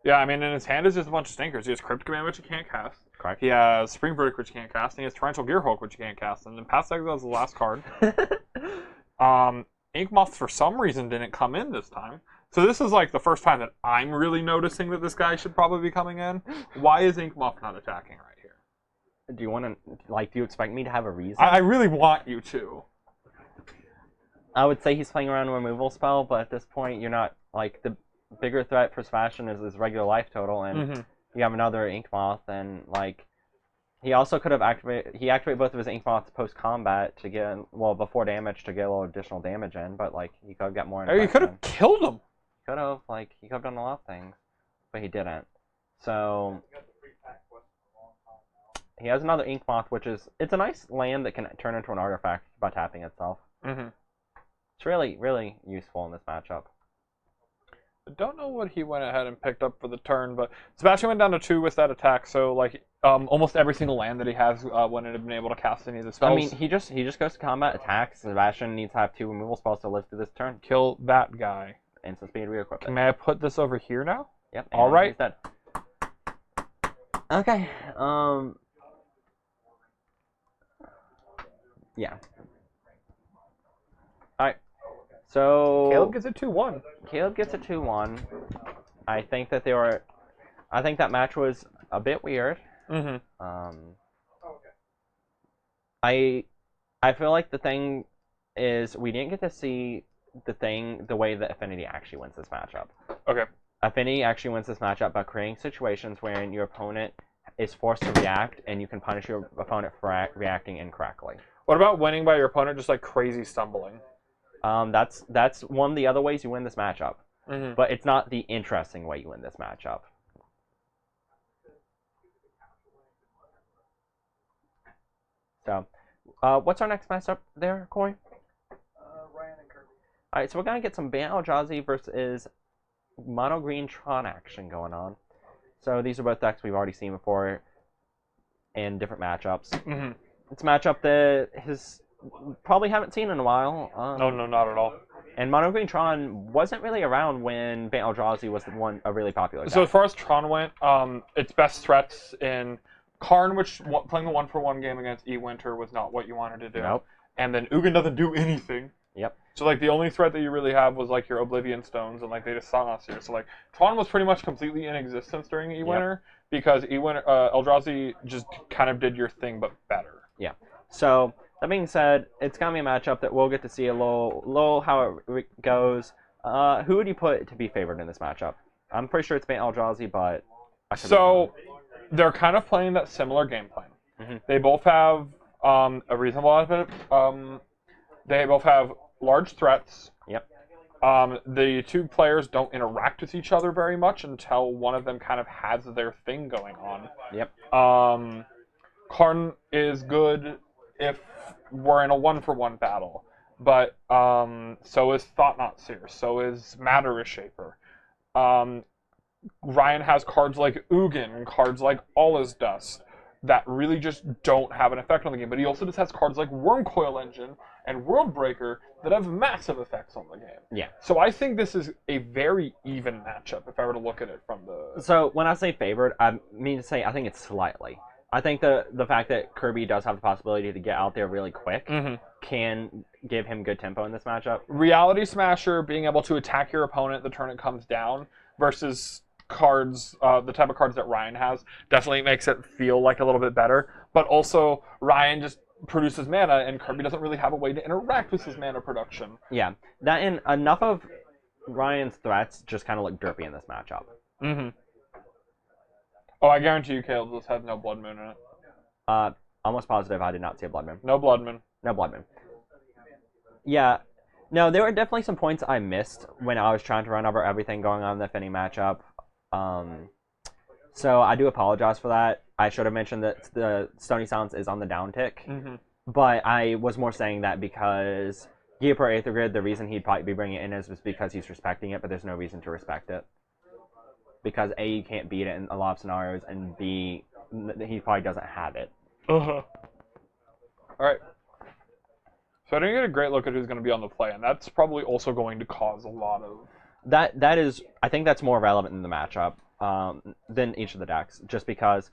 Yeah, I mean, in his hand is just a bunch of stinkers. He has Crypt Command, which he can't cast. Correct. He has Supreme Verdict, which he can't cast. And he has Torrential Gearhulk, which he can't cast. And then Path to Exile is the last card. Inkmoth, for some reason, didn't come in this time. So this is like the first time that I'm really noticing that this guy should probably be coming in. Why is Inkmoth not attacking right here? Do you want to, like, do you expect me to have a reason? I really want you to. I would say he's playing around a removal spell, but at this point, you're not, like, the bigger threat for Sebastian is his regular life total, and you have another Inkmoth, and, like, he also could have activated both of his Inkmoths post-combat to get, well, before damage to get a little additional damage in, but, like, he could have got more in. Or you could have killed him. Could have, like, he could have done a lot of things, but he didn't. So, he has another Inkmoth, which is, it's a nice land that can turn into an artifact by tapping itself. Mm-hmm. It's really, really useful in this matchup. don't know what he went ahead and picked up for the turn, but Sebastian went down to 2 with that attack, so like almost every single land that he has wouldn't have been able to cast any of the spells. I mean, he just goes to combat, attacks. Sebastian needs to have 2 removal spells to live through this turn. Kill that guy. Instant speed, re-equip it. May I put this over here now? Yep. All right. He's dead. Okay. Yeah. All right. So Caleb gets a 2-1. Caleb gets a 2-1. I think that I think that match was a bit weird. Mm-hmm. I feel like the thing is we didn't get to see the way that Affinity actually wins this matchup. Okay. Affinity actually wins this matchup by creating situations wherein your opponent is forced to react, and you can punish your opponent for reacting incorrectly. What about winning by your opponent just like crazy stumbling? That's one of the other ways you win this matchup, Mm-hmm. but it's not the interesting way you win this matchup. So, what's our next matchup there, Corey? Ryan and Kirby. All right, so we're gonna get some Bane Eldrazi versus Mono Green Tron action going on. So these are both decks we've already seen before in different matchups. Mm-hmm. It's a matchup that probably haven't seen in a while. No, not at all. And Mono Green Tron wasn't really around when Bane Eldrazi was a really popular deck. So as far as Tron went, its best threats in Karn, which playing a 1-for-1 game against E-Winter was not what you wanted to do. Nope. And then Ugin doesn't do anything. Yep. So like the only threat that you really have was like your Oblivion Stones, and like they just saw us here. So like Tron was pretty much completely in existence during E-Winter because E-Winter Eldrazi just kind of did your thing but better. Yeah. So that being said, it's gonna be a matchup that we'll get to see a little how it goes. Who would you put to be favored in this matchup? I'm pretty sure it's Bane Eldrazi, but so they're kind of playing that similar game plan. Mm-hmm. They both have a reasonable amount of they both have large threats. Yep. The two players don't interact with each other very much until one of them kind of has their thing going on. Yep. Karn is good if we're in a 1-for-1 battle, but so is Thought-Knot Seer, so is Matter Reshaper. Ryan has cards like Ugin and cards like All Is Dust that really just don't have an effect on the game, but he also just has cards like Wormcoil Engine and Worldbreaker that have massive effects on the game. Yeah. So I think this is a very even matchup if I were to look at it from the... So when I say favored, I mean to say I think it's slightly. I think the fact that Kirby does have the possibility to get out there really quick can give him good tempo in this matchup. Reality Smasher, being able to attack your opponent the turn it comes down, versus cards, the type of cards that Ryan has, definitely makes it feel like a little bit better. But also, Ryan just produces mana, and Kirby doesn't really have a way to interact with his mana production. Yeah, that and enough of Ryan's threats just kind of look derpy in this matchup. Mm-hmm. Oh, I guarantee you, Caleb, this has no Blood Moon in it. Almost positive I did not see a Blood Moon. No Blood Moon. No Blood Moon. Yeah. No, there were definitely some points I missed when I was trying to run over everything going on in the Finny matchup. So I do apologize for that. I should have mentioned that the Stony Silence is on the downtick. Mm-hmm. But I was more saying that because Geopro Aether Grid, the reason he'd probably be bringing it in is because he's respecting it, but there's no reason to respect it. Because A, you can't beat it in a lot of scenarios, and B, he probably doesn't have it. Uh-huh. Alright. So I didn't get a great look at who's going to be on the play, and that's probably also going to cause a lot of... That is, I think that's more relevant in the matchup than each of the decks, just because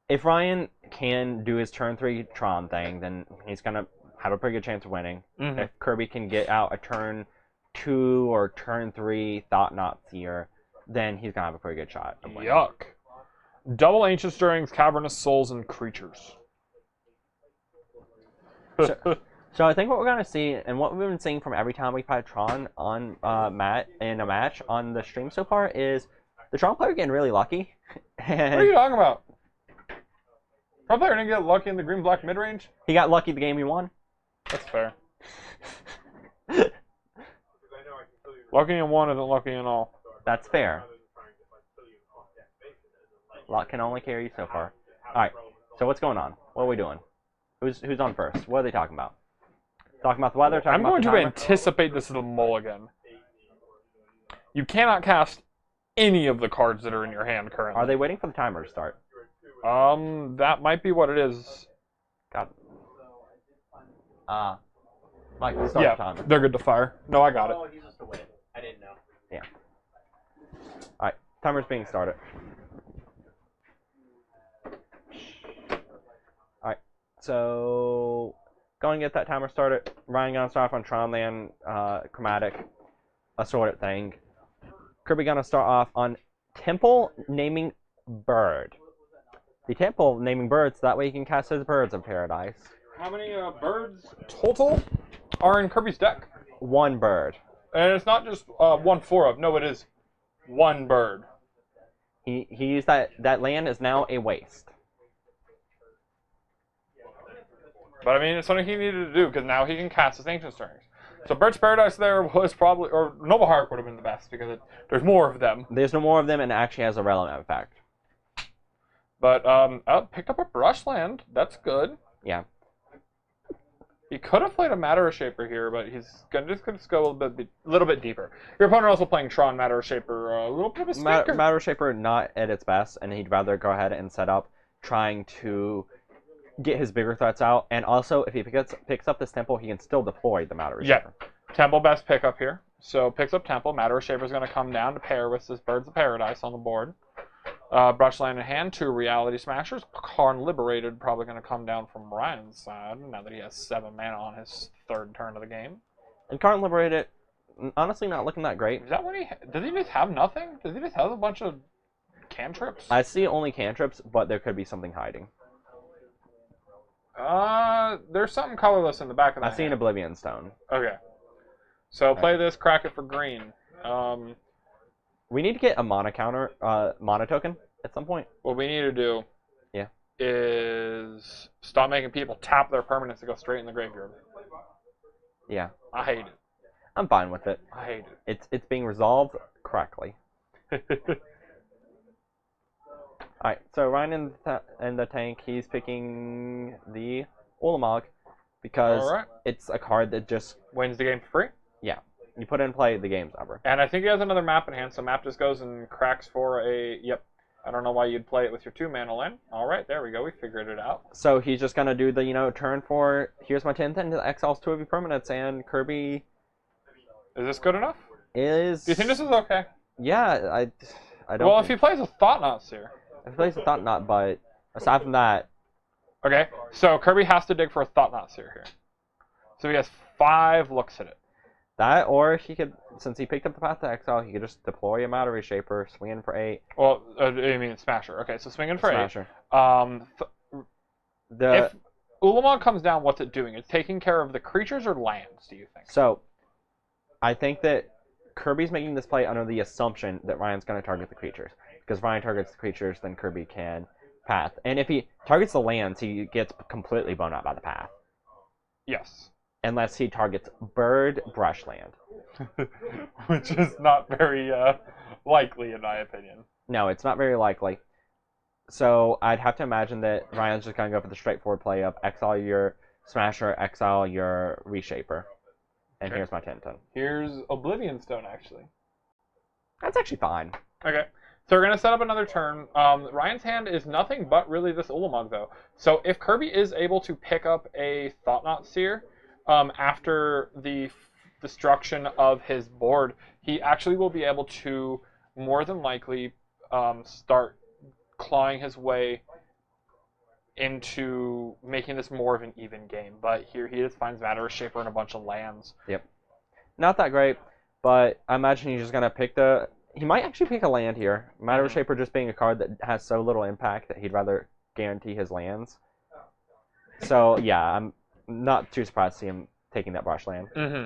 if Ryan can do his turn 3 Tron thing, then he's going to have a pretty good chance of winning. Mm-hmm. If Kirby can get out a turn 2 or turn 3 Thought-Knot Seer, then he's going to have a pretty good shot of winning. Yuck. Double Ancient Stirrings, Cavernous Souls, and Creatures. So I think what we're going to see, and what we've been seeing from every time we've had Tron on Matt in a match on the stream so far, is the Tron player getting really lucky. What are you talking about? Tron player didn't get lucky in the green-black mid-range? He got lucky the game he won. That's fair. Lucky in one isn't lucky in all. That's fair. Luck can only carry you so far. Alright, so what's going on? What are we doing? Who's on first? What are they talking about? Talking about the weather? I'm going to timer? anticipate this is a mulligan. You cannot cast any of the cards that are in your hand currently. Are they waiting for the timer to start? That might be what it is. God. Like the start Yeah, timer. they're good to fire. No, I got it. Oh, he's just a win. I didn't know. Yeah. Alright, timer's being started. Alright, so go and get that timer started. Ryan gonna start off on Tronland, Chromatic, assorted thing. Kirby gonna start off on Temple Naming Bird. The Temple Naming Birds, that way he can cast his Birds of Paradise. How many birds total are in Kirby's deck? One bird. And it's not just 1/4 of. No, it is one bird. He used that land is now a waste. But I mean, it's something he needed to do because now he can cast his Ancient Stirrings. So Bird's Paradise there was probably, or Noble Heart would have been the best because there's more of them. There's no more of them and it actually has a relevant effect. But picked up a Brushland. That's good. Yeah. He could have played a Matter Shaper here, but he's just gonna go a little bit deeper. Your opponent also playing Tron Matter Shaper, a little bit of a stinker. Matter Shaper not at its best, and he'd rather go ahead and set up trying to get his bigger threats out. And also, if he picks up this Temple, he can still deploy the Matter Shaper. Yeah, Temple best pickup here. So picks up Temple. Matter Shaper is going to come down to pair with this Birds of Paradise on the board. Brushland in hand, 2 Reality Smashers. Karn Liberated probably going to come down from Ryan's side now that he has 7 mana on his 3rd turn of the game. And Karn Liberated, honestly, not looking that great. Is that what does he just have nothing? Does he just have a bunch of cantrips? I see only cantrips, but there could be something hiding. There's something colorless in the back of that. I see an Oblivion Stone. Okay. So play this, crack it for green. We need to get a mana counter, mana token at some point. What we need to do is stop making people tap their permanents to go straight in the graveyard. Yeah. I hate it. I'm fine with it. I hate it. It's being resolved correctly. Alright, so Ryan in the tank, he's picking the Ulamog because it's a card that just wins the game for free. Yeah, you put it in play, the game's over. And I think he has another map in hand, so map just goes and cracks for a I don't know why you'd play it with your 2 mana land. All right, there we go. We figured it out. So he's just gonna do the turn for here's my 10th and exiles 2 of your permanents, and Kirby. Is this good enough? Do you think this is okay? Yeah, I don't. Well, if he plays a Thought-Knot Seer. If he plays a Thought-Knot, but aside from that. Okay, so Kirby has to dig for a Thought-Knot Seer here. So he has 5 looks at it. That, or he could, since he picked up the Path to Exile, he could just deploy a Matter Reshaper, swing in for 8. Well, I mean Smasher. Okay, so swing in for Smasher. 8. If Ulamog comes down, what's it doing? It's taking care of the creatures or lands, do you think? So, I think that Kirby's making this play under the assumption that Ryan's going to target the creatures. Because if Ryan targets the creatures, then Kirby can Path. And if he targets the lands, he gets completely blown out by the Path. Yes. Unless he targets Bird Brushland. Which is not very likely, in my opinion. No, it's not very likely. So I'd have to imagine that Ryan's just going to go for the straightforward play of exile your Smasher, exile your Reshaper. And here's my 10-10. Here's Oblivion Stone, actually. That's actually fine. Okay. So we're going to set up another turn. Ryan's hand is nothing but really this Ulamog, though. So if Kirby is able to pick up a Thought-Knot Seer after the destruction of his board, he actually will be able to more than likely start clawing his way into making this more of an even game. But here he just finds Matter Shaper and a bunch of lands. Yep. Not that great, but I imagine he's just going to pick the... He might actually pick a land here. Matter Shaper just being a card that has so little impact that he'd rather guarantee his lands. So, yeah, I'm not too surprised to see him taking that Brushland. Mm-hmm.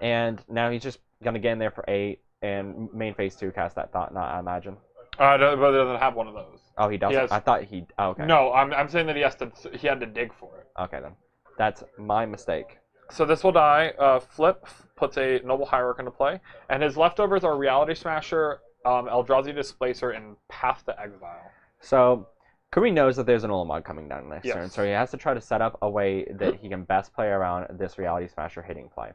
And now he's just going to get in there for 8 and main phase 2 cast that Thought-Knot, I imagine. But it doesn't have one of those. Oh, he doesn't? I thought he... Oh, okay. No, I'm saying that he had to dig for it. Okay, then. That's my mistake. So this will die. Flip puts a Noble Hierarch into play. And his leftovers are Reality Smasher, Eldrazi Displacer, and Path to Exile. So, Kirby knows that there's an Ulamog coming down next turn, so he has to try to set up a way that he can best play around this Reality Smasher hitting play.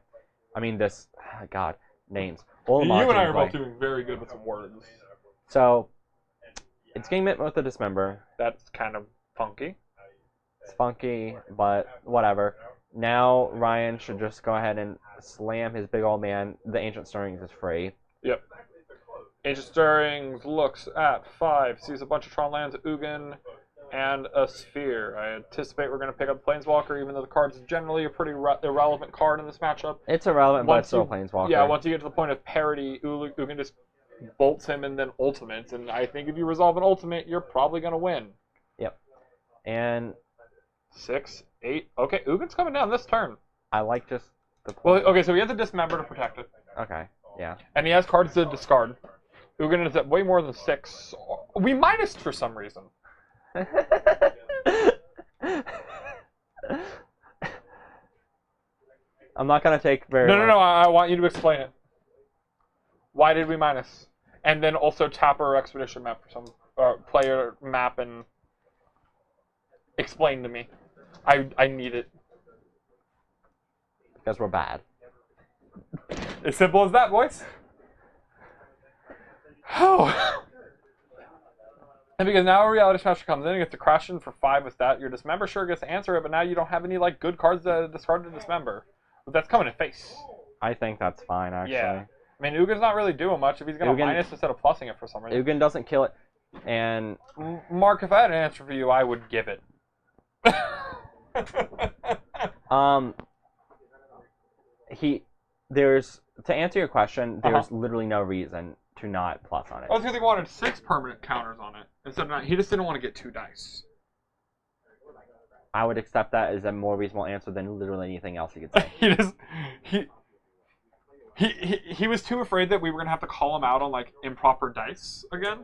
I mean, this... God. names. You Ulamog and I can are play. both doing very good with some words. So, it's getting met with the Dismember. That's kind of funky. It's funky, but whatever. Now Ryan should just go ahead and slam his big old man. The Ancient Stirrings is free. Yep. Ancient Stirrings looks at 5, sees a bunch of Tron lands, Ugin, and a Sphere. I anticipate we're going to pick up Planeswalker, even though the card's generally a pretty irrelevant card in this matchup. It's irrelevant, but Once it's still a you- Planeswalker. Yeah, once you get to the point of parity, Ugin just bolts him and then ultimates, and I think if you resolve an ultimate, you're probably going to win. And 6, 8. Okay, Ugin's coming down this turn. I like just the. Well, okay, so he has a Dismember to protect it. Okay. Yeah. And he has cards to discard. Ugin is at way more than 6. We minused for some reason. I'm not gonna take very. No, I want you to explain it. Why did we minus? And then also tap our expedition map for some player map and explain to me. I need it. Because we're bad. As simple as that, boys. Oh. And because now a Reality Smasher comes in and gets to crash in for 5 with that, your Dismember sure gets to answer it, but now you don't have any like good cards to discard to Dismember. But that's coming in face. I think that's fine, actually. Yeah. I mean, Ugin's not really doing much if he's going to Ugin- minus instead of plussing it for some reason. Ugin doesn't kill it, and Mark, if I had an answer for you, I would give it. there's to answer your question, there's literally no reason to not plus on it. I was because he wanted 6 permanent counters on it. Instead of he just didn't want to get 2 dice. I would accept that as a more reasonable answer than literally anything else he could say. He was too afraid that we were gonna have to call him out on like improper dice again,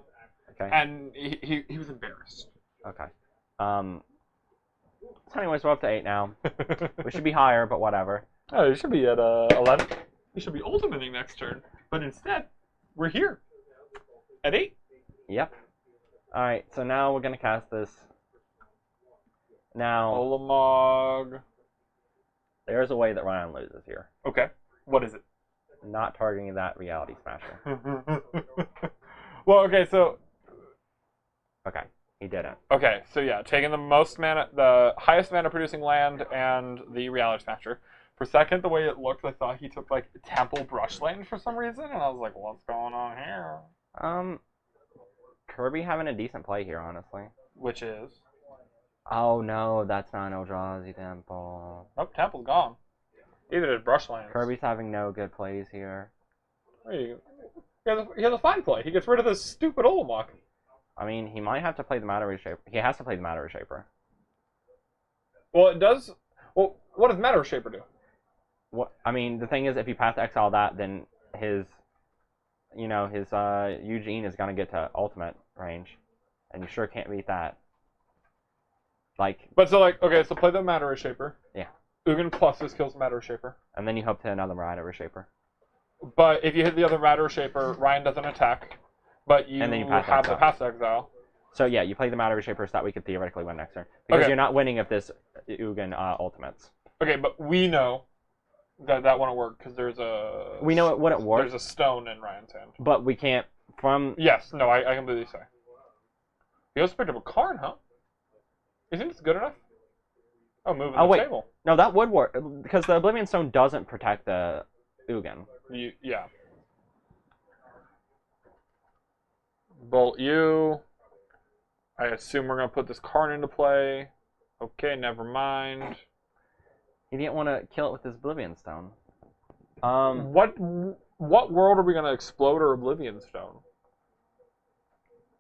Okay. and he was embarrassed. Okay. So anyways, we're up to 8 now. We should be higher, but whatever. Oh, you should be at 11. You should be ultimating next turn, but instead, we're here at 8. Yep. Alright, so now we're gonna cast this. Now, Ulamog. there's a way that Ryan loses here. Okay. What is it? Not targeting that Reality Smasher. Well, okay, so Okay, he didn't. okay, so yeah, taking the most mana, the highest mana producing land, and the Reality Smasher. For a second, the way it looked, I thought he took like Temple Brushland for some reason, and I was like, "What's going on here?" Kirby having a decent play here, honestly. Which is, Oh no, that's not an Eldrazi Temple. nope, Temple's gone. Either did Brushlands. Kirby's having no good plays here. There you go. He has a fine play. He gets rid of this stupid Ulamog. I mean, he might have to play the Matter Reshaper. He has to play the Matter Reshaper. Well, it does. Well, what does Matter Shaper do? What? I mean, the thing is, if you path to exile that, then his Eugene is gonna get to ultimate range, and you sure can't beat that. Like, But so like, okay, so play the Matter Shaper. Yeah. Ugin pluses kills Matter Shaper. and then you hope to another Matter Reshaper. But if you hit the other Matter Shaper, Ryan doesn't attack. But you, And then you path have the exile. path to exile. So yeah, you play the Matter Reshaper so that we could theoretically win next turn. Because Okay. you're not winning if this Ugin ultimates. Okay, but we know that that wouldn't work because there's a. We know it wouldn't work, There's a stone in Ryan's hand. but we can't from. Yes, no, I completely say. You also picked up a Karn, huh? You think it's good enough? Oh, moving Oh, the wait. table. No, that would work because the Oblivion Stone doesn't protect the Ugin. Yeah. Bolt you. I assume we're gonna put this Karn into play. Okay, never mind. He didn't want to kill it with his Oblivion Stone. What world are we gonna explode our Oblivion Stone?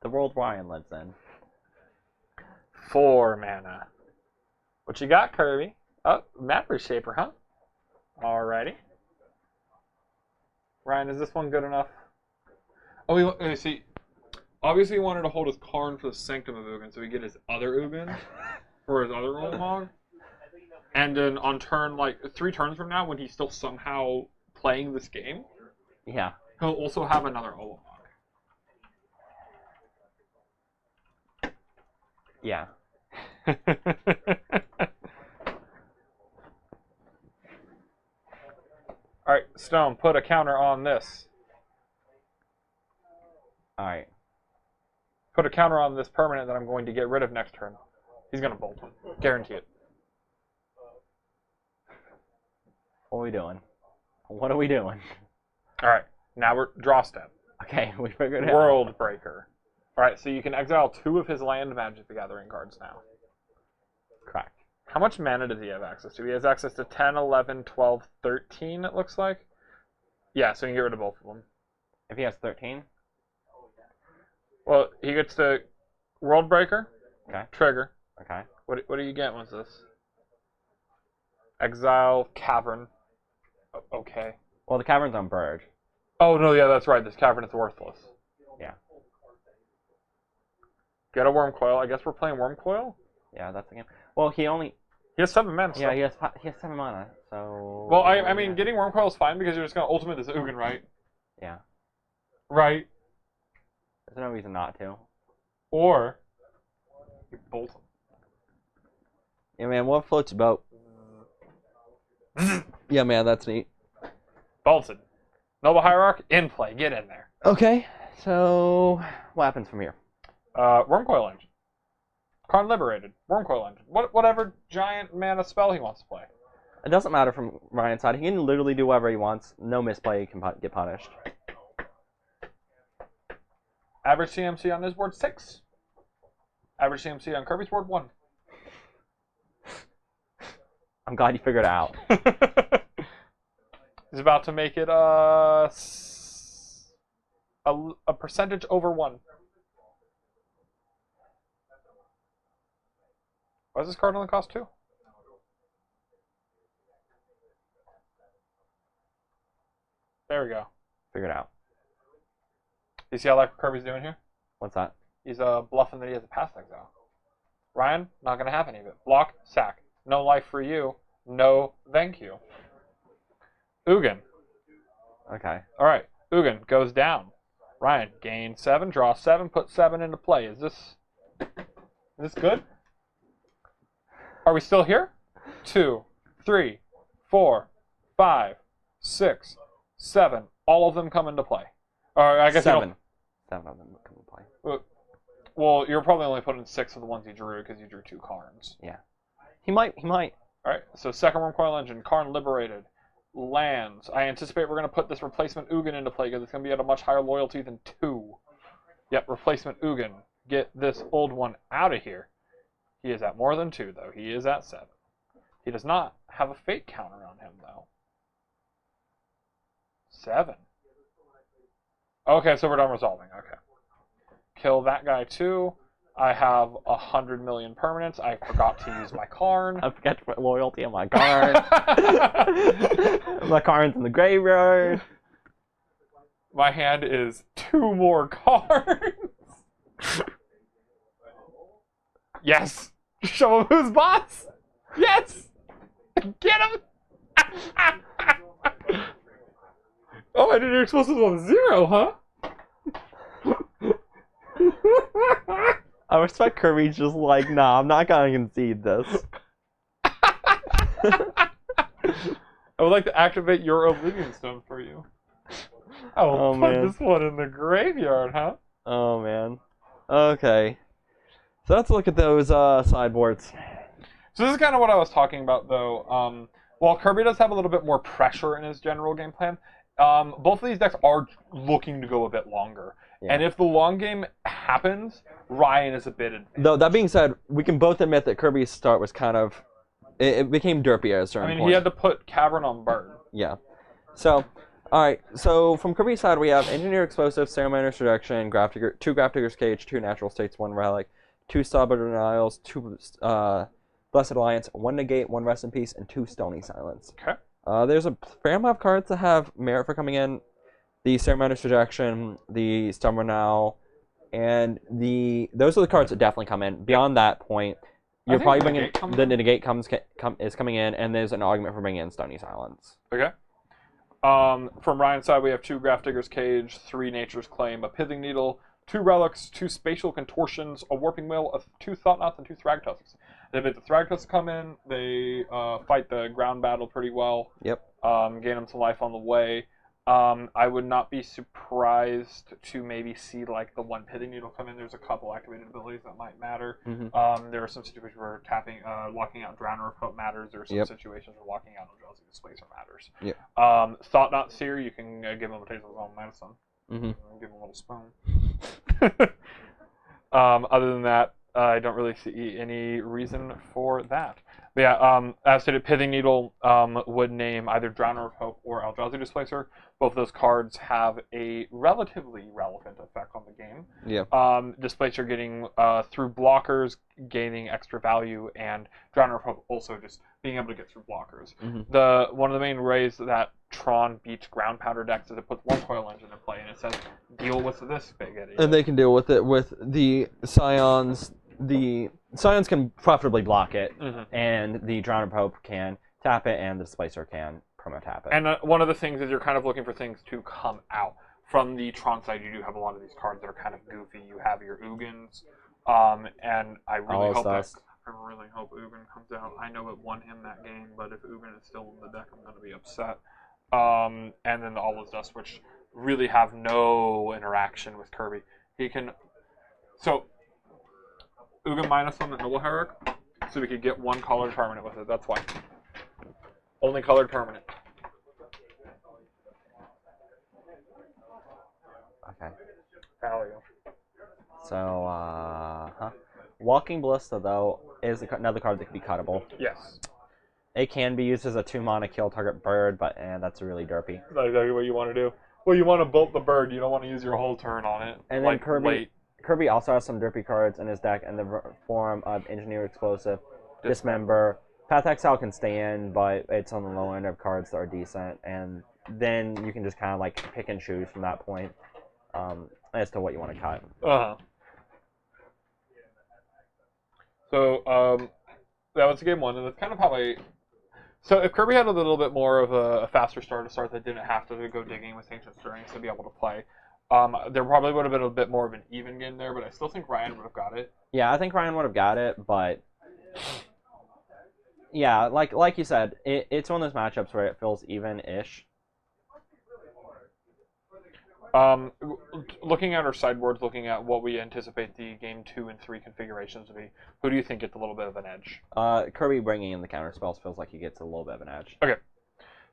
The world Ryan lives in. 4 mana. What you got, Kirby? Oh, Matter Shaper, huh? Alrighty. Ryan, is this one good enough? Oh, we see. Obviously, he wanted to hold his Karn for the Sanctum of Ugin, so he get his other Ugin for his other Ulamog. And then on turn, like 3 turns from now, when he's still somehow playing this game, Yeah. he'll also have another Ulamog. Yeah. Alright, Stone, put a counter on this. Alright. Put a counter on this permanent that I'm going to get rid of next turn. He's going to bolt him. Guarantee it. What are we doing? What are we doing? Alright, now we're draw step. Okay, we figured it out. World Breaker. Alright, so you can exile 2 of his land Magic the Gathering cards now. Correct. How much mana does he have access to? He has access to 10, 11, 12, 13, it looks like. Yeah, so you can get rid of both of them. If he has 13? Well, he gets to World Breaker, Okay. trigger. Okay. What do you get with this? Exile Cavern. Okay. Well, the cavern's on Bird. Oh, no, yeah, that's right. This Cavern is worthless. Yeah. Get a Wormcoil. I guess we're playing Wormcoil? Yeah, that's the game. Well, he only... He has 7 mana. Yeah, he has 7 mana, so... Well, I mean, yeah. getting Wormcoil is fine because you're just going to ultimate this Ugin, right? Yeah. Right. There's no reason not to. Or you bolt him. Yeah, man, what floats your boat? Yeah, man, that's neat. Bolted. Noble Hierarch, in play. Get in there. Okay, so... What happens from here? Wormcoil Engine. Karn Liberated. Wormcoil Engine. Whatever giant mana spell he wants to play. It doesn't matter from Ryan's side. He can literally do whatever he wants. No misplay can get punished. Average CMC on his board, 6. Average CMC on Kirby's board, 1. I'm glad you figured it out. He's about to make it a percentage over 1. Why does this card only cost 2? There we go. Figured it out. You see how like Kirby's doing here? What's that? He's bluffing that he has a pass exile. Ryan, not going to have any of it. Block, sack. No life for you. No thank you. Ugin. Okay. All right. Ugin goes down. Ryan, gain 7, draw 7, put 7 into play. Is this good? Are we still here? 2, 3, 4, 5, 6, 7. All of them come into play. Or I guess 7. 7 of them come into play. Well, you're probably only putting 6 of the ones you drew because you drew 2 Karns. Yeah. He might. All right, so second Wormcoil Engine, Karn Liberated, lands. I anticipate we're going to put this replacement Ugin into play because it's going to be at a much higher loyalty than 2. Yep, replacement Ugin. Get this old one out of here. He is at more than 2, though. He is at 7. He does not have a fate counter on him, though. 7. Okay, so we're done resolving. Okay. Kill that guy, too. I have 100 million permanents. I forgot to use my Karn. I forgot to put loyalty on my card. My Karn's in the graveyard. My hand is 2 more cards. Yes. Show him who's boss. Yes. Get him. Oh, I didn't expose this on 0, huh? I respect Kirby's just like, nah, I'm not gonna concede this. I would like to activate your Oblivion Stone for you. I will put this one in the graveyard, huh? Oh, man. Okay. So let's look at those sideboards. So this is kind of what I was talking about, though. While Kirby does have a little bit more pressure in his general game plan, both of these decks are looking to go a bit longer. Yeah. And if the long game happens, Ryan is a bit advanced. Though, that being said, we can both admit that Kirby's start was kind of... It became derpy at a certain point. He had to put Cavern on Bird. Yeah. So, alright. So, from Kirby's side, we have Engineer Explosive, Ceremonious Rejection, 2 Grafdigger's Cage, 2 Natural States, 1 Relic, 2 Stubborn Denials, 2 Blessed Alliance, 1 Negate, 1 Rest in Peace, and 2 Stony Silence. Okay. There's a fair amount of cards that have merit for coming in. The Ceremonious Rejection, the Stubborn Denial, and those are the cards that definitely come in. Beyond that point, you're probably bringing the Negate is coming in, and there's an argument for bringing in Stony Silence. Okay. From Ryan's side, we have 2 Grafdigger's Cage, 3 Nature's Claim, a Pithing Needle, 2 Relics, 2 Spatial Contortions, a Warping Wheel, 2 Thought-Knots, and 2 Thragtusks. They make the Thragtusks come in, they fight the ground battle pretty well. Yep. gain them some life on the way. I would not be surprised to maybe see like the one Pithing Needle come in. There's a couple activated abilities that might matter. Mm-hmm. There are some situations where locking out Drowner of Hope matters. There are some situations where locking out Eldrazi Displacer matters. Yep. Thought Not Seer, you can give him a taste of his own medicine. Mm-hmm. Give him a little spoon. Other than that, I don't really see any reason for that. But yeah, as stated, Pithing Needle would name either Drowner of Hope or Eldrazi Displacer. Both of those cards have a relatively relevant effect on the game. Yeah. Displacer getting through blockers, gaining extra value, and Drowner of Hope also just being able to get through blockers. Mm-hmm. One of the main ways that Tron beats Ground Pounder decks is it puts one Coil Engine in play, and it says, deal with this bigot. And they can deal with it with the Scions. The Scions can profitably block it, and the Drown of Hope can tap it, and the Displacer can promo tap it. And one of the things is you're kind of looking for things to come out. From the Tron side, you do have a lot of these cards that are kind of goofy. You have your Ugins, and I really hope Ugin comes out. I know it won him that game, but if Ugin is still in the deck, I'm going to be upset. And then the All Is Dust, which really have no interaction with Kirby. He can... So... Ugin minus one at Noble Herrick, so we could get one colored permanent with it. That's why. Only colored permanent. Okay. Value. So, Walking Ballista, though, is another card that can be cuttable. Yes. It can be used as a 2-mana kill target bird, but that's really derpy. That's exactly what you want to do. Well, you want to bolt the bird. You don't want to use your whole turn on it. And then Kirby also has some derpy cards in his deck in the form of Engineer Explosive, Dismember. Path Exile can stay in, but it's on the low end of cards that are decent. And then you can just kind of like pick and choose from that point as to what you want to cut. So that was game one, and that's kind of how I... So if Kirby had a little bit more of a faster start that didn't have to go digging with Ancient Stirrings to be able to play, there probably would have been a bit more of an even game there, but I still think Ryan would have got it. Yeah, I think Ryan would have got it, but yeah, like you said, it's one of those matchups where it feels even-ish. Looking at our sideboards, looking at what we anticipate the game 2 and 3 configurations to be, who do you think gets a little bit of an edge? Kirby bringing in the counter spells feels like he gets a little bit of an edge. Okay.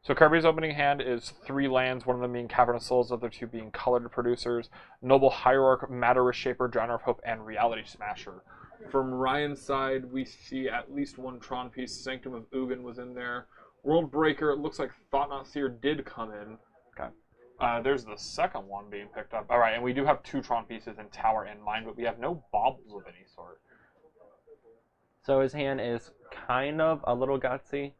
So Kirby's opening hand is 3 lands, one of them being Cavern of Souls, the other 2 being Colored Producers, Noble Hierarch, Matter Reshaper, Drowner of Hope, and Reality Smasher. From Ryan's side, we see at least one Tron piece. Sanctum of Ugin was in there. World Breaker, it looks like Thought Not Seer did come in. Okay. There's the second one being picked up. All right, and we do have 2 Tron pieces in Tower and Mine, but we have no baubles of any sort. So his hand is kind of a little gutsy.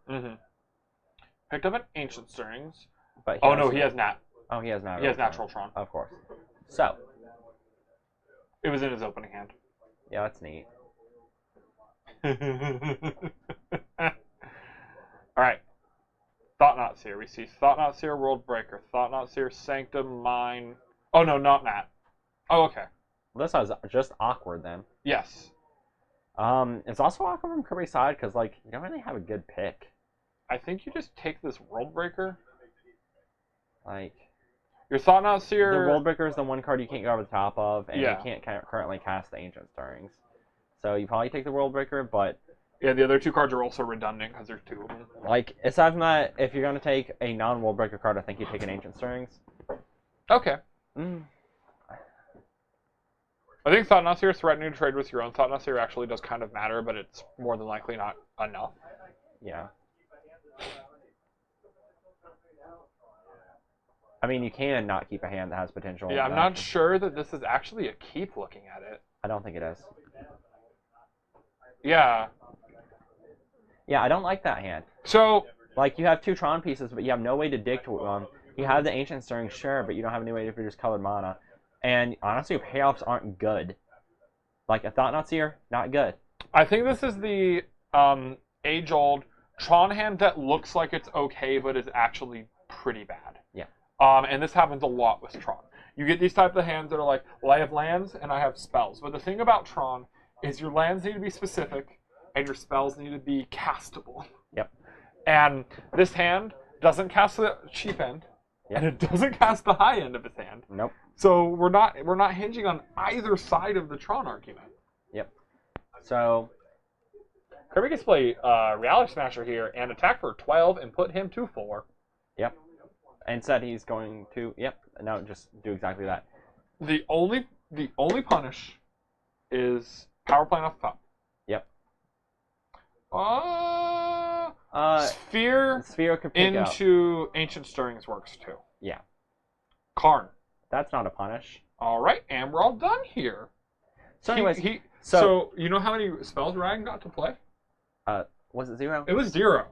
Picked up an Ancient Stirrings. But he has Nat. Oh, he has Nat. He has Natural Tron. Of course. So. It was in his opening hand. Yeah, that's neat. Alright. Thought Not Seer. We see Thought Not Seer, World Breaker. Thought Not Seer, Sanctum, Mine. Oh, no, not Nat. Oh, okay. This is just awkward then. Yes. It's also awkward from Kirby's side because, like, you don't really have a good pick. I think you just take this World Breaker. Like, your Thought Not Seer. The World Breaker is the one card you can't go over the top of, and yeah. You can't currently cast the Ancient Stirrings. So you probably take the World Breaker, but yeah, the other 2 cards are also redundant because there's 2 of them. Like, aside from that, if you're gonna take a non-World Breaker card, I think you take an Ancient Stirrings. Okay. I think Thought Not Seer threatening to trade with your own Thought Not Seer actually does kind of matter, but it's more than likely not enough. Yeah. I mean, you can not keep a hand that has potential. Yeah, I'm not sure that this is actually a keep looking at it. I don't think it is. Yeah. Yeah, I don't like that hand. So... Like, you have 2 Tron pieces, but you have no way to dig to them. You have the Ancient Stirring, sure, but you don't have any way to produce colored mana. And, honestly, your payoffs aren't good. Like, a Thought Not Seer, not good. I think this is the age-old Tron hand that looks like it's okay, but is actually pretty bad. Yeah. And this happens a lot with Tron. You get these type of hands that are like, well, I have lands and I have spells. But the thing about Tron is your lands need to be specific and your spells need to be castable. Yep. And this hand doesn't cast the cheap end, Yep. and it doesn't cast the high end of his hand. Nope. So we're not hinging on either side of the Tron argument. Yep. So Kirby gets to play Reality Smasher here and attack for 12 and put him to 4. yep. Instead, he's going to no, just do exactly that. The only punish is power plant off the top. Yep. Sphere Sphere could pick up. into Ancient Stirrings works too. Yeah. Karn. That's not a punish. All right, and we're all done here. So anyways, So you know how many spells Ryan got to play? was it 0? It was 0.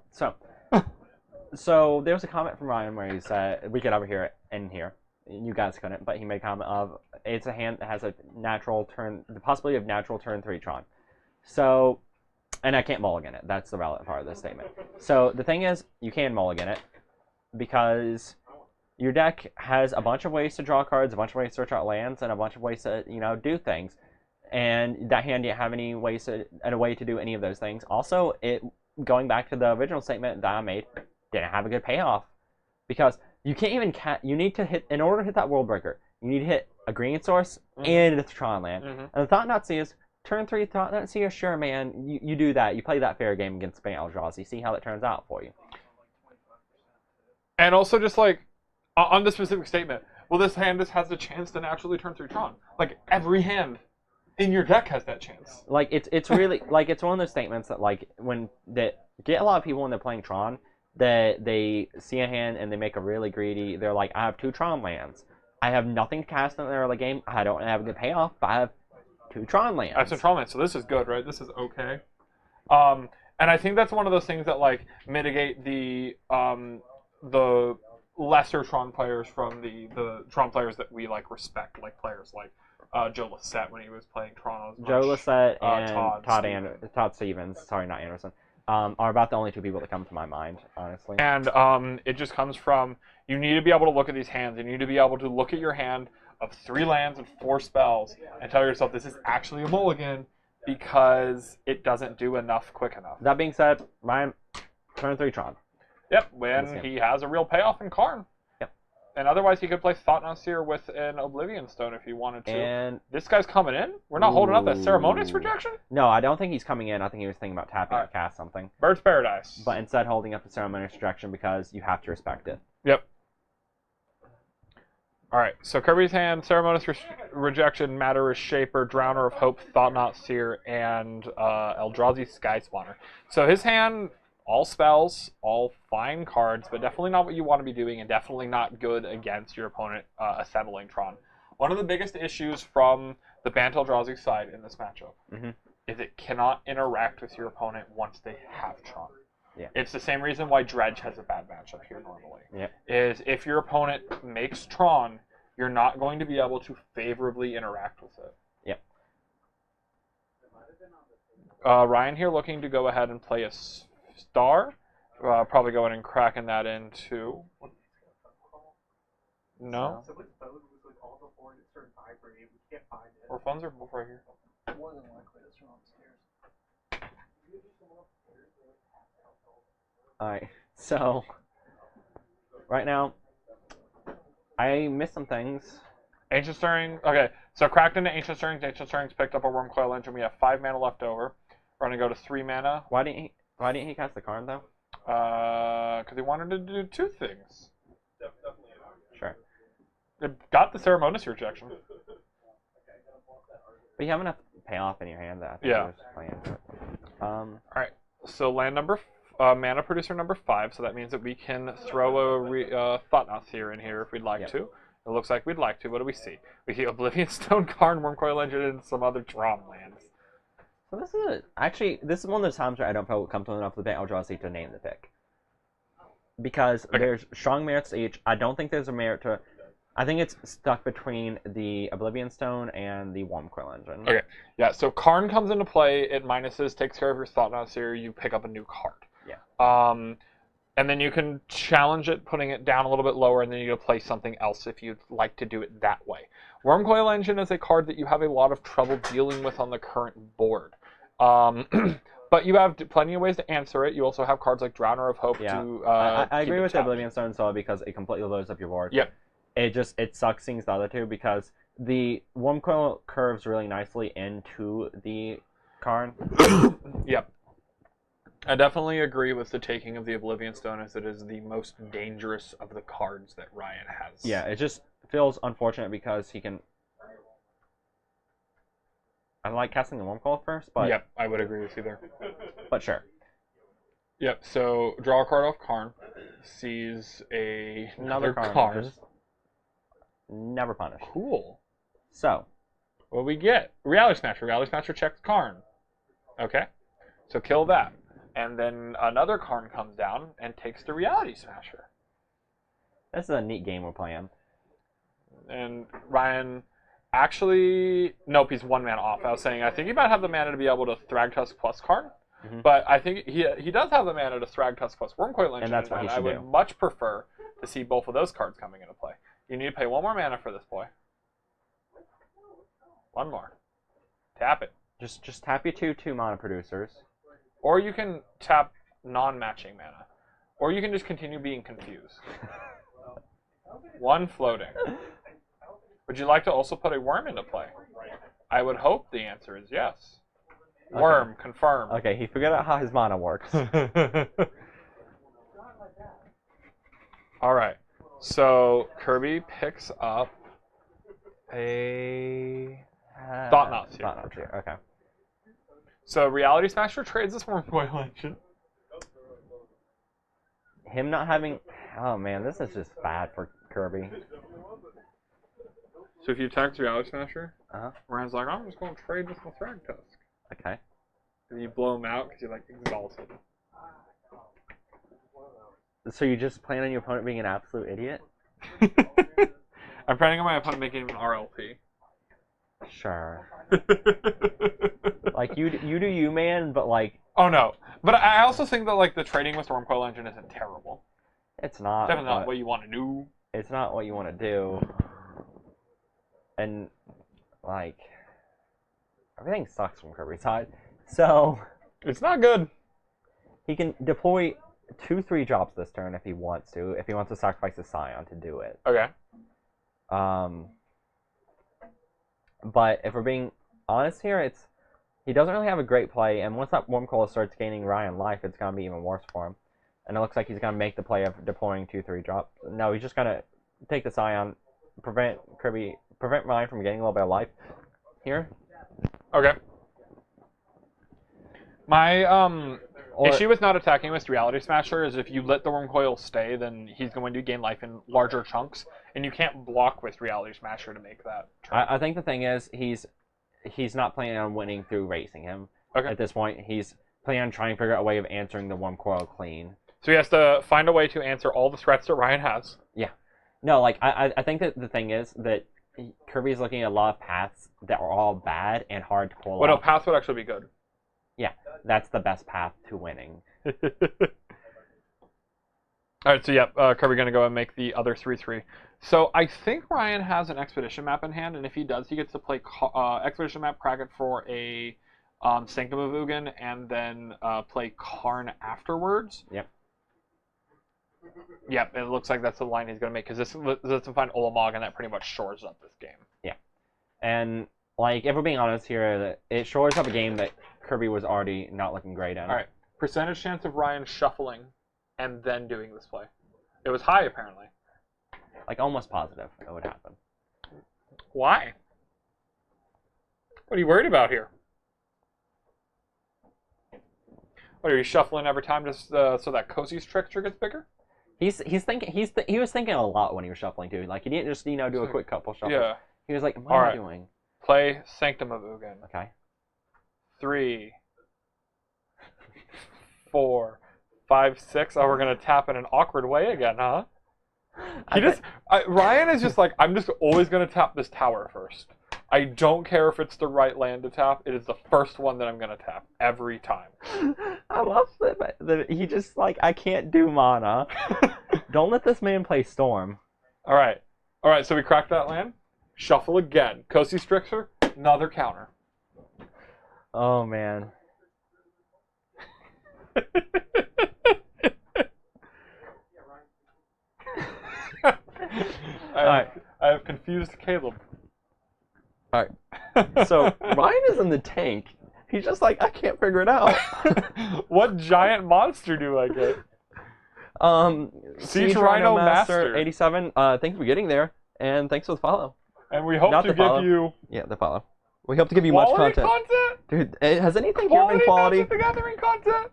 So there was a comment from Ryan where he said we could overhear it in here. You guys couldn't, but he made a comment of it's a hand that has a natural turn, the possibility of natural turn 3 Tron. So, and I can't mulligan it. That's the relevant part of this statement. So the thing is, you can mulligan it because your deck has a bunch of ways to draw cards, a bunch of ways to search out lands, and a bunch of ways to do things. And that hand didn't have any ways to, a way to do any of those things. Also, it going back to the original statement that I made, didn't have a good payoff because you can't even you need to hit, in order to hit that World Breaker, you need to hit a green source and a Tron land. And the Thought-Knot Seers, turn 3 Thought-Knot Seers, sure man, you do that. You play that fair game against Bane Eldrazi. See how that turns out for you. And also just like on the specific statement, well, this hand just has the chance to naturally turn 3 Tron. Like every hand in your deck has that chance. Like it's really like it's one of those statements that like that get a lot of people when they're playing Tron, that they see a hand and they make a really greedy. They're like, I have 2 Tron lands. I have nothing to cast in the early game. I don't have a good payoff, but I have 2 Tron lands. I have some Tron lands, so this is good, right? This is okay. And I think that's one of those things that like mitigate the lesser Tron players from the Tron players that we like respect, like players like Joe Lissette when he was playing Tron. Joe Lissette and Todd Todd Stevens. Sorry, not Anderson. Are about the only 2 people that come to my mind, honestly. And it just comes from, you need to be able to look at these hands. You need to be able to look at your hand of 3 lands and 4 spells and tell yourself this is actually a mulligan because it doesn't do enough quick enough. That being said, Ryan, turn 3 Tron. Yep, when he has a real payoff in Karn. Yep. And otherwise, he could play Thought-Knot Seer with an Oblivion Stone if he wanted to. And this guy's coming in? We're not holding up that Ceremonious Rejection? No, I don't think he's coming in. I think he was thinking about tapping to cast something. Bird's Paradise. But instead holding up the Ceremonious Rejection because you have to respect it. Yep. Alright, so Kirby's hand, Ceremonious Rejection, Matter is Shaper, Drowner of Hope, Thought-Knot Seer, and Eldrazi Sky Spawner. So his hand, all spells, all fine cards, but definitely not what you want to be doing, and definitely not good against your opponent assembling Tron. One of the biggest issues from the Bant Eldrazi side in this matchup is it cannot interact with your opponent once they have Tron. Yeah. It's the same reason why Dredge has a bad matchup here normally. Yep. Is if your opponent makes Tron, you're not going to be able to favorably interact with it. Yep. Ryan here looking to go ahead and play a Star. Probably going and cracking that into. No? So with those, it was like all the 4 that started vibrating. We can't find it. Or phones are both right here. More than likely, it's from upstairs. Alright, so right now I missed some things. Ancient Stirring. Okay, so cracked into Ancient Stirrings. Ancient Stirrings picked up a Wormcoil Engine. We have 5 mana left over. We're going to go to 3 mana. Why didn't he cast the card though? Because he wanted to do 2 things. Sure. It got the Ceremonious Rejection. But you have enough payoff in your hand that I think Yeah. you're just playing for it. Alright, so land number mana producer number 5, so that means that we can throw a Thought-Knot Seer in here if we'd like to. It looks like we'd like to. What do we see? We see Oblivion Stone, Karn, Wormcoil Engine, and some other Tron lands. So this is one of those times where I don't feel comfortable enough with the Eldrazi to name the pick. Because there's strong merits to each. I don't think there's a merit to... I think it's stuck between the Oblivion Stone and the Wormcoil Engine. Okay, yeah, so Karn comes into play, it minuses, takes care of your Thought-Knot Seer, you pick up a new card. Yeah. And then you can challenge it, putting it down a little bit lower, and then you can play something else if you'd like to do it that way. Wormcoil Engine is a card that you have a lot of trouble dealing with on the current board. But you have plenty of ways to answer it. You also have cards like Drowner of Hope Yeah. to. I keep agree it with the tapped. Oblivion Stone Soul because it completely blows up your board. Yep. It sucks seeing the other two because the Worm Coil curves really nicely into the Karn. Yep. I definitely agree with the taking of the Oblivion Stone as it is the most dangerous of the cards that Ryan has. Yeah, it just feels unfortunate because he can. I like casting the Worm Coil first, but Yep, I would agree with you there. but sure. Yep, so draw a card off Karn. Sees another card. Just never punish. Cool. So, What we get? Reality Smasher. Reality Smasher checks Karn. Okay. So kill that. And then another Karn comes down and takes the Reality Smasher. this is a neat game we're playing. And Ryan actually... Nope, he's 1 mana off. I was saying, I think he might have the mana to be able to Thragtusk plus Karn. Mhm. But I think he does have the mana to Thragtusk plus Wormcoil Engine. And that's what he I should would do. much prefer to see both of those cards coming into play. You need to pay 1 more mana for this boy. 1 more. Tap it. Just tap your 2/2 mana producers. Or you can tap non-matching mana. Or you can just continue being confused. 1 floating. Would you like to also put a worm into play? I would hope the answer is yes. Okay. Worm, confirm. Okay, he figured out how his mana works. Alright. So Kirby picks up a Thought-Knot Seer. Thought-Knot Seer, okay. So Reality Smasher trades this Wormcoil Engine. Him not having... Oh man, this is just bad for Kirby. So if you attack Reality Smasher, Uh-huh. Ryan's like, I'm just going to trade this with Thragtusk. Okay. And you blow him out because you're like exalted. So you just plan on your opponent being an absolute idiot? I'm planning on my opponent making him an RLP. Sure. Like, you do you, man, but like, Oh no. But I also think that like the trading with the Wormcoil Engine isn't terrible. it's not. Definitely not but what you want to do. It's not what you want to do. And, like, everything sucks from Kirby's side. So, It's not good. he can deploy 2/3 drops this turn if he wants to sacrifice a Scion to do it. Okay. But if we're being honest here, he doesn't really have a great play, and once that Worm Coil starts gaining Ryan life, it's going to be even worse for him. And it looks like he's going to make the play of deploying 2/3 drops. No, he's just going to take the Scion, prevent Ryan from getting a little bit of life here. Okay. My Or, issue with not attacking with Reality Smasher is if you let the Wormcoil stay, then he's going to gain life in larger chunks, and you can't block with Reality Smasher to make that. I think the thing is, he's not planning on winning through racing him. Okay. At this point, he's planning on trying to figure out a way of answering the Worm Coil clean. So he has to find a way to answer all the threats that Ryan has. No, like, I think that the thing is that Kirby's looking at a lot of paths that are all bad and hard to pull Well, no, off. path would actually be good. That's the best path to winning. Alright, so yeah, Kirby going to go and make the other 3/3. So I think Ryan has an Expedition map in hand, and if he does, he gets to play Expedition map, crack it for a Sanctum of Ugin, and then play Karn afterwards. Yep. Yep, it looks like that's the line he's going to make, because this lets him find Ulamog, and that pretty much shores up this game. And, like, if we're being honest here, it shores up a game that Kirby was already not looking great in. Alright, percentage chance of Ryan shuffling and then doing this play. It was high, apparently. Like, almost positive it would happen. Why? What are you worried about here? What, are you shuffling every time just so that Kosie's trickster gets bigger? He was thinking a lot when he was shuffling, too. Like, he didn't just, do a quick couple shuffles. Yeah. He was like, what am Alright. I doing? Play Sanctum of Ugin. Okay. 3, 4, 5, 6. Oh, we're gonna tap in an awkward way again, huh? Ryan is just like, I'm just always gonna tap this tower first. I don't care if it's the right land to tap. It is the first one that I'm gonna tap every time. I love that he just, like, I can't do mana. Don't let this man play Storm. All right. So we cracked that land. Shuffle again. Kosie's trickster. Another counter. Oh, man. I have confused Caleb. Alright. So, Ryan is in the tank. He's just like, I can't figure it out. What giant monster do I get? Siege Rhino Master Master. 87. Thank you for getting there, and thanks for the follow. And we hope Not to the give follow. you Yeah, the follow. We hope to give you much quality content. Dude, has anything here been quality? Magic the Gathering content?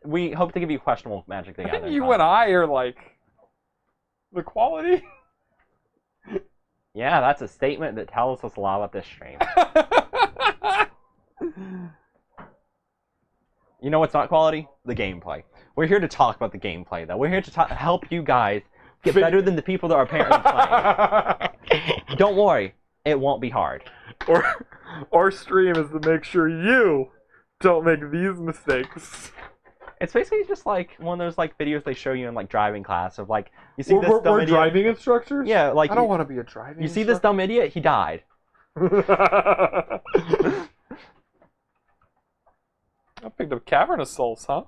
We hope to give you questionable Magic the I Gathering think you content. and I are like the quality. Yeah, that's a statement that tells us a lot about this stream. You know what's not quality? The gameplay. We're here to talk about the gameplay, though. We're here to help you guys get better than the people that are apparently playing. Don't worry, it won't be hard. Our stream is to make sure you don't make these mistakes. It's basically just like one of those like videos they show you in like driving class of like you see this dumb We're idiot. driving instructors? Yeah, like I don't want to be a driving you see this dumb idiot, he died. I picked up Cavernous Souls, huh?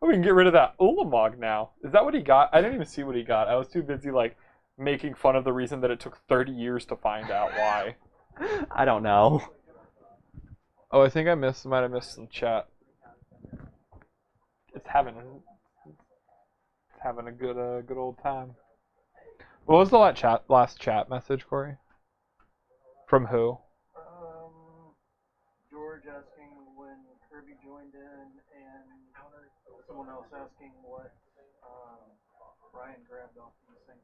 Oh, we can get rid of that Ulamog now. Is that what he got? I didn't even see what he got. I was too busy like making fun of the reason that it took 30 years to find out why. I don't know. Oh, I think might have missed some chat. It's having a good old time. What was the last chat message, Corey? From who? George asking when Kirby joined in, and someone else asking what Ryan grabbed off these things.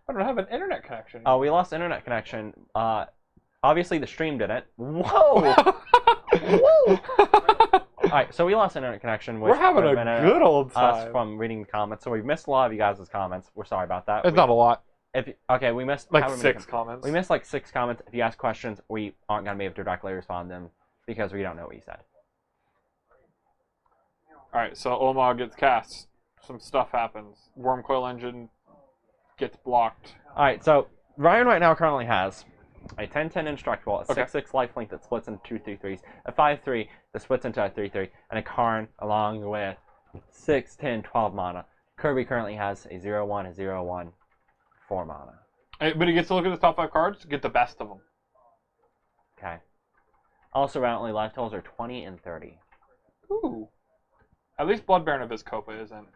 I don't have an internet connection. Oh, we lost internet connection. Obviously the stream didn't. Whoa! Whoa! Alright, so we lost internet connection. Which We're having a good old us time. from reading the comments, so we missed a lot of you guys' comments. We're sorry about that. It's not a lot. Okay, we missed Like however many 6 comments. We missed like 6 comments. If you ask questions, we aren't going to be able to directly respond to them because we don't know what you said. Alright, so Ulamog gets cast. Some stuff happens. Wormcoil Engine gets blocked. Alright, so Ryan right now currently has a 10-10 Indestructible, a Okay. 6-6 lifelink that splits into 2 3-3s, a 5-3 that splits into a 3-3, and a Karn along with 6, 10, 12 mana. Kirby currently has a 0-1, a 0-1, 4 mana. But he gets to look at his top 5 cards, get the best of them. Okay. Also, currently life totals are 20 and 30. Ooh. At least Blood Baron of Vizkopa isn't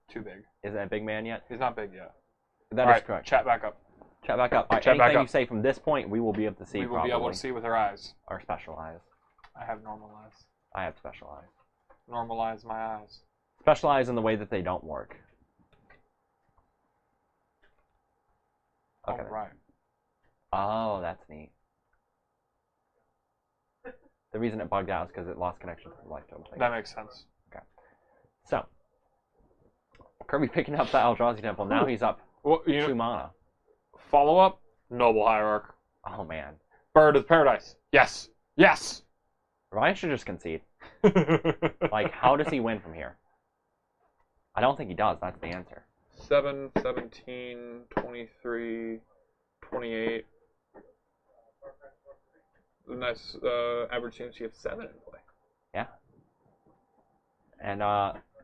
too big. Is that a big man yet? He's not big yet. That is Alright, correct. chat back up. Chat back up. Alright, Chat back anything up. you say from this point, we will be able to see. We will be able to see with our eyes. Our special eyes. I have normal eyes. I have special eyes. Normalize my eyes. Special eyes in the way that they don't work. Okay. then. Alright. Oh, that's neat. The reason it bugged out is because it lost connection to the life total thing. That makes sense. So, Kirby picking up that Eldrazi Temple. Now he's up Well, 2 mana. follow up, Noble Hierarch. Oh man, Bird of Paradise. Yes. Yes. Ryan should just concede. Like, how does he win from here? I don't think he does. That's the answer. 7, 17, 23, 28. Nice average CMC of 7 in play. Yeah. And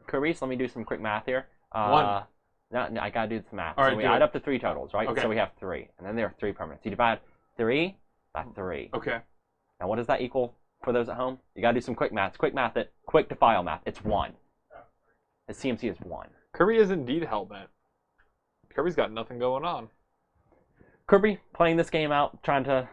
Kirby, so let me do some quick math here. 1. No, I gotta do some math. All So right, we do add it. up to 3 totals, right? Okay. So we have 3, and then there are 3 permanents. You divide 3 by 3. Okay. Now what does that equal for those at home? You gotta do some quick math. Quick math it. Quick to file math. It's 1. His CMC is 1. Kirby is indeed hellbent. Kirby's got nothing going on. Kirby playing this game out, trying to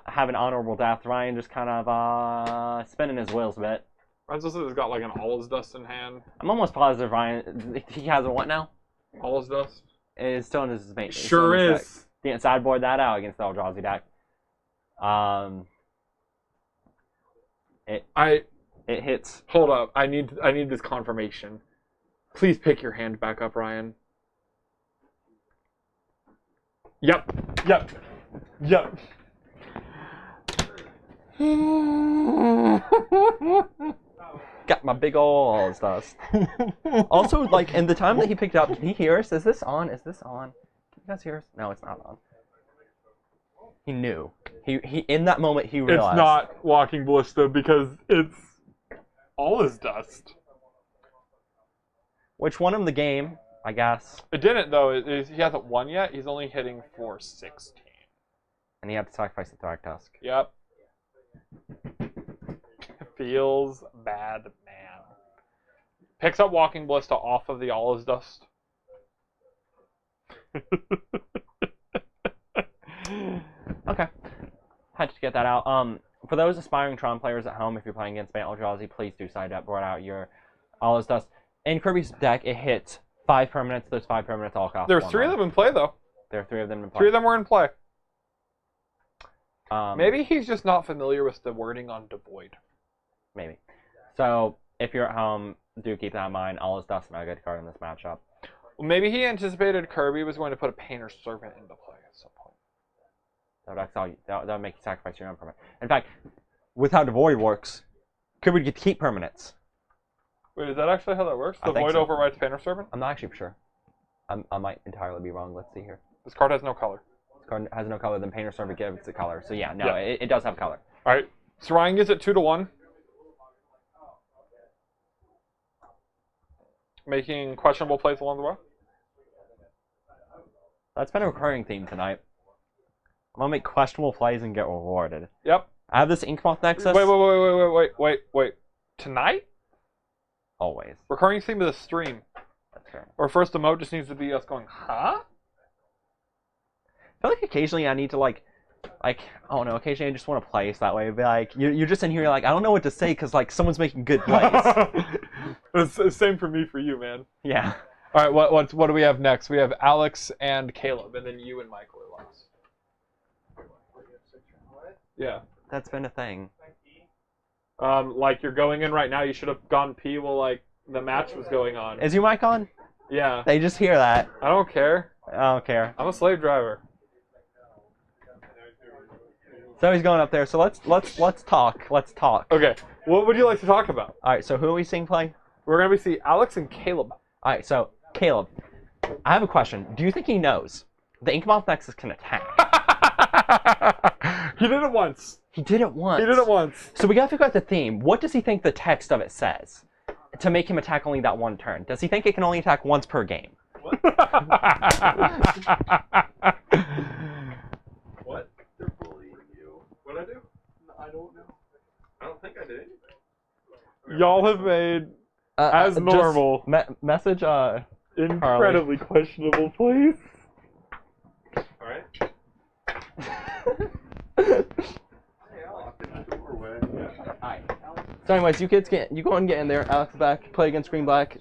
have an honorable death. Ryan just kind of spinning his wheels a bit. Ryan's also got like an All Is Dust in hand. I'm almost positive Ryan, he has a what now? All Is Dust? It's still in his main. it's still Sure in his deck. is. Didn't sideboard that out against the Eldrazi deck. It hits. Hold up. I need this confirmation. Please pick your hand back up, Ryan. Yep. Yep. Yep. Got my big ol' dust. Also, like, in the time that he picked it up, can he hear us? Is this on? Is this on? Can you guys hear us? No, it's not on. He knew. He in that moment he It's realized not Walking Ballista because it's all is dust. which won him the game, I guess, It didn't though. He hasn't won yet. He's only hitting 416. and he had to sacrifice the Thragtusk. Yep. Feels bad, man. Picks up Walking Ballista off of the All is Dust. Okay, had to get that out. For those aspiring Tron players at home, if you're playing against Bant Eldrazi, please do sideboard out your All is Dust. In Kirby's deck, it hits 5 permanents. Those 5 permanents all cost. There were 3 of them in play though. There are 3 of them in play. 3 of them were in play. Um, Maybe he's just not familiar with the wording on Devoid. Maybe. So if you're at home, do keep that in mind. All is Dust, not a good card in this matchup. Well, maybe he anticipated Kirby was going to put a Painter's Servant into play at some point. That would make you sacrifice your own permanent. In fact, with how Devoid works, Kirby get to keep permanents. Wait, is that actually how that works? I think Devoid so. overrides Painter's Servant? I'm not actually for sure. I might entirely be wrong. Let's see here. This card has no color. This card has no color, then Painter Servant gives it color. So yeah, no, Yeah. It does have color. Alright. So Ryan gets it 2-1. Making questionable plays along the way. That's been a recurring theme tonight. I'm gonna make questionable plays and get rewarded. Yep. I have this Inkmoth Nexus. Wait. Tonight? Always. Recurring theme of the stream. That's fair. Our first emote just needs to be us going, huh? I feel like occasionally I need to like, I don't know. Occasionally I just want to play so that way. Be like, you're just in here. You're like, I don't know what to say because like someone's making good plays. It's the same for me for you, man. Yeah. All right, what do we have next? We have Alex and Caleb, and then you and Michael are last. Yeah. That's been a thing. Like you're going in right now. You should have gone pee while like the match was going on. Is your mic on? Yeah. They just hear that. I don't care. I don't care. I'm a slave driver. So he's going up there. So let's talk. Let's talk. Okay. What would you like to talk about? All right. So who are we seeing play? We're gonna be seeing Alex and Caleb. All right. So Caleb, I have a question. Do you think he knows the Inkmoth Nexus can attack? He did it once. He did it once. He did it once. So we gotta figure out the theme. What does he think the text of it says to make him attack only that one turn? Does he think it can only attack once per game? What? What? They're bullying you. What'd I do? I don't know. I don't think I did. Y'all have made as normal Message. incredibly questionable plays. All right. Alright. So anyways, you kids you go and get in there. Alex is back. Play against Green Black.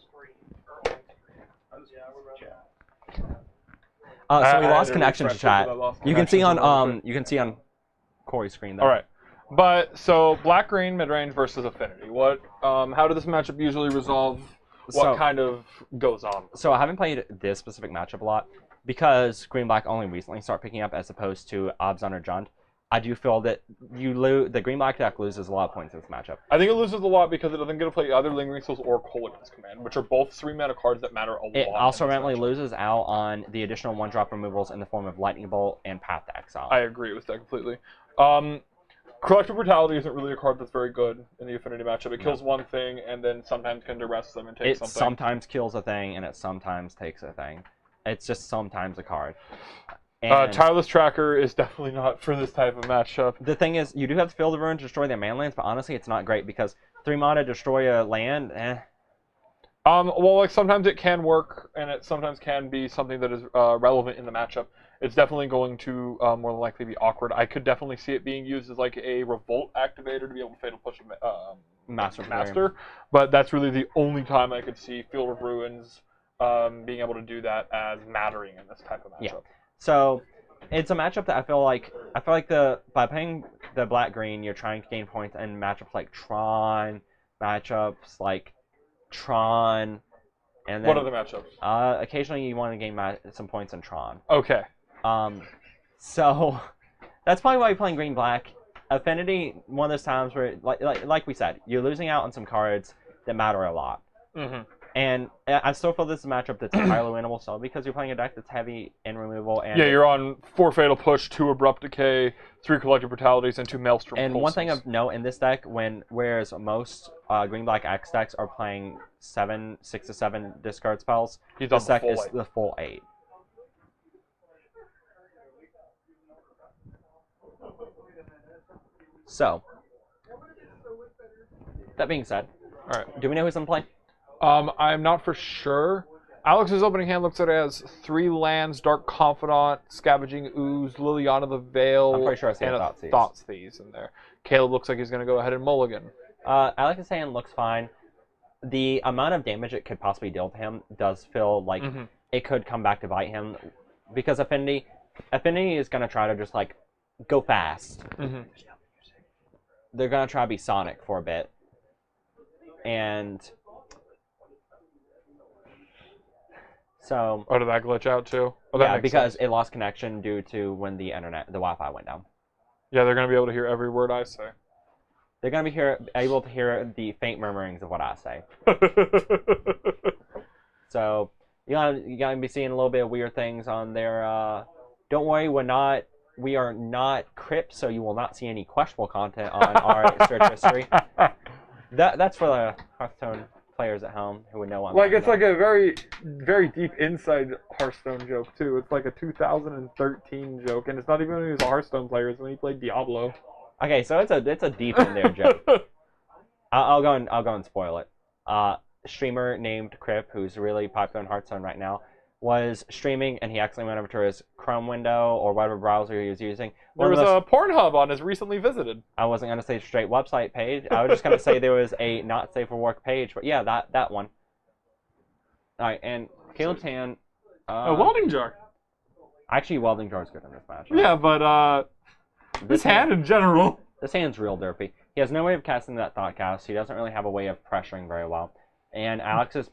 So we lost connection to chat. You can see on Corey's screen there. All right. But so black green mid range versus affinity. What? How did this matchup usually resolve? What So- kind of goes on? So I haven't played this specific matchup a lot because Green Black only recently started picking up as opposed to Abzan or Jund. I do feel that the Green Black deck loses a lot of points in this matchup. I think it loses a lot because it doesn't get to play either Lingering Souls or Kolaghan's Command, which are both 3-mana cards that matter a lot. It also in this randomly matchup. loses out on the additional 1-drop removals in the form of Lightning Bolt and Path to Exile. I agree with that completely. Collective Brutality isn't really a card that's very good in the Affinity matchup. It kills one thing and then sometimes can duress them and take It something. sometimes kills a thing and it sometimes takes a thing. It's just sometimes a card. And Tireless Tracker is definitely not for this type of matchup. the thing is, you do have the Field of Ruin to destroy their mana lands, but honestly, it's not great because 3-mana destroy a land, Well, like sometimes it can work, and it sometimes can be something that is relevant in the matchup. It's definitely going to more than likely be awkward. I could definitely see it being used as like a Revolt activator to be able to Fatal Push Master, but that's really the only time I could see Field of Ruins being able to do that as mattering in this type of matchup. Yeah. So it's a matchup that I feel like by playing the black-green, you're trying to gain points in matchups like Tron, matchups like Tron, and then What other matchups? occasionally you want to gain some points in Tron. Okay. So that's probably why you're playing green black. Affinity, one of those times where like we said, you're losing out on some cards that matter a lot. Mm-hmm. And I still feel this is a matchup that's entirely winnable still because you're playing a deck that's heavy in removal. And Yeah, you're on 4 Fatal Push, 2 Abrupt Decay, 3 Collective Brutalities, and 2 Maelstrom And Pulses. one thing of note in this deck, whereas most Green-Black X decks are playing 6 to 7 discard spells, He's on this deck the full is 8. the full 8. So, that being said, All right. do we know who's in play? I'm not for sure. Alex's opening hand looks at it as 3 lands, Dark Confidant, Scavenging Ooze, Liliana the Veil, I'm pretty sure I see and a a Thoughtseize. Thougtseize in there. Caleb looks like he's going to go ahead and mulligan. Alex's hand looks fine. The amount of damage it could possibly deal to him does feel like it could come back to bite him, because Affinity is going to try to just like go fast. They're going to try to be Sonic for a bit. And so... Oh, did that glitch out too? Oh, that yeah, makes because sense. it lost connection due to when the Wi-Fi went down. Yeah, they're going to be able to hear every word I say. They're going to be able to hear the faint murmurings of what I say. So you're gonna be seeing a little bit of weird things on there. Don't worry, we are not Crypt, so you will not see any questionable content on our search history. That's for the Hearthstone players at home who would know what I'm Like, talking it's like about. a very, very deep inside Hearthstone joke, too. It's like a 2013 joke, and it's not even when he was a Hearthstone player, it's when he played Diablo. Okay, so it's a deep in there joke. I'll go and spoil it. Streamer named Crip, who's really popular in Hearthstone right now, was streaming and he accidentally went over to his Chrome window or whatever browser he was using. There was a Pornhub on his recently visited. I wasn't gonna say straight website page. I was just gonna say there was a not safe for work page, but yeah, that one. All right, and Caleb's hand. A welding jar. Actually, welding jar is good in this match. Yeah, but this hand in general. This hand's real derpy. He has no way of casting that thought cast. He doesn't really have a way of pressuring very well. And Alex is.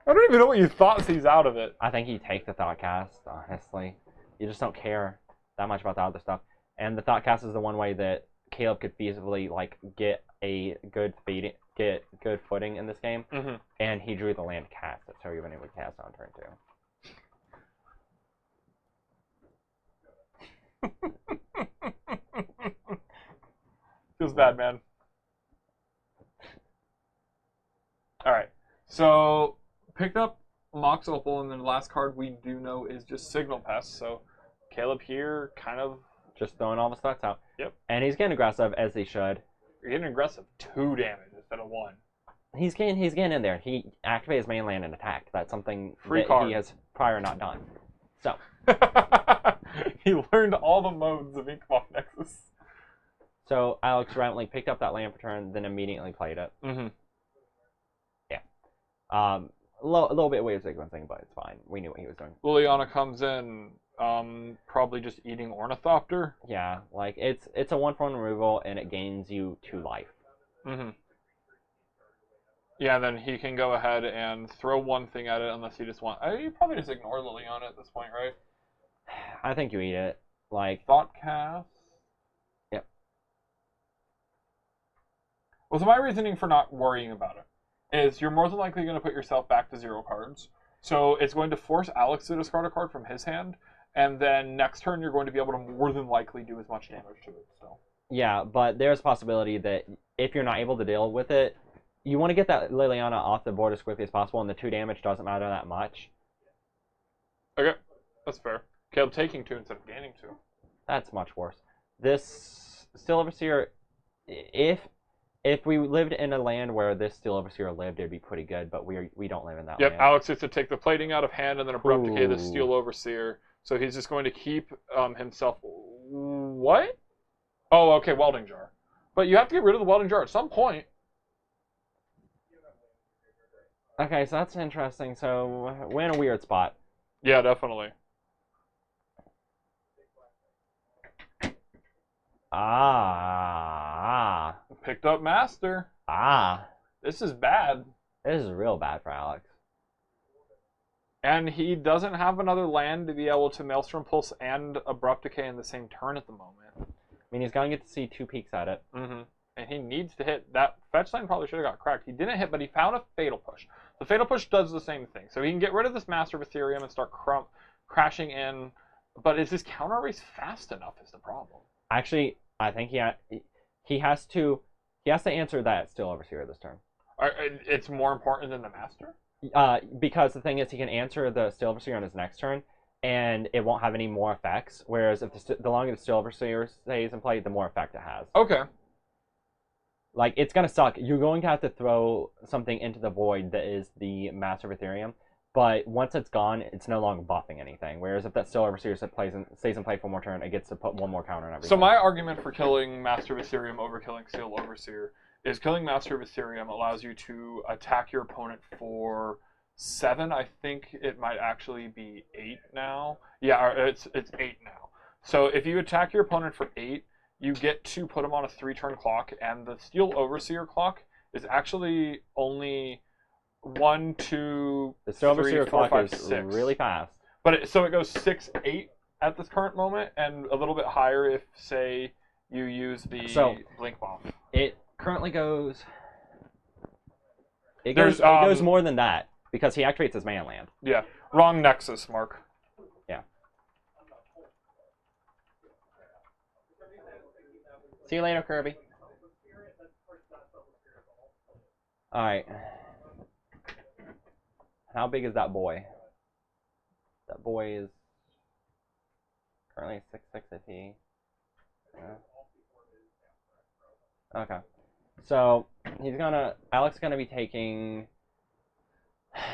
I don't even know what you thought sees out of it. I think you take the thought cast. Honestly, you just don't care that much about the other stuff. And the thought cast is the one way that Caleb could feasibly like get a good footing in this game. And he drew the land cast. That's how he went able to cast on turn 2. Feels bad, man. Alright, so picked up Mox Opal, and then the last card we do know is just Signal Pest, so Caleb here kind of... Just throwing all the stats out. Yep. And he's getting aggressive, as he should. You're getting aggressive. 2 damage instead of 1. He's getting in there. He activated his main land and attacked. That's something Free that card. he has prior not done. So. He learned all the modes of Inkmoth Nexus. So Alex randomly picked up that land for turn, then immediately played it. Yeah. A little bit weird sequencing, but it's fine. We knew what he was doing. Liliana comes in, probably just eating Ornithopter. Yeah, like it's a 1/1 removal and it gains you 2 life. Yeah, then he can go ahead and throw one thing at it unless you just want... you probably just ignore Liliana at this point, right? I think you eat it. Like Thought cast. Yep. Well, so my reasoning for not worrying about it is you're more than likely going to put yourself back to 0 cards. So it's going to force Alex to discard a card from his hand, and then next turn you're going to be able to more than likely do as much damage to it. So. Yeah, but there's a possibility that if you're not able to deal with it, you want to get that Liliana off the board as quickly as possible, and the 2 damage doesn't matter that much. Okay, that's fair. Caleb taking 2 instead of gaining 2. That's much worse. This Steel Overseer, if we lived in a land where this Steel Overseer lived, it'd be pretty good, but we don't live in that Yep, land. Alex gets to take the plating out of hand and then Abrupt Decay the Ooh. Steel Overseer. So he's just going to keep himself... What? Oh, okay, Welding Jar. But you have to get rid of the Welding Jar at some point. Okay, so that's interesting. So we're in a weird spot. Yeah, definitely. Picked up Master. This is bad. This is real bad for Alex. And he doesn't have another land to be able to Maelstrom Pulse and Abrupt Decay in the same turn at the moment. I mean, he's going to get to see 2 peeks at it. And he needs to hit. That Fetch Line probably should have got cracked. He didn't hit, but he found a Fatal Push. The Fatal Push does the same thing. So he can get rid of this Master of Ethereum and start crashing in. But is his counter race fast enough is the problem. Actually, I think he has to answer that Steel Overseer this turn. It's more important than the Master? Because the thing is, he can answer the Steel Overseer on his next turn, and it won't have any more effects. Whereas if the longer the Steel Overseer stays in play, the more effect it has. Okay. Like, it's gonna suck. You're going to have to throw something into the void that is the Master of Ethereum, but once it's gone, it's no longer buffing anything. Whereas if that Steel Overseer stays in play for one more turn, it gets to put one more counter on everything. So my argument for killing Master of Ethereum over killing Steel Overseer is killing Master of Ethereum allows you to attack your opponent for 7. I think it might actually be 8 now. Yeah, it's 8 now. So if you attack your opponent for 8, you get to put him on a 3-turn clock, and the Steel Overseer clock is actually only 1, 2, the Steel 3, Overseer 4, clock 5, is 6. really fast. But so it goes 6, 8 at this current moment, and a little bit higher if, say, you use the Blink Bomb. It currently goes. It There's, goes more than that because he activates his man land. Yeah, wrong Nexus, Mark. Yeah. See you later, Kirby. All right. How big is that boy? That boy is currently 6'6" if he. Okay. So Alex is gonna be taking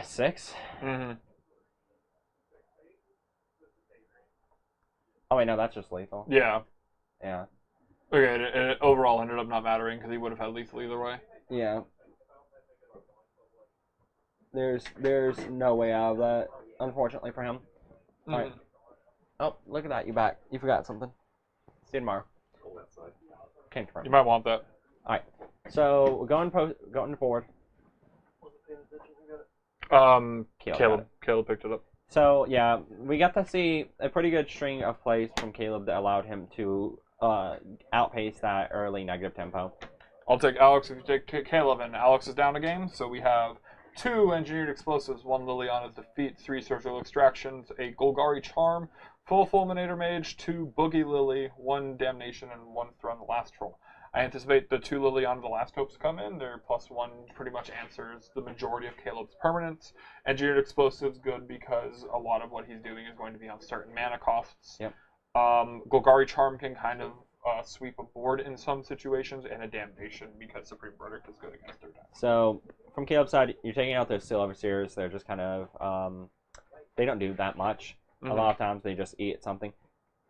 6. Mm-hmm. Oh wait, no, that's just lethal. Yeah. Yeah. Okay, it overall ended up not mattering because he would have had lethal either way. Yeah. There's no way out of that, unfortunately for him. All right. Oh, look at that! You back? You forgot something. See you tomorrow. Can't confirm. You might want that. All right. So we're going forward. Caleb picked it up. So yeah, we got to see a pretty good string of plays from Caleb that allowed him to outpace that early negative tempo. I'll take Alex if you take Caleb, and Alex is down a game, so we have 2 Engineered Explosives, 1 Liliana's Defeat, 3 Surgical Extractions, a Golgari Charm, full Fulminator Mage, 2 Boogie Lily, 1 Damnation, and 1 Thrun Lastral. I anticipate the 2 Liliana the Last Hopes come in. Their +1 pretty much answers the majority of Caleb's permanents. Engineered Explosives good because a lot of what he's doing is going to be on certain mana costs. Yep. Golgari Charm can kind of sweep a board in some situations, and a Damnation because Supreme Verdict is good against their deck. So from Caleb's side, you're taking out those Steel Overseers. They're just kind of they don't do that much. Mm-hmm. A lot of times they just eat something.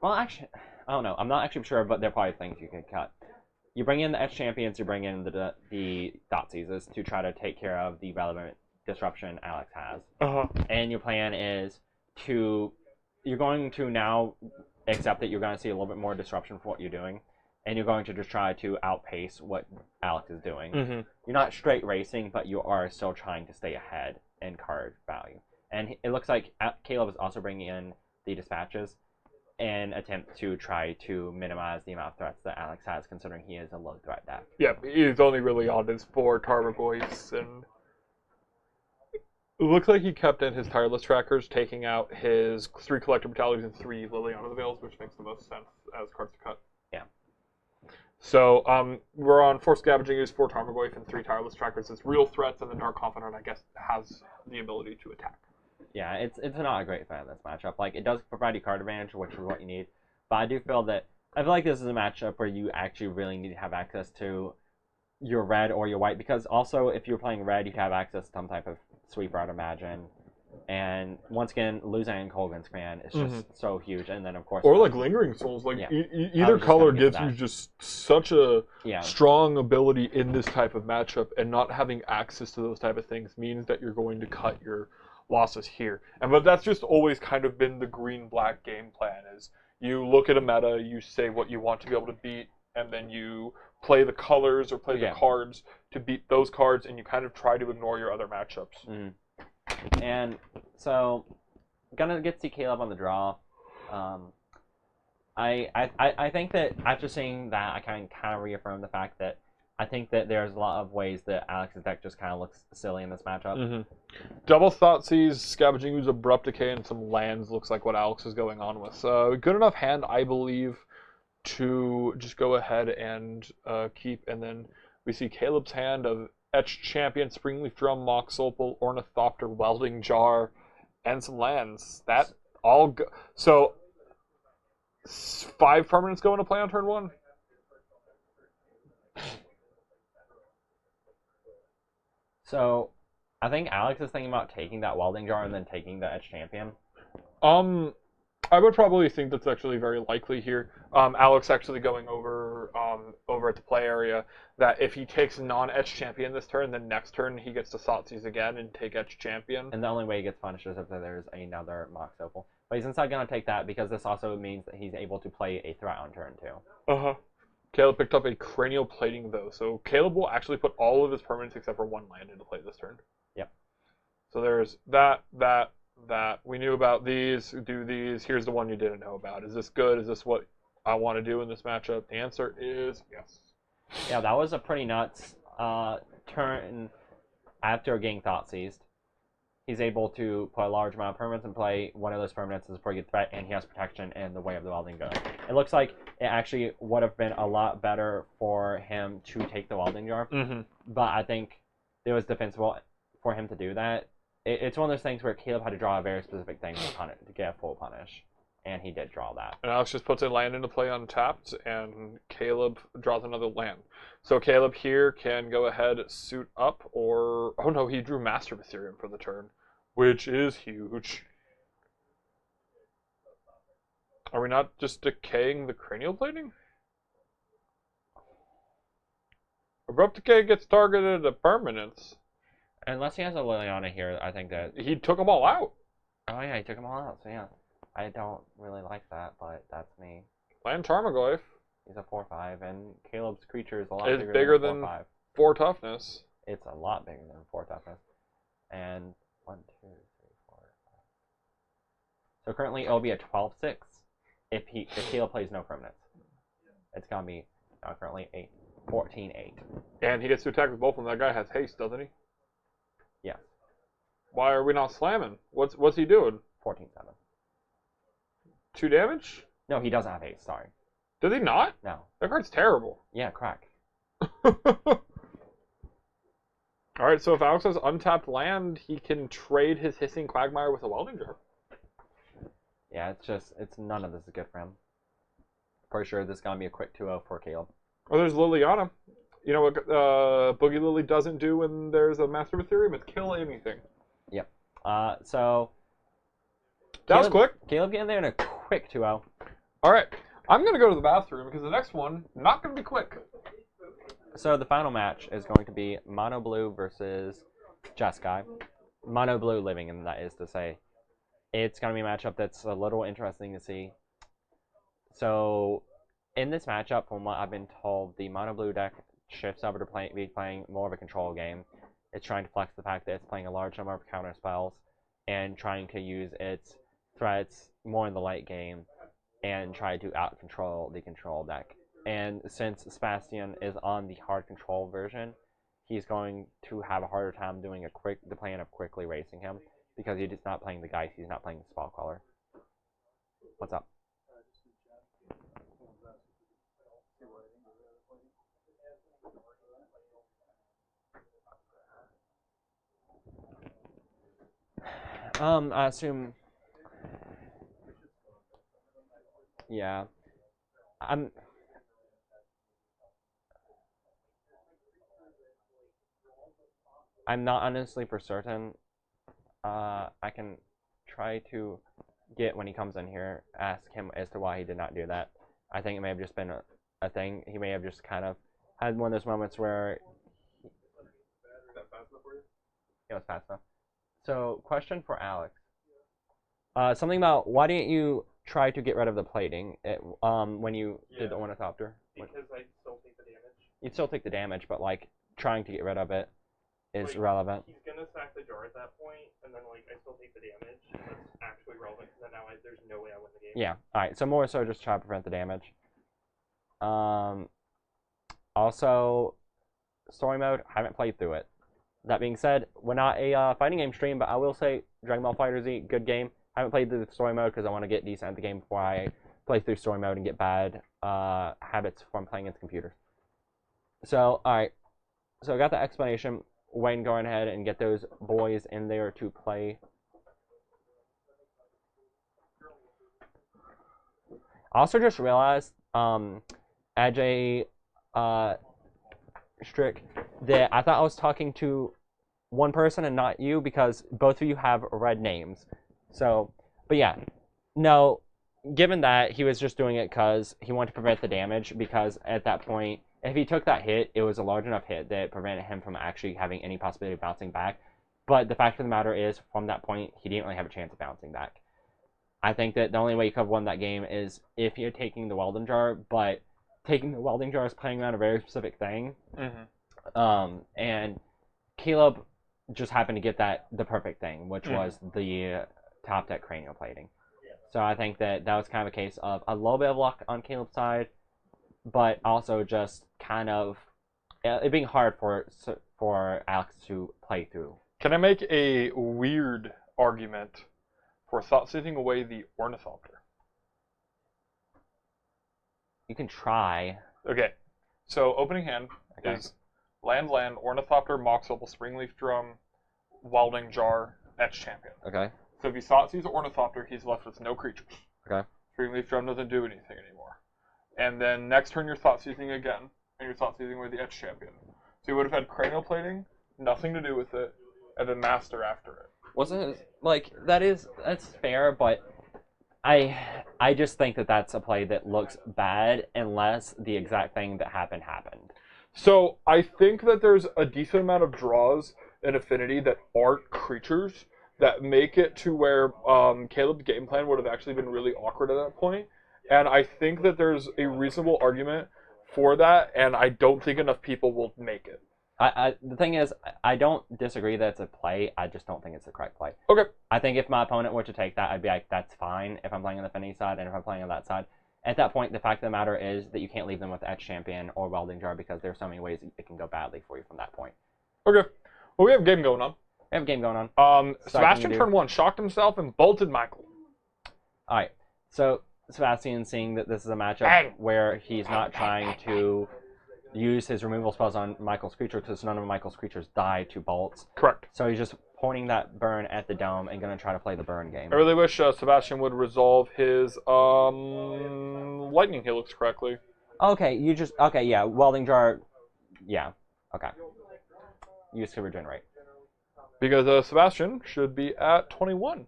Well, actually, I don't know. I'm not actually sure, but they're probably things you could cut. You bring in the Edge Champions, you bring in the Thoughtseizes to try to take care of the relevant disruption Alex has. Uh-huh. And your plan is you're going to now accept that you're going to see a little bit more disruption for what you're doing, and you're going to just try to outpace what Alex is doing. Mm-hmm. You're not straight racing, but you are still trying to stay ahead in card value. And it looks like Caleb is also bringing in the Dispatches in attempt to try to minimize the amount of threats that Alex has, considering he is a low threat deck. Yeah, he's only really on his 4 Tarmogoyfs, and it looks like he kept in his Tireless Trackers, taking out his 3 Collector Battalions and 3 Liliana the Veils, which makes the most sense as cards to cut. Yeah. So we're on 4 Scavenging Ooze, 4 Tarmogoyf, and 3 Tireless Trackers. It's real threats, and the Dark Confidant, I guess, has the ability to attack. Yeah, it's not a great fan of this matchup. Like, it does provide you card advantage, which is what you need. But I feel like this is a matchup where you actually really need to have access to your red or your white, because also if you're playing red, you have access to some type of sweeper, I'd imagine. And once again, losing in Kolgan's command is just so huge. And then of course, or like Lingering Souls, like Yeah. either color gonna get gives that. you just such a yeah, strong ability in this type of matchup, and not having access to those type of things means that you're going to cut your losses here. But that's just always kind of been the green-black game plan, is you look at a meta, you say what you want to be able to beat, and then you play the colors or play the cards to beat those cards, and you kind of try to ignore your other matchups. Mm-hmm. And so, gonna get to see Caleb on the draw. I think that after seeing that, I can kind of reaffirm the fact that I think that there's a lot of ways that Alex's deck just kind of looks silly in this matchup. Mm-hmm. Double Thoughtseize, Scavenging Ooze, Abrupt Decay, and some lands looks like what Alex is going on with. So good enough hand, I believe, to just go ahead and keep. And then we see Caleb's hand of Etched Champion, Springleaf Drum, Mox Opal, Ornithopter, Welding Jar, and some lands. That all go. So 5 permanents go into play on turn 1. So I think Alex is thinking about taking that Welding Jar and then taking the Etched Champion. I would probably think that's actually very likely here. Alex actually going over at the play area that if he takes non-Etched Champion this turn, then next turn he gets to Thoughtseize again and take Etched Champion. And the only way he gets punished is if there's another Mox Opal. But he's not going to take that because this also means that he's able to play a threat on turn 2. Uh-huh. Caleb picked up a Cranial Plating, though, so Caleb will actually put all of his permanents except for 1 land into play this turn. Yep. So there's that. We knew about these, do these. Here's the one you didn't know about. Is this good? Is this what I want to do in this matchup? The answer is yes. Yeah, that was a pretty nuts turn after getting Thoughtseized. He's able to put a large amount of permanents in play. One of those permanents is a pretty good threat, and he has protection in the way of the Welding Jar. It looks like it actually would have been a lot better for him to take the Welding Jar, but I think it was defensible for him to do that. It's one of those things where Caleb had to draw a very specific thing to get a full punish, and he did draw that. And Alex just puts a land into play untapped, and Caleb draws another land. So Caleb here can go ahead, suit up, or... Oh no, he drew Master of Ethereum for the turn, which is huge. Are we not just decaying the Cranial Plating? Abrupt Decay gets targeted at permanents. Unless he has a Liliana here, I think that... He took them all out. Oh yeah, he took them all out, so yeah. I don't really like that, but that's me. Land Tarmogoyf. He's a 4/5, and Caleb's creature is a lot It's bigger than 4/5. 4 toughness. It's a lot bigger than 4 toughness. And 1, 2, 3, 4, 5. So currently it'll be a 12/6 if Caleb plays no permanents. It's gonna be currently 14/8. And he gets to attack with both of them. That guy has haste, doesn't he? Yes. Why are we not slamming? What's he doing? 14/7. 2 damage? No, he doesn't have haste. Sorry. Does he not? No. That card's terrible. Yeah, crack. Alright, so if Alex has untapped land, he can trade his Hissing Quagmire with a Welding Jar. Yeah, it's none of this is good for him. Pretty sure this is gonna be a quick 2-0 for Caleb. Oh, there's Liliana. You know what Boogie Lily doesn't do when there's a Master of Ethereum? It's kill anything. Yep. So... That was quick. Caleb getting there in a quick 2-0. Alright, I'm going to go to the bathroom because the next one, not going to be quick. So the final match is going to be Mono Blue versus Jeskai. Mono Blue living, and that is to say. It's going to be a matchup that's a little interesting to see. So, in this matchup, from what I've been told, the Mono Blue deck shifts over to be playing more of a control game. It's trying to flex the fact that it's playing a large number of counter spells and trying to use its threats more in the late game and try to out-control the control deck. And since Sebastian is on the hard control version, he's going to have a harder time doing the plan of quickly racing him because he's not playing the Geist, he's not playing the Spellcaller. What's up? I assume... Yeah. I'm not honestly for certain. I can try to get, when he comes in here, ask him as to why he did not do that. I think it may have just been a thing. He may have just kind of had one of those moments where... It was fast enough. So, question for Alex. Something about, why didn't you try to get rid of the plating when you did the Ornithopter? Because I still take the damage. You'd still take the damage, but, like, trying to get rid of it is Like, relevant. He's gonna sack the jar at that point, and then like I still take the damage. And that's actually relevant because now there's no way I win the game. Yeah. All right. So more so just try to prevent the damage. Also, story mode. I haven't played through it. That being said, we're not a fighting game stream, but I will say Dragon Ball FighterZ, good game. I haven't played through the story mode because I want to get decent at the game before I play through story mode and get bad habits from playing against computers. So, alright. So I got the explanation. Wayne, go ahead and get those boys in there to play. I also just realized, Ajay Strick, that I thought I was talking to one person and not you because both of you have red names. So, but yeah, no, given that he was just doing it because he wanted to prevent the damage, because at that point, if he took that hit, it was a large enough hit that it prevented him from actually having any possibility of bouncing back. But the fact of the matter is, from that point, he didn't really have a chance of bouncing back. I think that the only way you could have won that game is if you're taking the Weldon Jar, but taking the Welding Jar is playing around a very specific thing. Mm-hmm. And Caleb just happened to get the perfect thing, which was the top deck cranial plating. So I think that was kind of a case of a little bit of luck on Caleb's side, but also just kind of it being hard for Alex to play through. Can I make a weird argument for thought-seizing away the Ornithopter? You can try. Okay, so opening hand is land, Ornithopter, Mox Opal, Springleaf Drum, Welding Jar, Etch Champion. Okay. So if he thought-seizes Ornithopter, he's left with no creatures. Okay. Springleaf Drum doesn't do anything anymore. And then next turn you're thought-seizing again, and you're thought-seizing with the Etch Champion. So you would have had cranial plating, nothing to do with it, and then master after it. Wasn't it, like, that's fair, but I just think that that's a play that looks bad unless the exact thing that happened. So I think that there's a decent amount of draws in Affinity that aren't creatures that make it to where Caleb's game plan would have actually been really awkward at that point. And I think that there's a reasonable argument for that, and I don't think enough people will make it. The thing is, I don't disagree that it's a play. I just don't think it's the correct play. Okay. I think if my opponent were to take that, I'd be like, that's fine if I'm playing on the Affinity side, and if I'm playing on that side. At that point, the fact of the matter is that you can't leave them with Etch Champion or Welding Jar because there's so many ways it can go badly for you from that point. Okay. Well, we have a game going on. We have a game going on. Sebastian turn 1 shocked himself and bolted Michael. Alright, so Sebastian, seeing that this is a matchup where he's not trying to use his removal spells on Michael's creature because none of Michael's creatures die to bolts. Correct. So he's just pointing that burn at the dome and going to try to play the burn game. I really wish Sebastian would resolve his lightning helix correctly. Okay, yeah, Welding Jar, yeah, okay. Use to regenerate. Because Sebastian should be at 21.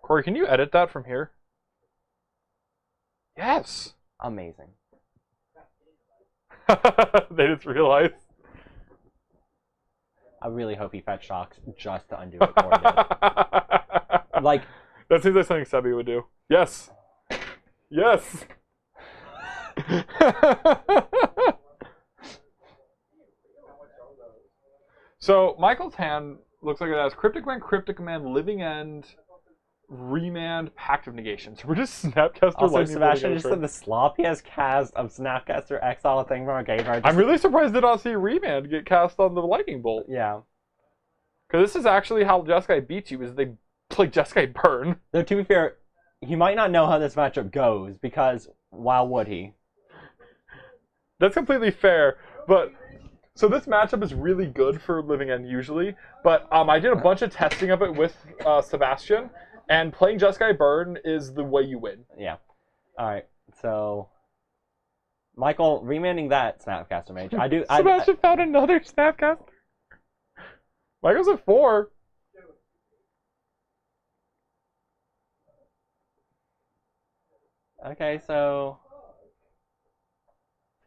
Corey, can you edit that from here? Yes. Amazing. They just realized. I really hope he fetch shocks just to undo what Corey did. Like, that seems like something Sebi would do. Yes. Yes. So Michael's hand looks like it has Cryptic Command, Living End, Remand, Pact of Negation. So we're just Snapcaster. Also, Sebastian just said the sloppiest cast of Snapcaster exile a thing from our game. I'm really surprised to not see Remand get cast on the Lightning Bolt. Yeah. Because this is actually how Jeskai beats you, is they play Jeskai Burn. Though, to be fair, he might not know how this matchup goes, because why would he? That's completely fair, but... So this matchup is really good for Living End usually, but I did a bunch of testing of it with Sebastian, and playing Jeskai Burn is the way you win. Yeah. Alright, so... Michael, remanding that Snapcaster Mage. Sebastian found another Snapcaster. Michael's at 4. Okay, so...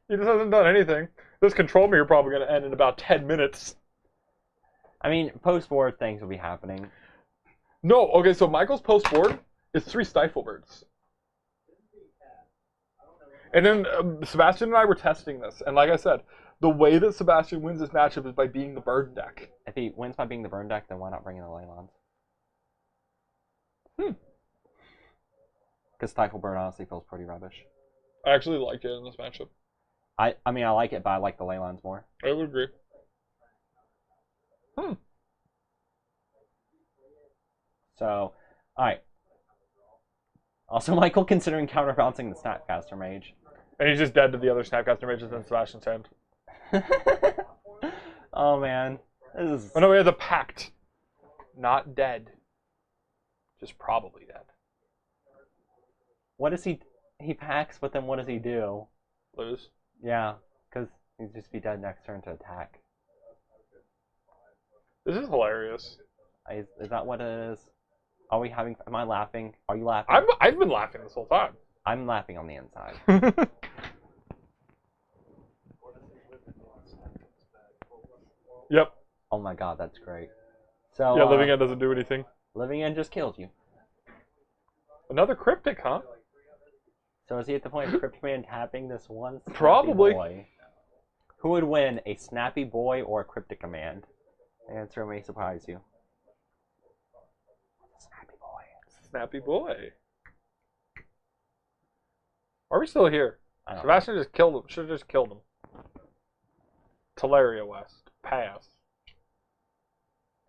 He just hasn't done anything. This control mirror probably going to end in about 10 minutes. I mean, post-war things will be happening. No, okay, so Michael's post-board is 3 Stifle Birds. And then Sebastian and I were testing this, and like I said, the way that Sebastian wins this matchup is by being the burn deck. If he wins by being the burn deck, then why not bring in the Leylons? Because Stifle Burn honestly feels pretty rubbish. I actually like it in this matchup. I mean, I like it, but I like the ley lines more. I would agree. So, alright. Also, Michael considering counterbalancing the Snapcaster Mage. And he's just dead to the other Snapcaster Mages in Sebastian's hand. Oh man. This is... Oh no, he has a pact. Not dead. Just probably dead. What does he packs, but then what does he do? Lose. Yeah, because he'd just be dead next turn to attack. This is hilarious. Is that what it is? Are we having... Am I laughing? Are you laughing? I've been laughing this whole time. I'm laughing on the inside. Yep. Oh my god, that's great. So Yeah, Living End doesn't do anything. Living End just killed you. Another Cryptic, huh? So is he at the point of Crypt Man tapping this one? Snappy Probably. Boy? Who would win, a Snappy Boy or a Cryptic Command? The answer may surprise you. Snappy Boy. Snappy boy. Are we still here? I don't know. Sebastian just killed him. Should have just killed him. Teleria West. Pass.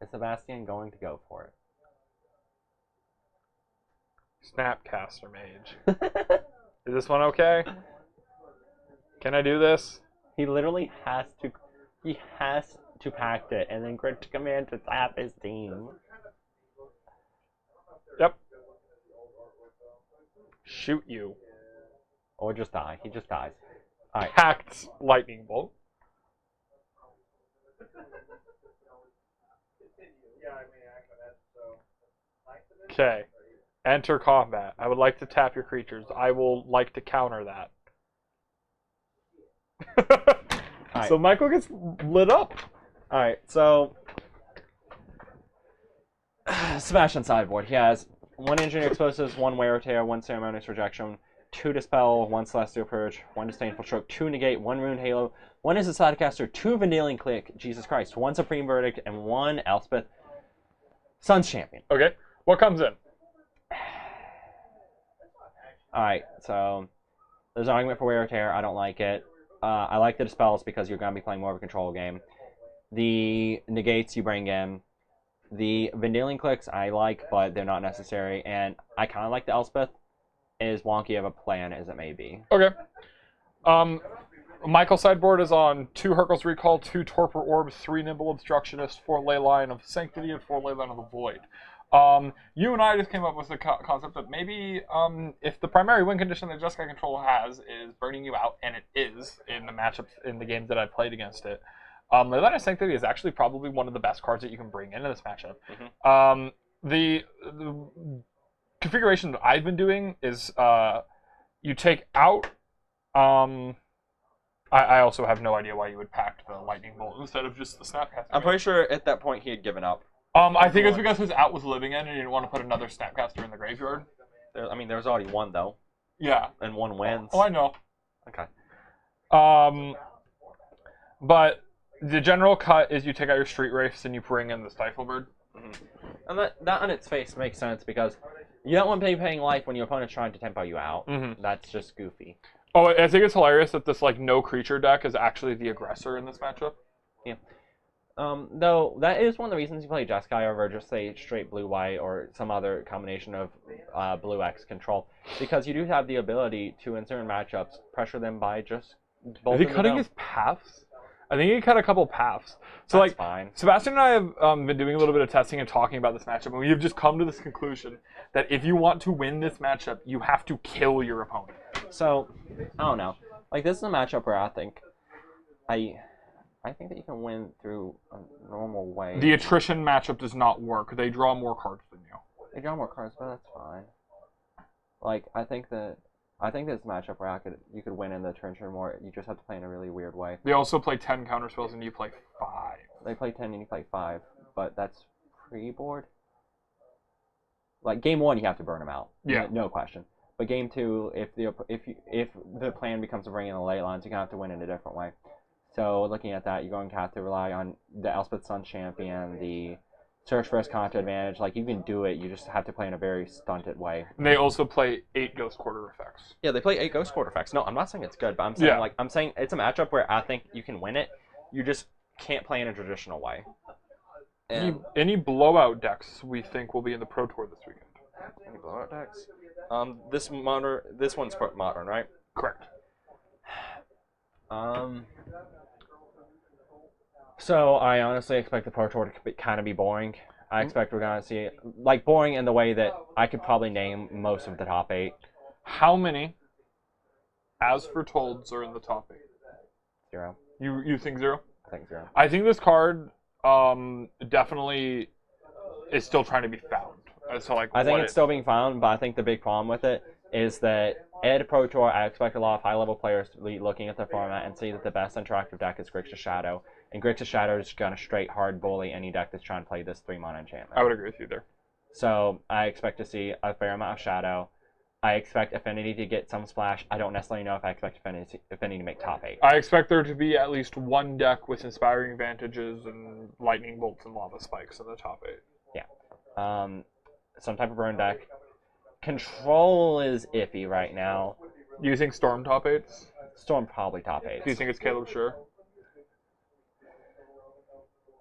Is Sebastian going to go for Snapcaster Mage. it? Is this one okay? Can I do this? He literally has to... He has to pact it and then Cryptic Command to tap his team. Yep. Shoot you. Or just die. He just dies. Alright. Packed Lightning Bolt. Okay. Enter combat. I would like to tap your creatures. I will like to counter that. Alright. So Michael gets lit up. Alright, so... Sebastian sideboard. He has 1 Engineer Explosives, 1 Wear or Tear, 1 Ceremonious Rejection, 2 Dispel, 1 Celestial Purge, 1 Disdainful Stroke, 2 Negate, 1 Rune Halo, 1 is a Sidecaster, 2 Vanillion Click, Jesus Christ, 1 Supreme Verdict, and 1 Elspeth, Sun's Champion. Okay. What comes in? Alright, so there's an argument for Wear or Tear. I don't like it. I like the Dispels because you're going to be playing more of a control game. The Negates you bring in. The Vanillion Clicks I like, but they're not necessary. And I kind of like the Elspeth, as wonky of a plan as it may be. Okay. Michael's sideboard is on 2 Hurkyl's Recall, 2 Torpor Orbs, 3 Nimble Obstructionist, 4 Leyline of Sanctity, and 4 Leyline of the Void. You and I just came up with the concept that maybe if the primary win condition that Jeskai Control has is burning you out, and it is in the matchups in the games that I've played against it, Leyline of Sanctity is actually probably one of the best cards that you can bring into this matchup. Mm-hmm. The configuration that I've been doing is you take out. I also have no idea why you would pack the Lightning Bolt instead of just the Snapcaster. I'm pretty sure at that point he had given up. I think it's because his out was Living End and he didn't want to put another Snapcaster in the graveyard. I mean, there was already 1 though, Yeah. and 1 wins. Oh, I know. Okay. But the general cut is you take out your Street Wraiths and you bring in the Stiflebird. Mm-hmm. And that on its face makes sense because you don't want to be paying life when your opponent's trying to tempo you out. Mm-hmm. That's just goofy. Oh, I think it's hilarious that this like no creature deck is actually the aggressor in this matchup. Yeah. Though that is one of the reasons you play Jeskai over just say straight blue-white or some other combination of blue-X control, because you do have the ability to in certain matchups pressure them by just. Is he cutting his paths? I think he cut a couple paths. So That's like fine. Sebastian and I have been doing a little bit of testing and talking about this matchup, and we have just come to this conclusion that if you want to win this matchup, you have to kill your opponent. So, I don't know. Like, this is a matchup where I think that you can win through a normal way. The attrition matchup does not work. They draw more cards than you. They draw more cards, but that's fine. Like, I think this matchup where you could win in the turn more. You just have to play in a really weird way. They also play 10 counter spells and you play 5. They play 10 and you play 5, but that's pre-board. Like, game 1, you have to burn them out. Yeah. No question. But game 2, if the plan becomes to bring in the ley lines, you're going to have to win in a different way. So looking at that, you're going to have to rely on the Elspeth Sun Champion, the search for Esconta advantage. Like, you can do it, you just have to play in a very stunted way. And they also play 8 Ghost Quarter effects. Yeah, they play 8 Ghost Quarter effects. No, I'm not saying it's good, but I'm saying, Yeah. I'm saying it's a matchup where I think you can win it. You just can't play in a traditional way. And Any blowout decks we think will be in the Pro Tour this weekend? any blowout decks? This one's modern, right? Correct. So I honestly expect the Pro Tour to kind of be boring. I expect we're gonna see like boring in the way that I could probably name most of the top 8. How many As Fortolds are in the top 8? 0. You think 0? I think 0. I think this card definitely is still trying to be found. So like, I think it's still being found, but I think the big problem with it is that at Pro Tour, I expect a lot of high-level players to be looking at the format and see that the best interactive deck is Grixis Shadow. And Grixis Shadow is going to straight hard bully any deck that's trying to play this 3-mana enchantment. I would agree with you there. So I expect to see a fair amount of Shadow. I expect Affinity to get some splash. I don't necessarily know if I expect Affinity to make top 8. I expect there to be at least one deck with Inspiring Advantages and Lightning Bolts and Lava Spikes in the top 8. Yeah. Some type of burn deck. Control is iffy right now. Do you think Storm top 8s? Storm probably top 8. Do you think it's Caleb Sure?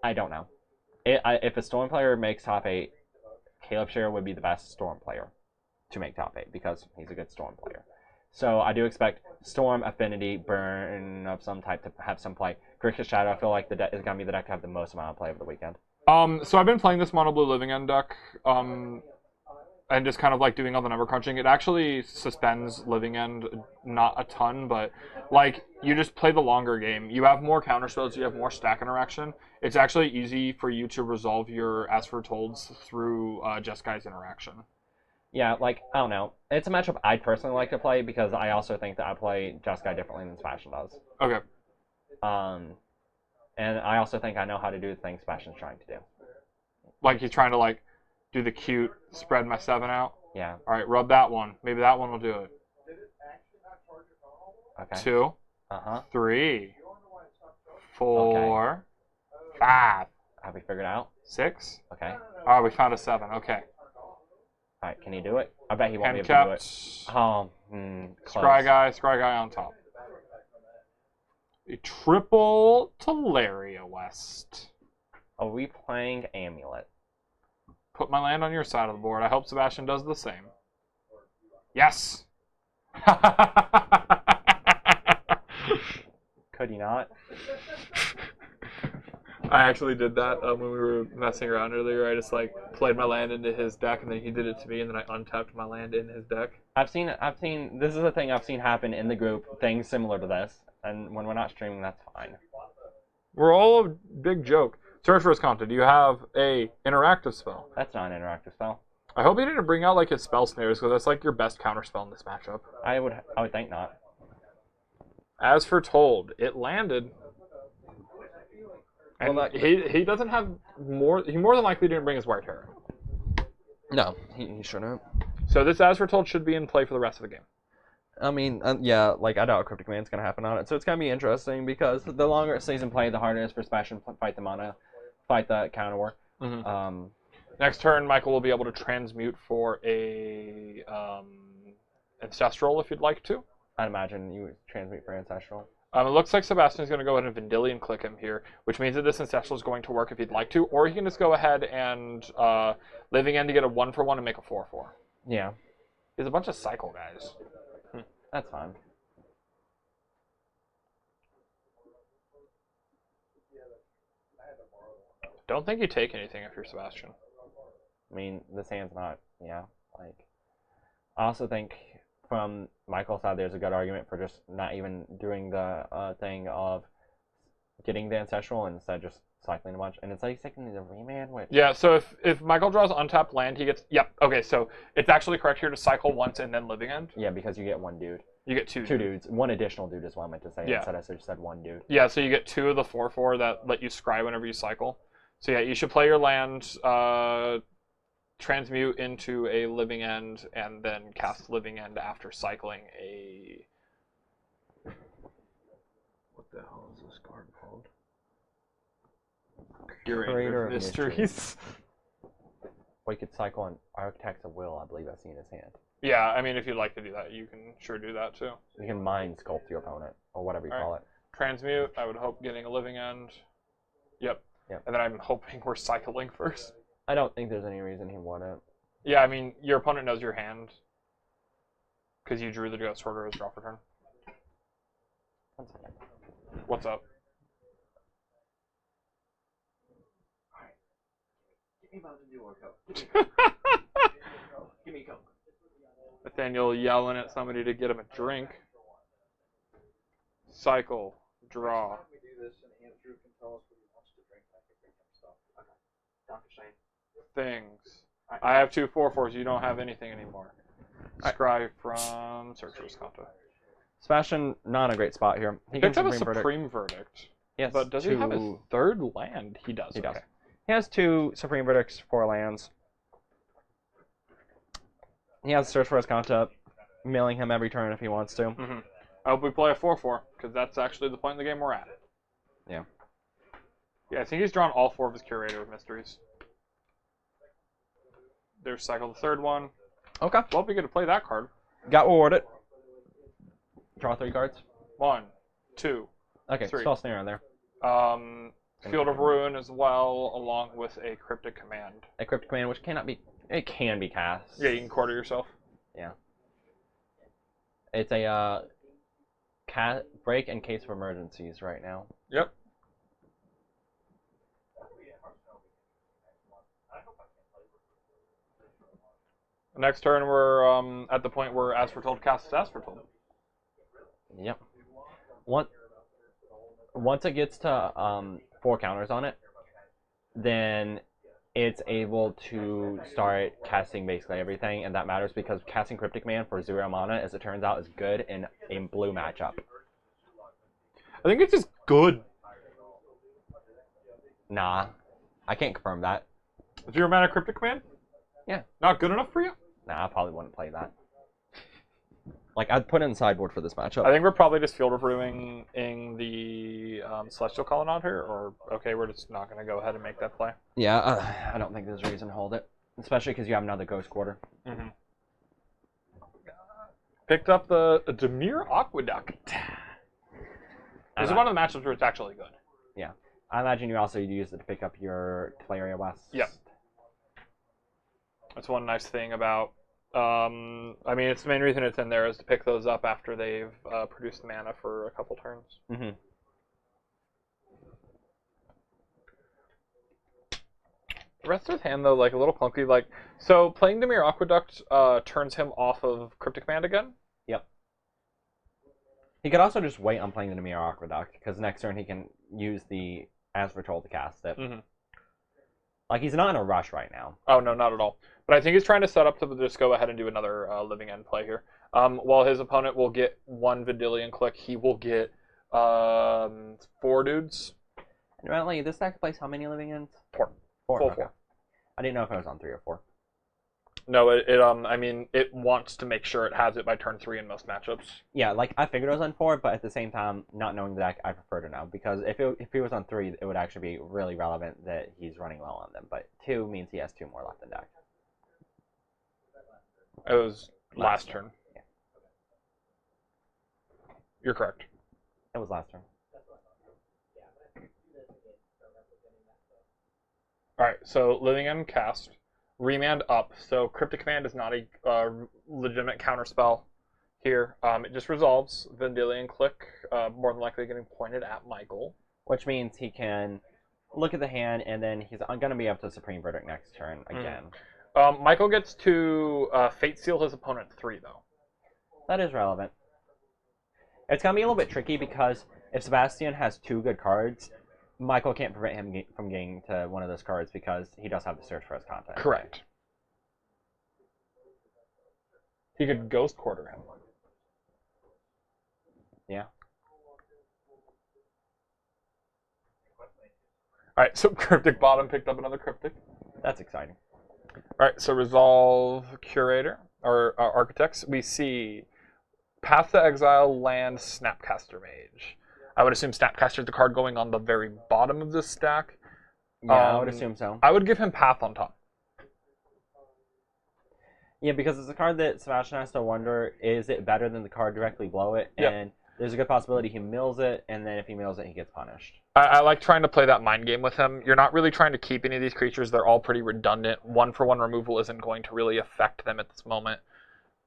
I don't know. If a Storm player makes top 8, Caleb Scherer would be the best Storm player to make top 8 because he's a good Storm player. So I do expect Storm, Affinity, Burn of some type to have some play. Grixis Shadow, I feel like the deck is going to be the deck to have the most amount of play over the weekend. So I've been playing this Mono Blue Living End deck, and just kind of like doing all the number crunching. It actually suspends Living End not a ton, but like you just play the longer game. You have more counter spells, you have more stack interaction. It's actually easy for you to resolve your As Fortolds through Jeskai interaction. Yeah, like, I don't know. It's a matchup I'd personally like to play because I also think that I play Jeskai differently than Sebastian does. Okay. And I also think I know how to do the things Sebastian's trying to do. Like he's trying to like do the cute spread my 7 out. Yeah. All right, rub that one. Maybe that one will do it. Okay. 2, Uh-huh. 3, 4, 5. Have we figured it out? 6. Okay. Oh, we found a 7. Okay. Alright, can he do it? I bet he won't Hand be able to do kept. it. Oh, close. Scry guy on top. A triple Teleria West. Are we playing Amulet? Put my land on your side of the board. I hope Sebastian does the same. Yes! Could he not? I actually did that when we were messing around earlier. I just like played my land into his deck, and then he did it to me, and then I untapped my land in his deck. I've seen, this is a thing I've seen happen in the group, things similar to this. And when we're not streaming, that's fine. We're all a big joke. Search for Esconta, do you have a interactive spell? That's not an interactive spell. I hope he didn't bring out like his spell snares, because that's like your best counter spell in this matchup. I would think not. As Foretold, it landed. And Well, he doesn't have more. He more than likely didn't bring his White Terror. No, he shouldn't. So this As Foretold should be in play for the rest of the game. I mean, yeah, like, I doubt Cryptic Command's going to happen on it, so it's going to be interesting, because the longer it stays in play, the harder it is for Sebastian to fight the mana, fight the counter war. Mm-hmm. Next turn, Michael will be able to transmute for a Ancestral if you'd like to. I'd imagine you would transmute for Ancestral. It looks like Sebastian's going to go ahead and Vendilion click him here, which means that this Ancestral is going to work if he'd like to, or he can just go ahead and Living End to get a 1-for-1 and make a 4-4. Yeah. There's a bunch of cycle guys. That's fine. Don't think you take anything if you're Sebastian. I mean, this hand's not, yeah, like... I also think, from Michael's side, there's a good argument for just not even doing the thing of getting the Ancestral and instead just cycling a bunch. And it's like he's taking the Remand, which... Yeah, so if Michael draws untapped land, he gets... Yep, okay, so it's actually correct here to cycle once and then Living End. Yeah, because you get one dude. You get two. Two dudes. One additional dude is what I meant to say. Yeah. Instead I just said one dude. Yeah, so you get 2 of the 4/4 that let you scry whenever you cycle. So yeah, you should play your land, transmute into a Living End, and then cast Living End after cycling a... What the hell is this card called? Curator of Mysteries. Well, he could cycle an Architects of Will, I believe I've seen his hand. Yeah, I mean, if you'd like to do that, you can sure do that too. You can mind sculpt your opponent, or whatever you All right. call it. Transmute, I would hope getting a living end. Yep. Yep. And then I'm hoping we're cycling first. I don't think there's any reason he wouldn't. Yeah, I mean, your opponent knows your hand. Because you drew the Ghost Hoarder as draw for turn. 1 second. What's up? Give me Mountain Dew or Coke. Give me Coke. Nathaniel yelling at somebody to get him a drink. Cycle. Draw. Next time we do this, and Andrew can tell us what he wants to drink, I can bring him stuff. Okay. Dr. Shane. Things. I have 2 4/4s. You don't have anything anymore. Scry from Searcher's Conta. Sebastian, not a great spot here. He can Picked up a Supreme Verdict. Supreme Verdict. Yes, But does he have a third land? He does. He does. Okay. He has 2 Supreme Verdicts, 4 lands. He has Search for his Conta, milling him every turn if he wants to. Mm-hmm. I hope we play a 4/4, because that's actually the point in the game we're at. Yeah. Yeah, I think he's drawn all 4 of his Curator of Mysteries. There's cycle the third one. Okay. Well, we get to play that card. Got rewarded. Draw 3 cards. 1, 2. Okay, 3. spell snare on there. Field of Ruin as well, along with a Cryptic Command. A Cryptic Command, which cannot be... It can be cast. Yeah, you can quarter yourself. Yeah. It's a break in case of emergencies right now. Yep. Next turn, we're at the point where As Foretold casts As Foretold. Yep. Once it gets to 4 counters on it, then it's able to start casting basically everything, and that matters because casting Cryptic Command for 0 mana, as it turns out, is good in a blue matchup. I think it's just good. Nah, I can't confirm that. 0 mana Cryptic Command? Yeah. Not good enough for you? Nah, I probably wouldn't play that. Like, I'd put it in sideboard for this matchup. I think we're probably just Field of Ruining the Celestial Colonnade here, or okay, we're just not going to go ahead and make that play. Yeah, I don't think there's a reason to hold it. Especially because you have another Ghost Quarter. Mm-hmm. Picked up the Dimir Aqueduct. This is one of the matchups where it's actually good. Yeah. I imagine you also use it to pick up your Teleria West. Yep. That's one nice thing about... I mean, it's the main reason it's in there is to pick those up after they've produced mana for a couple turns. Mm-hmm. The rest of his hand, though, like a little clunky. Like, so playing Dimir Aqueduct turns him off of Cryptic Command again. Yep. He could also just wait on playing the Dimir Aqueduct, because next turn he can use the As Foretold to cast it. Mm-hmm. Like, he's not in a rush right now. Oh, no, not at all. But I think he's trying to set up to just go ahead and do another Living End play here. While his opponent will get 1 Vendilion Click, he will get 4 dudes. And apparently, this deck plays how many Living Ends? 4. 4. Full Okay. 4. I didn't know if it was on 3 or 4. No, I mean, it wants to make sure it has it by turn 3 in most matchups. Yeah, like, I figured it was on 4, but at the same time, not knowing the deck, I prefer to know. Because if he was on 3, it would actually be really relevant that he's running low on them. But 2 means he has 2 more left in deck. It was last turn. Yeah. You're correct. It was last turn. Alright, so Living End cast. Remand up. So Cryptic Command is not a legitimate counterspell here. It just resolves. Vendilion Click, more than likely getting pointed at Michael. Which means he can look at the hand, and then he's going to be up to Supreme Verdict next turn again. Michael gets to Fate Seal his opponent 3, though. That is relevant. It's going to be a little bit tricky because if Sebastian has 2 good cards, Michael can't prevent him from getting to one of those cards because he does have to search for his contact. Correct. He could Ghost Quarter him. Yeah. Alright, so Cryptic Bottom picked up another Cryptic. That's exciting. Alright, so Resolve Curator, or Architects. We see Path to Exile, Land, Snapcaster Mage. I would assume Snapcaster is the card going on the very bottom of this stack. Yeah, I would assume so. I would give him Path on top. Yeah, because it's a card that Sebastian has to wonder, is it better than the card directly below it? Yep. And there's a good possibility he mills it, and then if he mills it, he gets punished. I like trying to play that mind game with him. You're not really trying to keep any of these creatures. They're all pretty redundant. One-for-one removal isn't going to really affect them at this moment.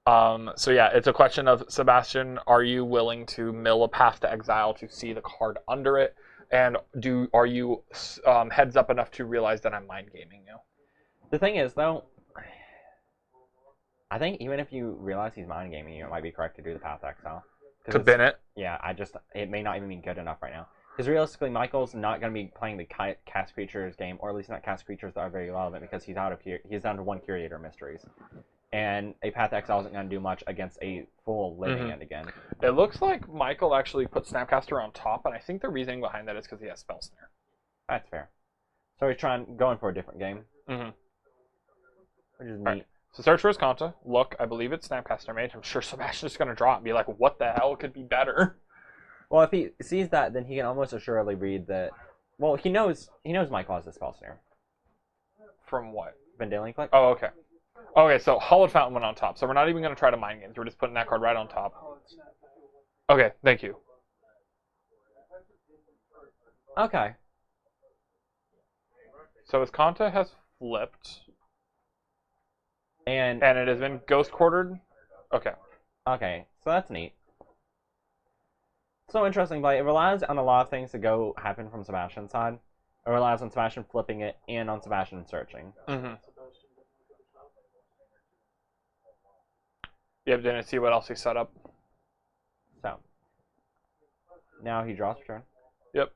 So yeah, it's a question of, Sebastian, are you willing to mill a Path to Exile to see the card under it? And are you heads up enough to realize that I'm mind gaming you? The thing is, though, I think even if you realize he's mind gaming you, it might be correct to do the Path to Exile. To bin it? Yeah, it may not even be good enough right now. Because realistically, Michael's not going to be playing the cast creatures game, or at least not cast creatures that are very relevant, because he's down to 1 Curator Mysteries. And a Path to Exile isn't going to do much against a full living end again. It looks like Michael actually put Snapcaster on top, and I think the reasoning behind that is because he has Spell Snare. That's fair. So he's going for a different game. Mm-hmm. Which is neat. Right. So search for his Kanta. Look, I believe it's Snapcaster made. I'm sure Sebastian's going to draw it and be like, what the hell could be better? Well, if he sees that, then he can almost assuredly read that. Well, he knows Michael has the Spell Snare. From what? Vendilion Click? Oh, okay. Okay, so Hollowed Fountain went on top. So we're not even going to try to mind games. We're just putting that card right on top. Okay, thank you. Okay. So his Kanta has flipped. And it has been Ghost Quartered? Okay. Okay, so that's neat. So interesting, but it relies on a lot of things to happen from Sebastian's side. It relies on Sebastian flipping it and on Sebastian searching. Mm-hmm. Yep, didn't see what else he set up. So now he draws for turn. Yep.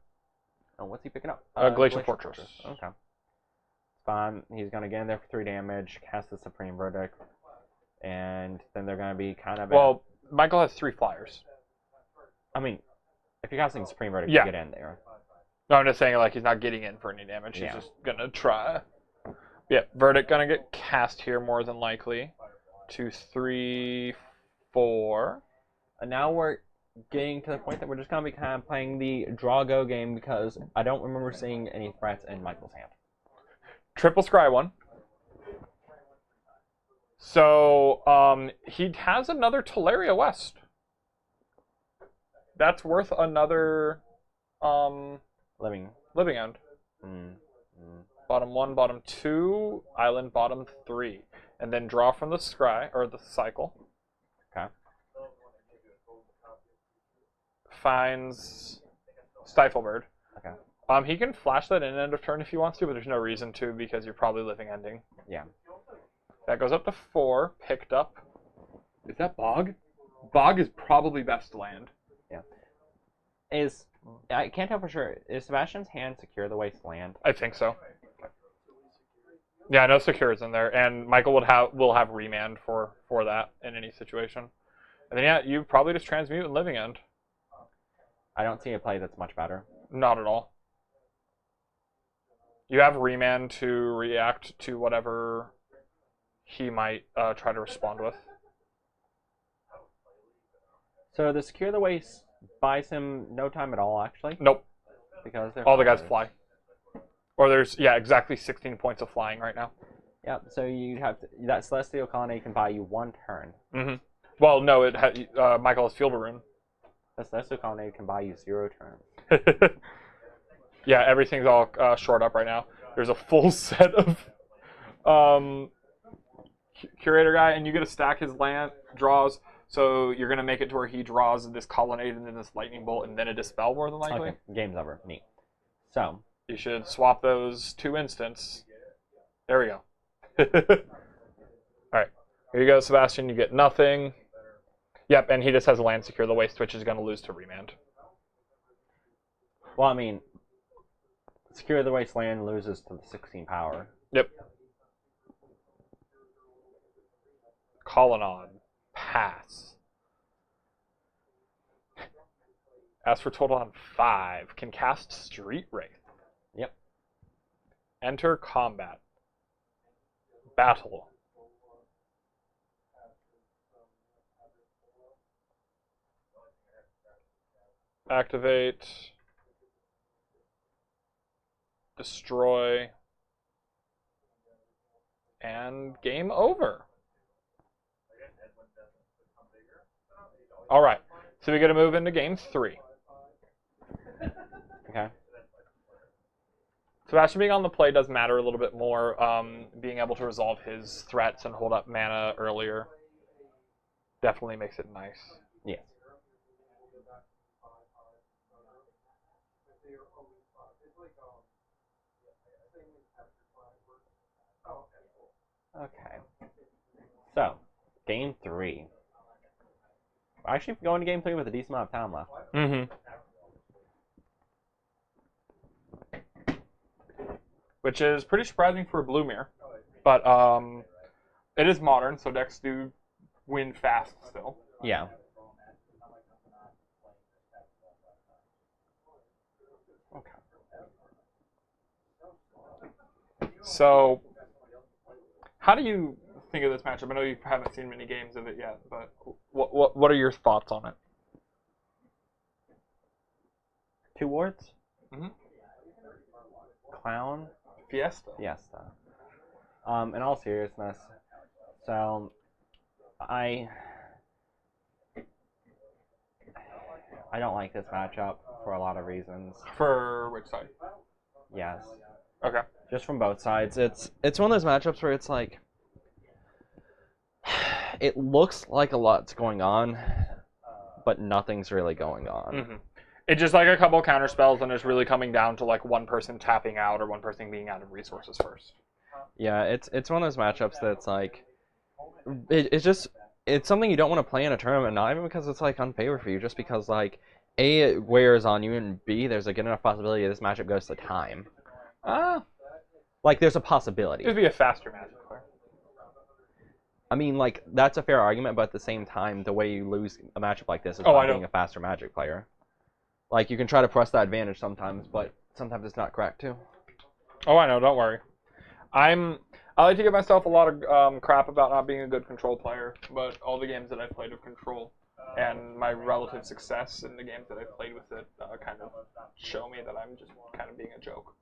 Oh, what's he picking up? Glacial Fortress. Okay. Fine. He's going to get in there for 3 damage, cast the Supreme Verdict, and then they're going to be kind of... Well, Michael has 3 flyers. I mean, if you're casting Supreme Verdict, Yeah. you get in there. No, I'm just saying, like, he's not getting in for any damage. He's just going to try. Yeah, Verdict going to get cast here more than likely. 2, 3, 4. And now we're getting to the point that we're just going to be kind of playing the draw-go game because I don't remember seeing any threats in Michael's hand. Triple Scry 1. So, he has another Teleria West. That's worth another Living. End. Mm. Bottom 1, bottom 2, island bottom 3. And then draw from the scry, or the cycle. Okay. Finds Stiflebird. Okay. He can flash that in end of turn if he wants to, but there's no reason to because you're probably living ending. Yeah. That goes up to 4, picked up. Is that Bog? Bog is probably best land. Yeah. I can't tell for sure. Is Sebastian's hand secure the wasteland? I think so. Yeah, no secures in there, and Michael will have remand for that in any situation. And then yeah, you probably just transmute and living end. I don't see a play that's much better. Not at all. You have remand to react to whatever he might try to respond with. So the secure the waste buys him no time at all, actually. Nope. Because All the guys fly. Or there's, yeah, exactly 16 points of flying right now. Yep. So you have that Celestial Colony can buy you 1 turn. Mm-hmm. Well, no, Michael has Field of Ruin. The Celestial Colony can buy you 0 turns. Yeah, everything's all short up right now. There's a full set of Curator guy, and you get to stack his land draws. So you're going to make it to where he draws this Colonnade and then this Lightning Bolt and then a Dispel more than likely. Okay. Game's over. Neat. So You should swap those 2 instants. There we go. Alright. Here you go, Sebastian. You get nothing. Yep, and he just has a land secure. The Waste Twitch is going to lose to Remand. well, I mean, secure the wasteland loses to the 16 power. Yep. Colonnade. Pass. As for total on 5, can cast Street Wraith. Yep. Enter combat. Battle. Activate. Destroy. And game over. All right. So we got to move into game 3. Okay. Sebastian being on the play does matter a little bit more. Being able to resolve his threats and hold up mana earlier definitely makes it nice. Yes. Okay. So, game 3. We're actually going to game 3 with a decent amount of time left. Mm-hmm. Which is pretty surprising for a Blue-Mirror. But it is modern, so decks do win fast still. Yeah. Okay. So, how do you think of this matchup? I know you haven't seen many games of it yet, but what are your thoughts on it? 2 wards? Mhm. Clown? Fiesta. Fiesta. In all seriousness, so I don't like this matchup for a lot of reasons. For which side? Yes. Okay. Just from both sides. It's one of those matchups where it's like it looks like a lot's going on, but nothing's really going on. Mm-hmm. It's just like a couple of counter spells, and it's really coming down to like one person tapping out or one person being out of resources first. Yeah, it's one of those matchups that's like it's something you don't want to play in a tournament, not even because it's like unfavorable for you, just because like A, it wears on you, and B, there's a good enough possibility this matchup goes to time. Like there's a possibility. It'd be a faster Magic player. I mean, like that's a fair argument, but at the same time, the way you lose a matchup like this is I by know. being a faster Magic player. Like you can try to press that advantage sometimes, but sometimes it's not correct too. Oh, I know. Don't worry. I like to give myself a lot of crap about not being a good control player, but all the games that I've played of control and my relative success in the games that I've played with it kind of show me that I'm just kind of being a joke.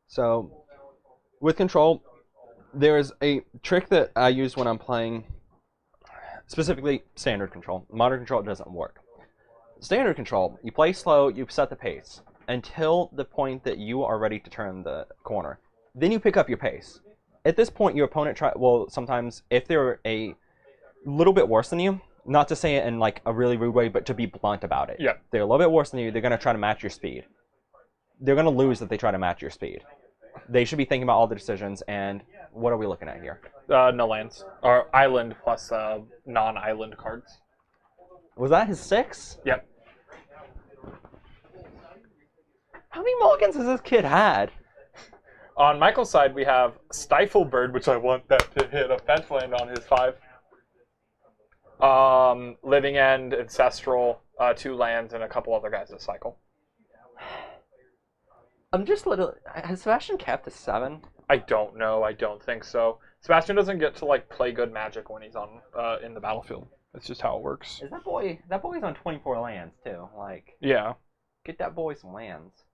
So, with control, there's a trick that I use when I'm playing, specifically standard control. Modern control doesn't work. Standard control, you play slow, you set the pace until the point that you are ready to turn the corner. Then you pick up your pace. At this point, your opponent sometimes, if they're a little bit worse than you, not to say it in like a really rude way, but to be blunt about it. Yeah. They're a little bit worse than you, they're going to try to match your speed. They're going to lose if they try to match your speed. They should be thinking about all the decisions, and what are we looking at here? No lands. Or island plus non-island cards. Was that his 6? Yep. How many mulligans has this kid had? On Michael's side, we have Stifle Bird, which I want that to hit a fetch land on his 5. Living End, Ancestral, 2 lands, and a couple other guys that cycle. I'm just little. Has Sebastian capped to 7? I don't know. I don't think so. Sebastian doesn't get to like play good Magic when he's on in the battlefield. That's just how it works. Is that boy? That boy's on 24 lands too. Like, Yeah. get that boy some lands.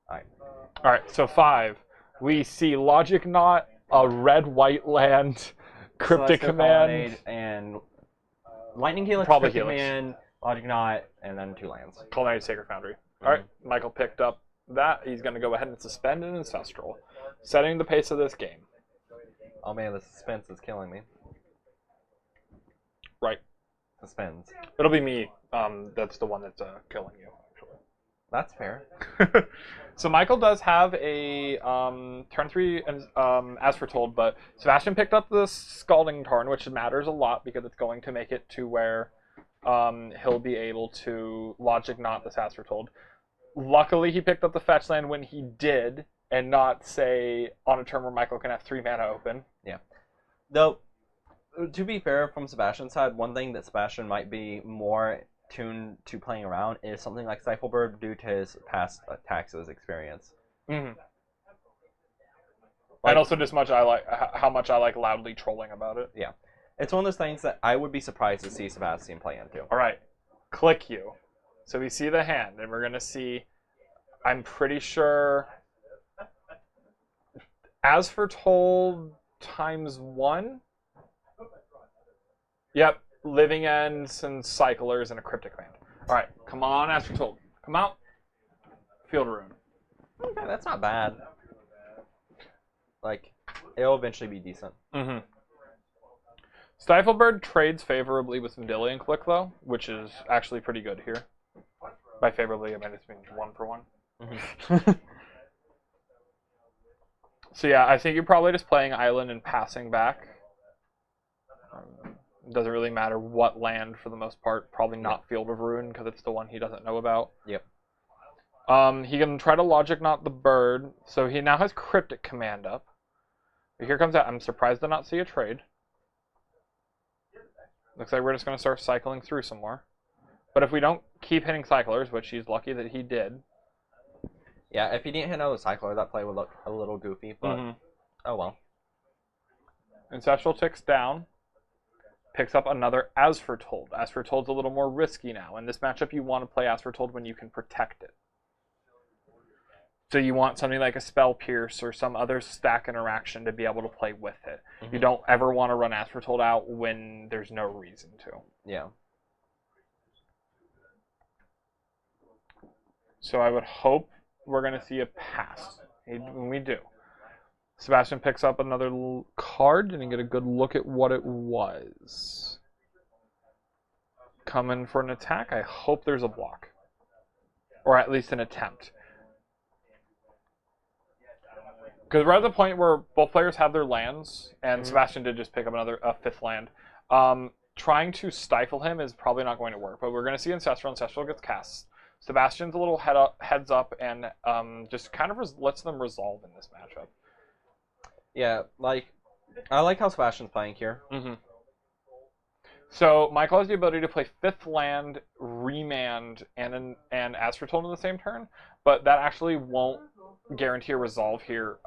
Alright. All right. So 5, we see Logic Knot, a red-white land, Cryptic Celestial Command. Colonnade and Lightning Helix, Probably Cryptic Helix. Command, Logic Knot, and then 2 lands. Culinary Sacred Foundry. All right, Michael picked up that. He's going to go ahead and suspend an Ancestral, setting the pace of this game. Oh man, the suspense is killing me. Right. Suspense. It'll be me. That's the one that's killing you. That's fair. So Michael does have a turn 3 as foretold, but Sebastian picked up the Scalding Tarn, which matters a lot because it's going to make it to where he'll be able to Logic Knot this as foretold. Luckily, he picked up the fetch land when he did, and not, say, on a turn where Michael can have 3 mana open. Yeah. Though, to be fair, from Sebastian's side, one thing that Sebastian might be more tuned to playing around is something like Stifle Bird due to his past Taxes experience. Mm-hmm. Like, And also just how much I like loudly trolling about it. yeah. It's one of those things that I would be surprised to see Sebastian play into. All right, click you. So we see the hand, and we're going to see, I'm pretty sure, as foretold ×1, Yep, Living Ends and Cyclers and a Cryptic Command. Alright, come on, as told. Come out. Field Rune. Okay, that's not bad. Like, it'll eventually be decent. Mm-hmm. Stiflebird trades favorably with Vendilion Click, though, which is actually pretty good here. By favorably, I mean it's means 1 for 1. Mm-hmm. So yeah, I think you're probably just playing Island and passing back. Doesn't really matter what land for the most part. Probably not Field of Ruin because it's the one he doesn't know about. Yep. He can try to Logic Knot the bird, so he now has Cryptic Command up. But here comes that. I'm surprised to not see a trade. Looks like we're just going to start cycling through some more. But if we don't keep hitting cyclers, which he's lucky that he did. Yeah, if he didn't hit another cycler, that play would look a little goofy, but oh well. Ancestral ticks down. Picks up another As Foretold. As Foretold's a little more risky now. In this matchup, you want to play As Foretold when you can protect it. So you want something like a Spell Pierce or some other stack interaction to be able to play with it. Mm-hmm. You don't ever want to run As Foretold out when there's no reason to. Yeah. So I would hope we're going to see a pass. We do. Sebastian picks up another card. Didn't get a good look at what it was. Coming for an attack. I hope there's a block. Or at least an attempt. Because we're at the point where both players have their lands, and Sebastian did just pick up a 5th land. Trying to stifle him is probably not going to work, but we're going to see Ancestral. Ancestral gets cast. Sebastian's a little heads up and just kind of lets them resolve in this matchup. Yeah, like, I like how Sebastian's playing here. Mm-hmm. So Michael has the ability to play 5th land, Remand, and As Foretold in the same turn, but that actually won't guarantee a resolve here.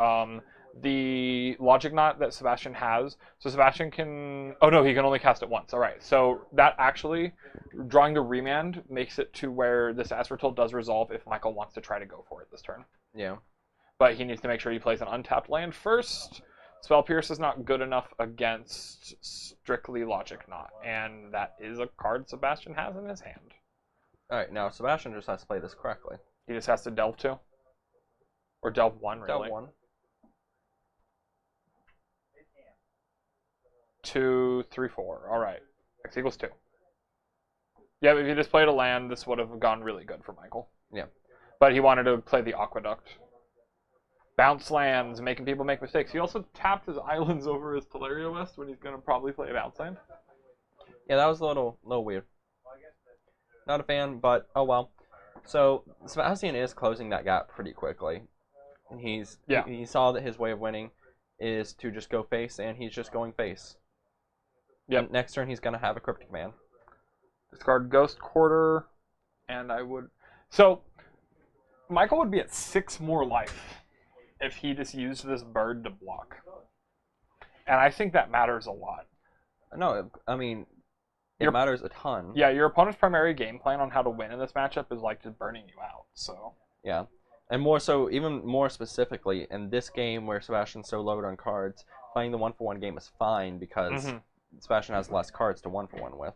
The Logic Knot that Sebastian has, so Sebastian can... Oh no, he can only cast it once. Alright, so that actually, drawing the Remand makes it to where this As Foretold does resolve if Michael wants to try to go for it this turn. Yeah. But he needs to make sure he plays an untapped land first. Spell Pierce is not good enough against strictly Logic Knot, and that is a card Sebastian has in his hand. Alright, now Sebastian just has to play this correctly. He just has to delve 2. Or delve 1, really. Delve 1. 2, 3, 4. Alright. X equals 2. Yeah, if he just played a land, this would have gone really good for Michael. Yeah. But he wanted to play the Aqueduct. Bounce lands, making people make mistakes. He also tapped his islands over his Teleria West when he's going to probably play a bounce land. Yeah, that was a little weird. Not a fan, but oh well. So Sebastian is closing that gap pretty quickly. He saw that his way of winning is to just go face, and he's just going face. Yep. Next turn, he's going to have a Cryptic Command. Discard Ghost Quarter, and I would... So, Michael would be at 6 more life if he just used this bird to block. And I think that matters a lot. No, I mean, it matters a ton. Yeah, your opponent's primary game plan on how to win in this matchup is like just burning you out, so... Yeah. And more so, even more specifically, in this game where Sebastian's so loaded on cards, playing the 1-for-1 game is fine because Sebastian has less cards to 1-for-1 with.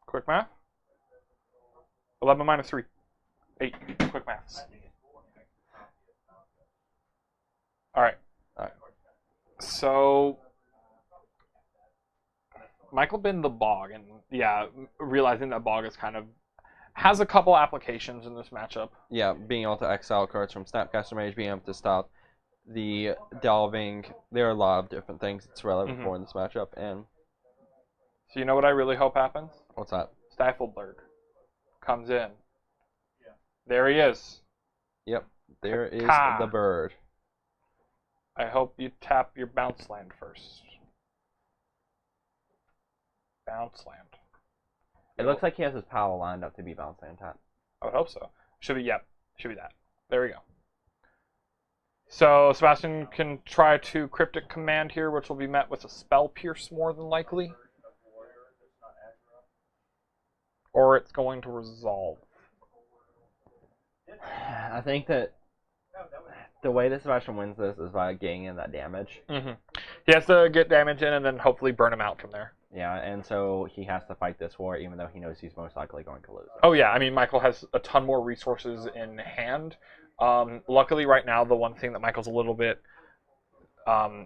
Quick math? 11 minus 3. 8. Quick maths. Alright. So, Michael binned the Bog, and yeah, realizing that Bog is kind of has a couple applications in this matchup. Yeah, being able to exile cards from Snapcaster Mage, being able to stop the delving. There are a lot of different things it's relevant for in this matchup. And so you know what I really hope happens? What's that? Stiflebird comes in. There he is. Yep, there is the bird. I hope you tap your bounce land first. Bounce land. It looks like he has his Powell lined up to be bounce land tap. I would hope so. Should be, yep. Should be that. There we go. So Sebastian can try to Cryptic Command here, which will be met with a Spell Pierce more than likely. Or it's going to resolve. I think that the way that Sebastian wins this is by getting in that damage. Mm-hmm. He has to get damage in and then hopefully burn him out from there. Yeah, and so he has to fight this war even though he knows he's most likely going to lose. Oh yeah, I mean Michael has a ton more resources in hand. Luckily right now the one thing that Michael's a little bit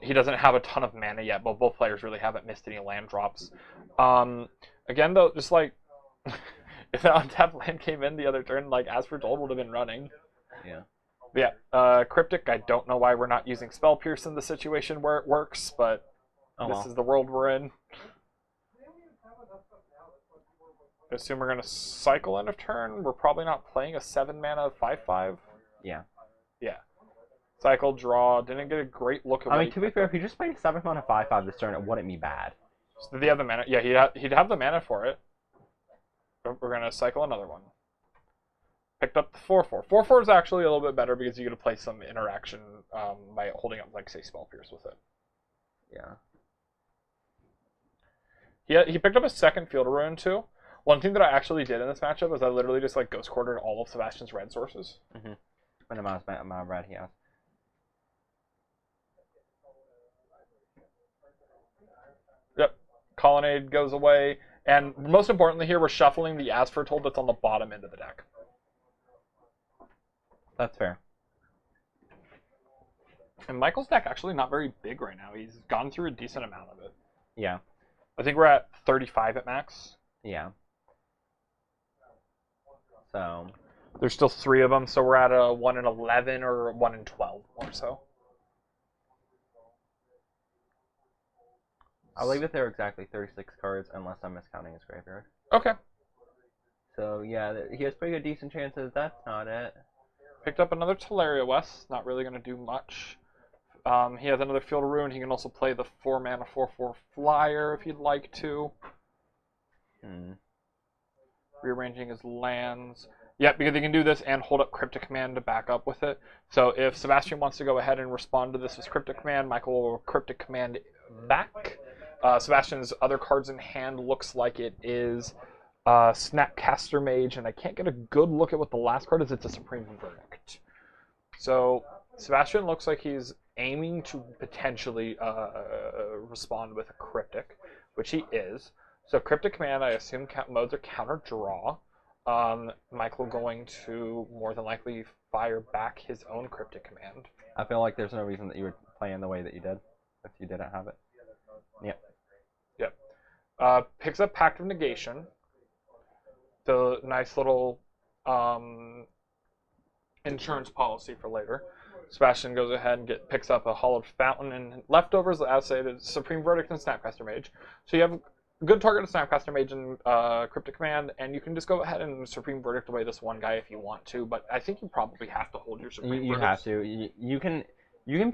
he doesn't have a ton of mana yet, but both players really haven't missed any land drops. Again though, just like if that untapped land came in the other turn, like As Foretold would have been running. Yeah. But yeah, Cryptic, I don't know why we're not using Spell Pierce in the situation where it works, but this is the world we're in. I assume we're going to cycle end of turn. We're probably not playing a 7-mana 5/5. Yeah. Yeah. Cycle, draw. Didn't get a great look at I mean, to be fair, if he just played a 7-mana 5/5 this turn, it wouldn't be bad. So did he have the mana? Yeah, he'd have the mana for it. But we're going to cycle another one. Picked up the 4/4. 4/4 is actually a little bit better because you get to play some interaction by holding up, like, say, Spell Pierce with it. Yeah. He picked up a second Field of Ruin, too. One thing that I actually did in this matchup is I literally just, like, Ghost Quartered all of Sebastian's red sources. Mm-hmm. What amount of red he has. Yep. Colonnade goes away. And most importantly here, we're shuffling the As Foretold that's on the bottom end of the deck. That's fair. And Michael's deck actually not very big right now. He's gone through a decent amount of it. Yeah. I think we're at 35 at max. Yeah. So there's still 3 of them, so we're at a 1 in 11 or 1 in 12 or so. I believe that there are exactly 36 cards, unless I'm miscounting his graveyard. Okay. So yeah, he has pretty good decent chances. That's not it. Picked up another Teleria West. Not really going to do much. He has another Field of Ruin. He can also play the 4-mana 4/4 flyer if he'd like to. Rearranging his lands. Yeah, because he can do this and hold up Cryptic Command to back up with it. So if Sebastian wants to go ahead and respond to this with Cryptic Command, Michael will Cryptic Command back. Sebastian's other cards in hand looks like it is Snapcaster Mage, and I can't get a good look at what the last card is. It's a Supreme Verdict. So Sebastian looks like he's aiming to potentially respond with a Cryptic, which he is. So Cryptic Command, I assume modes are counter draw. Michael going to more than likely fire back his own Cryptic Command. I feel like there's no reason that you would play in the way that you did if you didn't have it. Yep. Yep. Picks up Pact of Negation. The nice little insurance policy for later. Sebastian goes ahead and picks up a Hollowed Fountain and leftovers, as I say, Supreme Verdict and Snapcaster Mage. So you have a good target of Snapcaster Mage and Cryptic Command, and you can just go ahead and Supreme Verdict away this one guy if you want to, but I think you probably have to hold your Supreme Verdict. You have to. You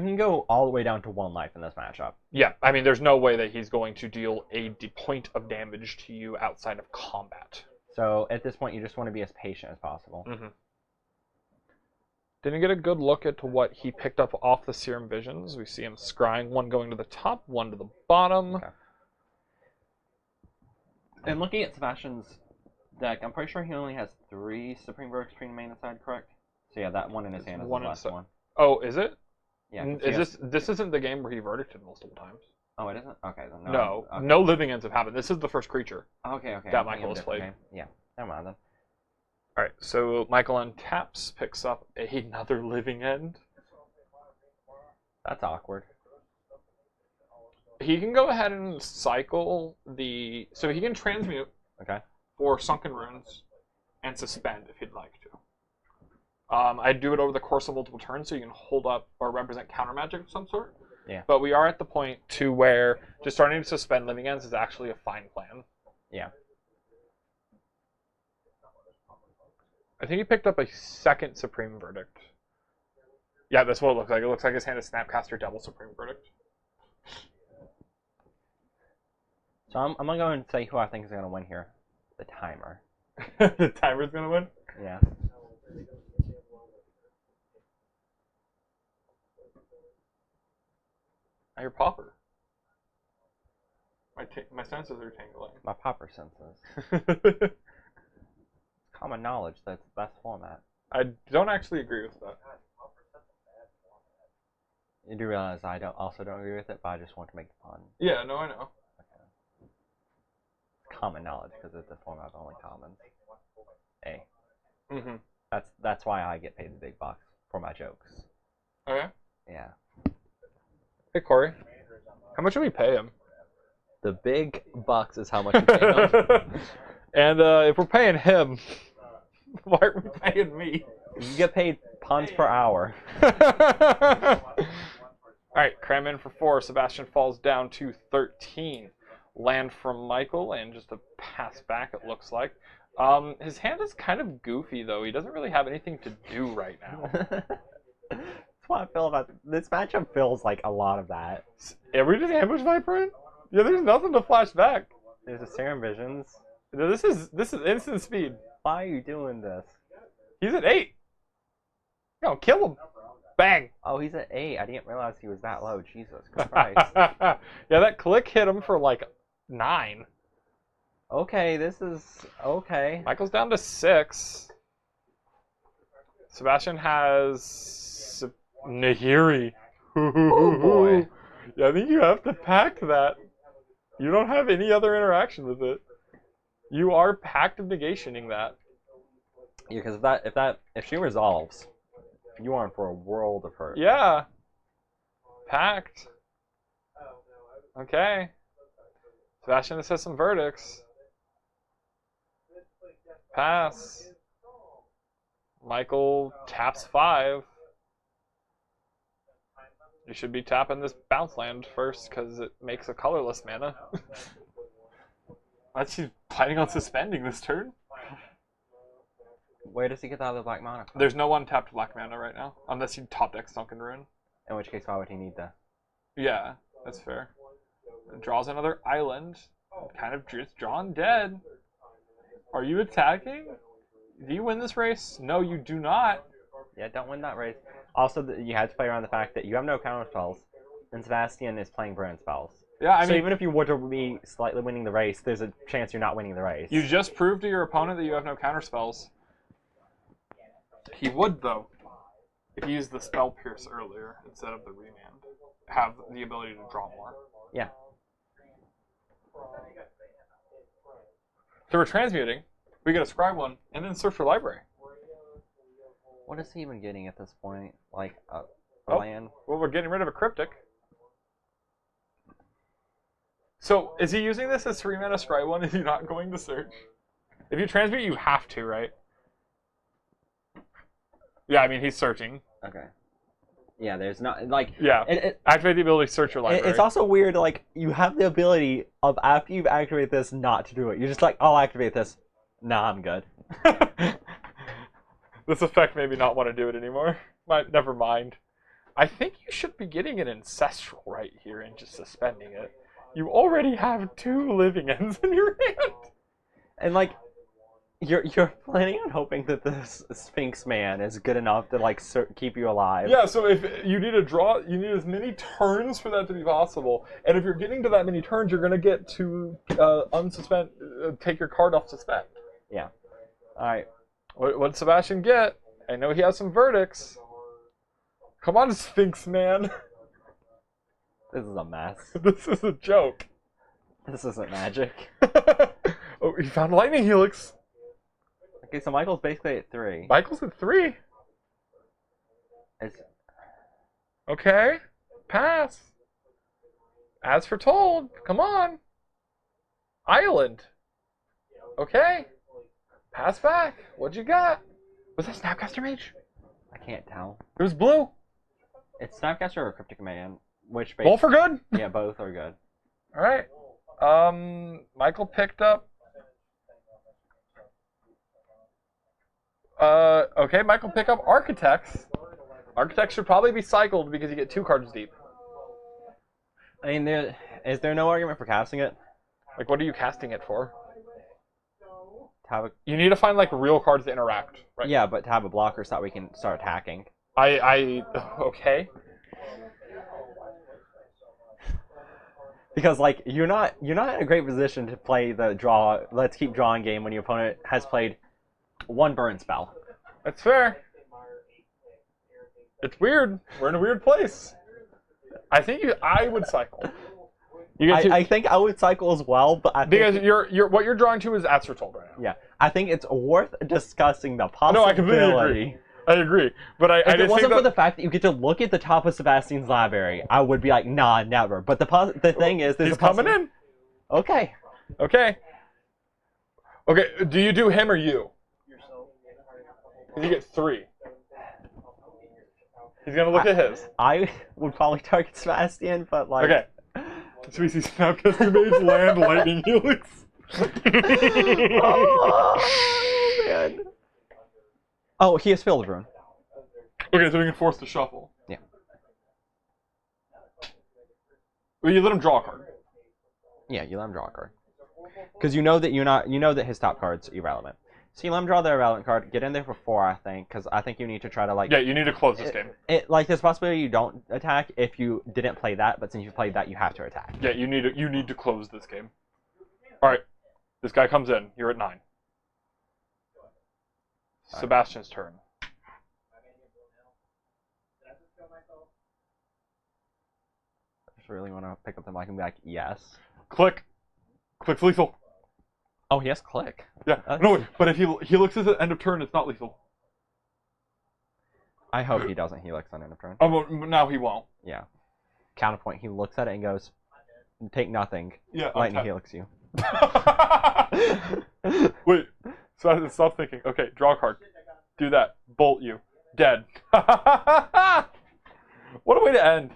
can go all the way down to 1 life in this matchup. Yeah, I mean, there's no way that he's going to deal a point of damage to you outside of combat. So at this point, you just want to be as patient as possible. Mm-hmm. Didn't get a good look at what he picked up off the Serum Visions. We see him scrying, one going to the top, one to the bottom. Okay. And looking at Sebastian's deck, I'm pretty sure he only has 3 Supreme Verdicts between main and side, correct? So yeah, that one in his hand is the last one. Oh, is it? Yeah. This isn't the game where he verdicted multiple times? Oh, it isn't? Okay, then no. Okay. No living ends have happened. This is the first creature. Okay. That Michael has played. Game. Yeah, never mind then. Alright, so Michael untaps, picks up another living end. That's awkward. He can go ahead and cycle the... So he can transmute for Sunken Runes and suspend if he'd like to. I do it over the course of multiple turns so you can hold up or represent counter magic of some sort. Yeah. But we are at the point to where just starting to suspend living ends is actually a fine plan. Yeah. I think he picked up a second Supreme Verdict. Yeah, that's what it looks like. It looks like his hand is Snapcaster Devil Supreme Verdict. So I'm going to go and say who I think is going to win here. The timer. The timer's going to win? Yeah. I hear Popper. My senses are tingling. My popper senses. Common knowledge that's the best format. I don't actually agree with that. You do realize I also don't agree with it, but I just want to make the pun. Yeah, no, I know. Common knowledge, because it's a format of only commons. A. Mm-hmm. That's why I get paid the big bucks for my jokes. Okay. Yeah. Hey, Corey. How much do we pay him? The big bucks is how much you pay them. And if we're paying him, why are we paying me? You get paid puns per hour. Alright, cram in for 4. Sebastian falls down to 13. Land from Michael, and just a pass back, it looks like. His hand is kind of goofy, though. He doesn't really have anything to do right now. That's what I feel about this matchup. Feels like a lot of that. Are we just ambush Viper in? Yeah, there's nothing to flash back. There's a Serum Visions. No, this is instant speed. Why are you doing this? He's at 8. No, kill him. Bang. Oh, he's at 8. I didn't realize he was that low. Jesus Christ. Yeah, that click hit him for like 9. Okay, this is okay. Michael's down to 6. Sebastian has Nahiri. Oh boy. Yeah, I think you have to pack that. You don't have any other interaction with it. You are packed of negationing that. Yeah, because if she resolves, you are in for a world of hurt. Yeah. Packed. Okay. Sebastian has said some verdicts. Pass. Michael taps 5. You should be tapping this bounce land first because it makes a colorless mana. That's she's planning on suspending this turn. Where does he get the other black mana from? There's no untapped black mana right now, unless you top deck Sunken Ruin. In which case, why would he need that? Yeah, that's fair. It draws another island. Kind of just drawn dead. Are you attacking? Do you win this race? No, you do not. Yeah, don't win that race. Also, you had to play around the fact that you have no counter spells, and Sebastian is playing burn spells. Yeah, I so mean, even if you were to be slightly winning the race, there's a chance you're not winning the race. you just proved to your opponent that you have no counter spells. He would, though, if he used the Spell Pierce earlier instead of the Remand, have the ability to draw more. Yeah. So we're transmuting. We get a Scry 1, and then search for library. What is he even getting at this point? Like a Oh. land? Well, we're getting rid of a Cryptic. So, is he using this as 3 mana Scry 1? Is he not going to search? If you transmute, you have to, right? Yeah, I mean, he's searching. Okay. Yeah, there's not like. Yeah. It, Activate the ability to search your library. it's also weird. Like you have the ability of after you've activated this not to do it. You're just like, I'll activate this. Nah, I'm good. This effect made me not want to do it anymore. Never mind. I think you should be getting an Ancestral right here and just suspending it. You already have 2 living ends in your hand. And like, you're planning on hoping that this Sphinx man is good enough to like keep you alive. Yeah, so if you need to draw, you need as many turns for that to be possible. And if you're getting to that many turns, you're gonna get to unsuspend, take your card off suspend. Yeah. All right. What did Sebastian get? I know he has some verdicts. Come on, Sphinx man. This is a mess. This is a joke. This isn't magic. Oh, he found Lightning Helix. Okay, so Michael's basically at 3. Michael's at 3. It's, Okay. Pass. As foretold. Come on. Island. Okay. Pass back. What'd you got? Was that Snapcaster Mage? I can't tell. It was blue. It's Snapcaster or Cryptic Command, which Both are good. yeah, both are good. All right. Michael picked up. Okay, Michael picked up Architects. Architects should probably be cycled because you get 2 cards deep. I mean, is there no argument for casting it? Like, what are you casting it for? To have a, You need to find like real cards to interact. Right. yeah, but to have a blocker so that we can start attacking. Okay. Because like you're not in a great position to play the let's keep drawing game when your opponent has played 1 burn spell. That's fair. It's weird. We're in a weird place. I think I would cycle. You get to, I think I would cycle as well, but I because think, you're what you're drawing to is Astratold right now. yeah, I think it's worth discussing the No, possibility. I completely agree. I agree, but I If just it wasn't think for that, the fact that you get to look at the top of Sebastian's library, I would be like, nah, never. But the thing is, there's he's a coming in. Okay. Okay. Okay. Do you do him or you? Yourself. 'Cause you get 3. He's gonna look at his. I would probably target Sebastian, but like. Okay. So we see Snapcaster Mage land Lightning Helix. Oh, man. Oh, he has Field of Ruin. Okay, so we can force the shuffle. Yeah. Well, you let him draw a card. Yeah, you let him draw a card. Because you know that his top card's irrelevant. So you let him draw the irrelevant card. Get in there for 4, I think, because I think you need to try to like. Yeah, you need to close this game. Like there's a possibility you don't attack if you didn't play that, but since you played that, you have to attack. Yeah, you need to close this game. All right, this guy comes in. You're at 9. Sebastian's turn. I just really want to pick up the mic and be like, yes. Click. Click's lethal. Oh, he has click. Yeah. No, wait, but if he looks at the end of turn, it's not lethal. I hope he doesn't helix on end of turn. Oh, well, now he won't. Yeah. Counterpoint. He looks at it and goes, "Take nothing. Yeah. Lightning helix you." Wait. So stop thinking. Okay, draw a card. Do that. Bolt you. Dead. What a way to end.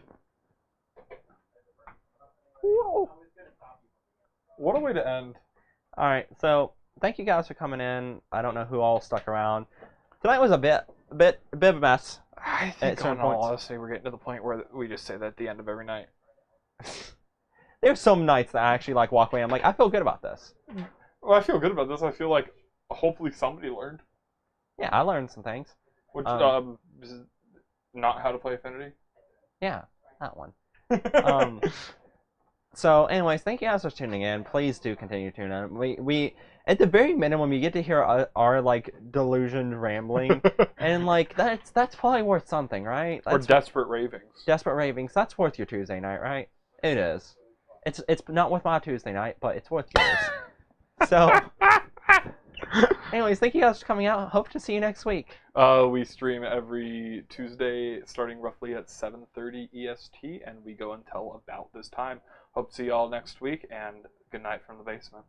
Whoa. What a way to end. All right. So thank you guys for coming in. I don't know who all stuck around. Tonight was a bit of a mess. I At think, certain in all points. honesty, we're getting to the point where we just say that at the end of every night. There's some nights that I actually like walk away. I'm like, I feel good about this. Well, I feel good about this. I feel like hopefully somebody learned. Yeah, I learned some things. Which, is not how to play Affinity. Yeah, that one. So, anyways, thank you guys for tuning in. Please do continue to tune in. We at the very minimum, you get to hear our like delusion rambling, and like that's probably worth something, right? Or That's desperate ravings. desperate ravings. That's worth your Tuesday night, right? It is. It's not worth my Tuesday night, but it's worth yours. So, anyways, thank you guys for coming out. Hope to see you next week. We stream every Tuesday, starting roughly at 7:30 EST, and we go until about this time. Hope to see y'all next week, and good night from the basement.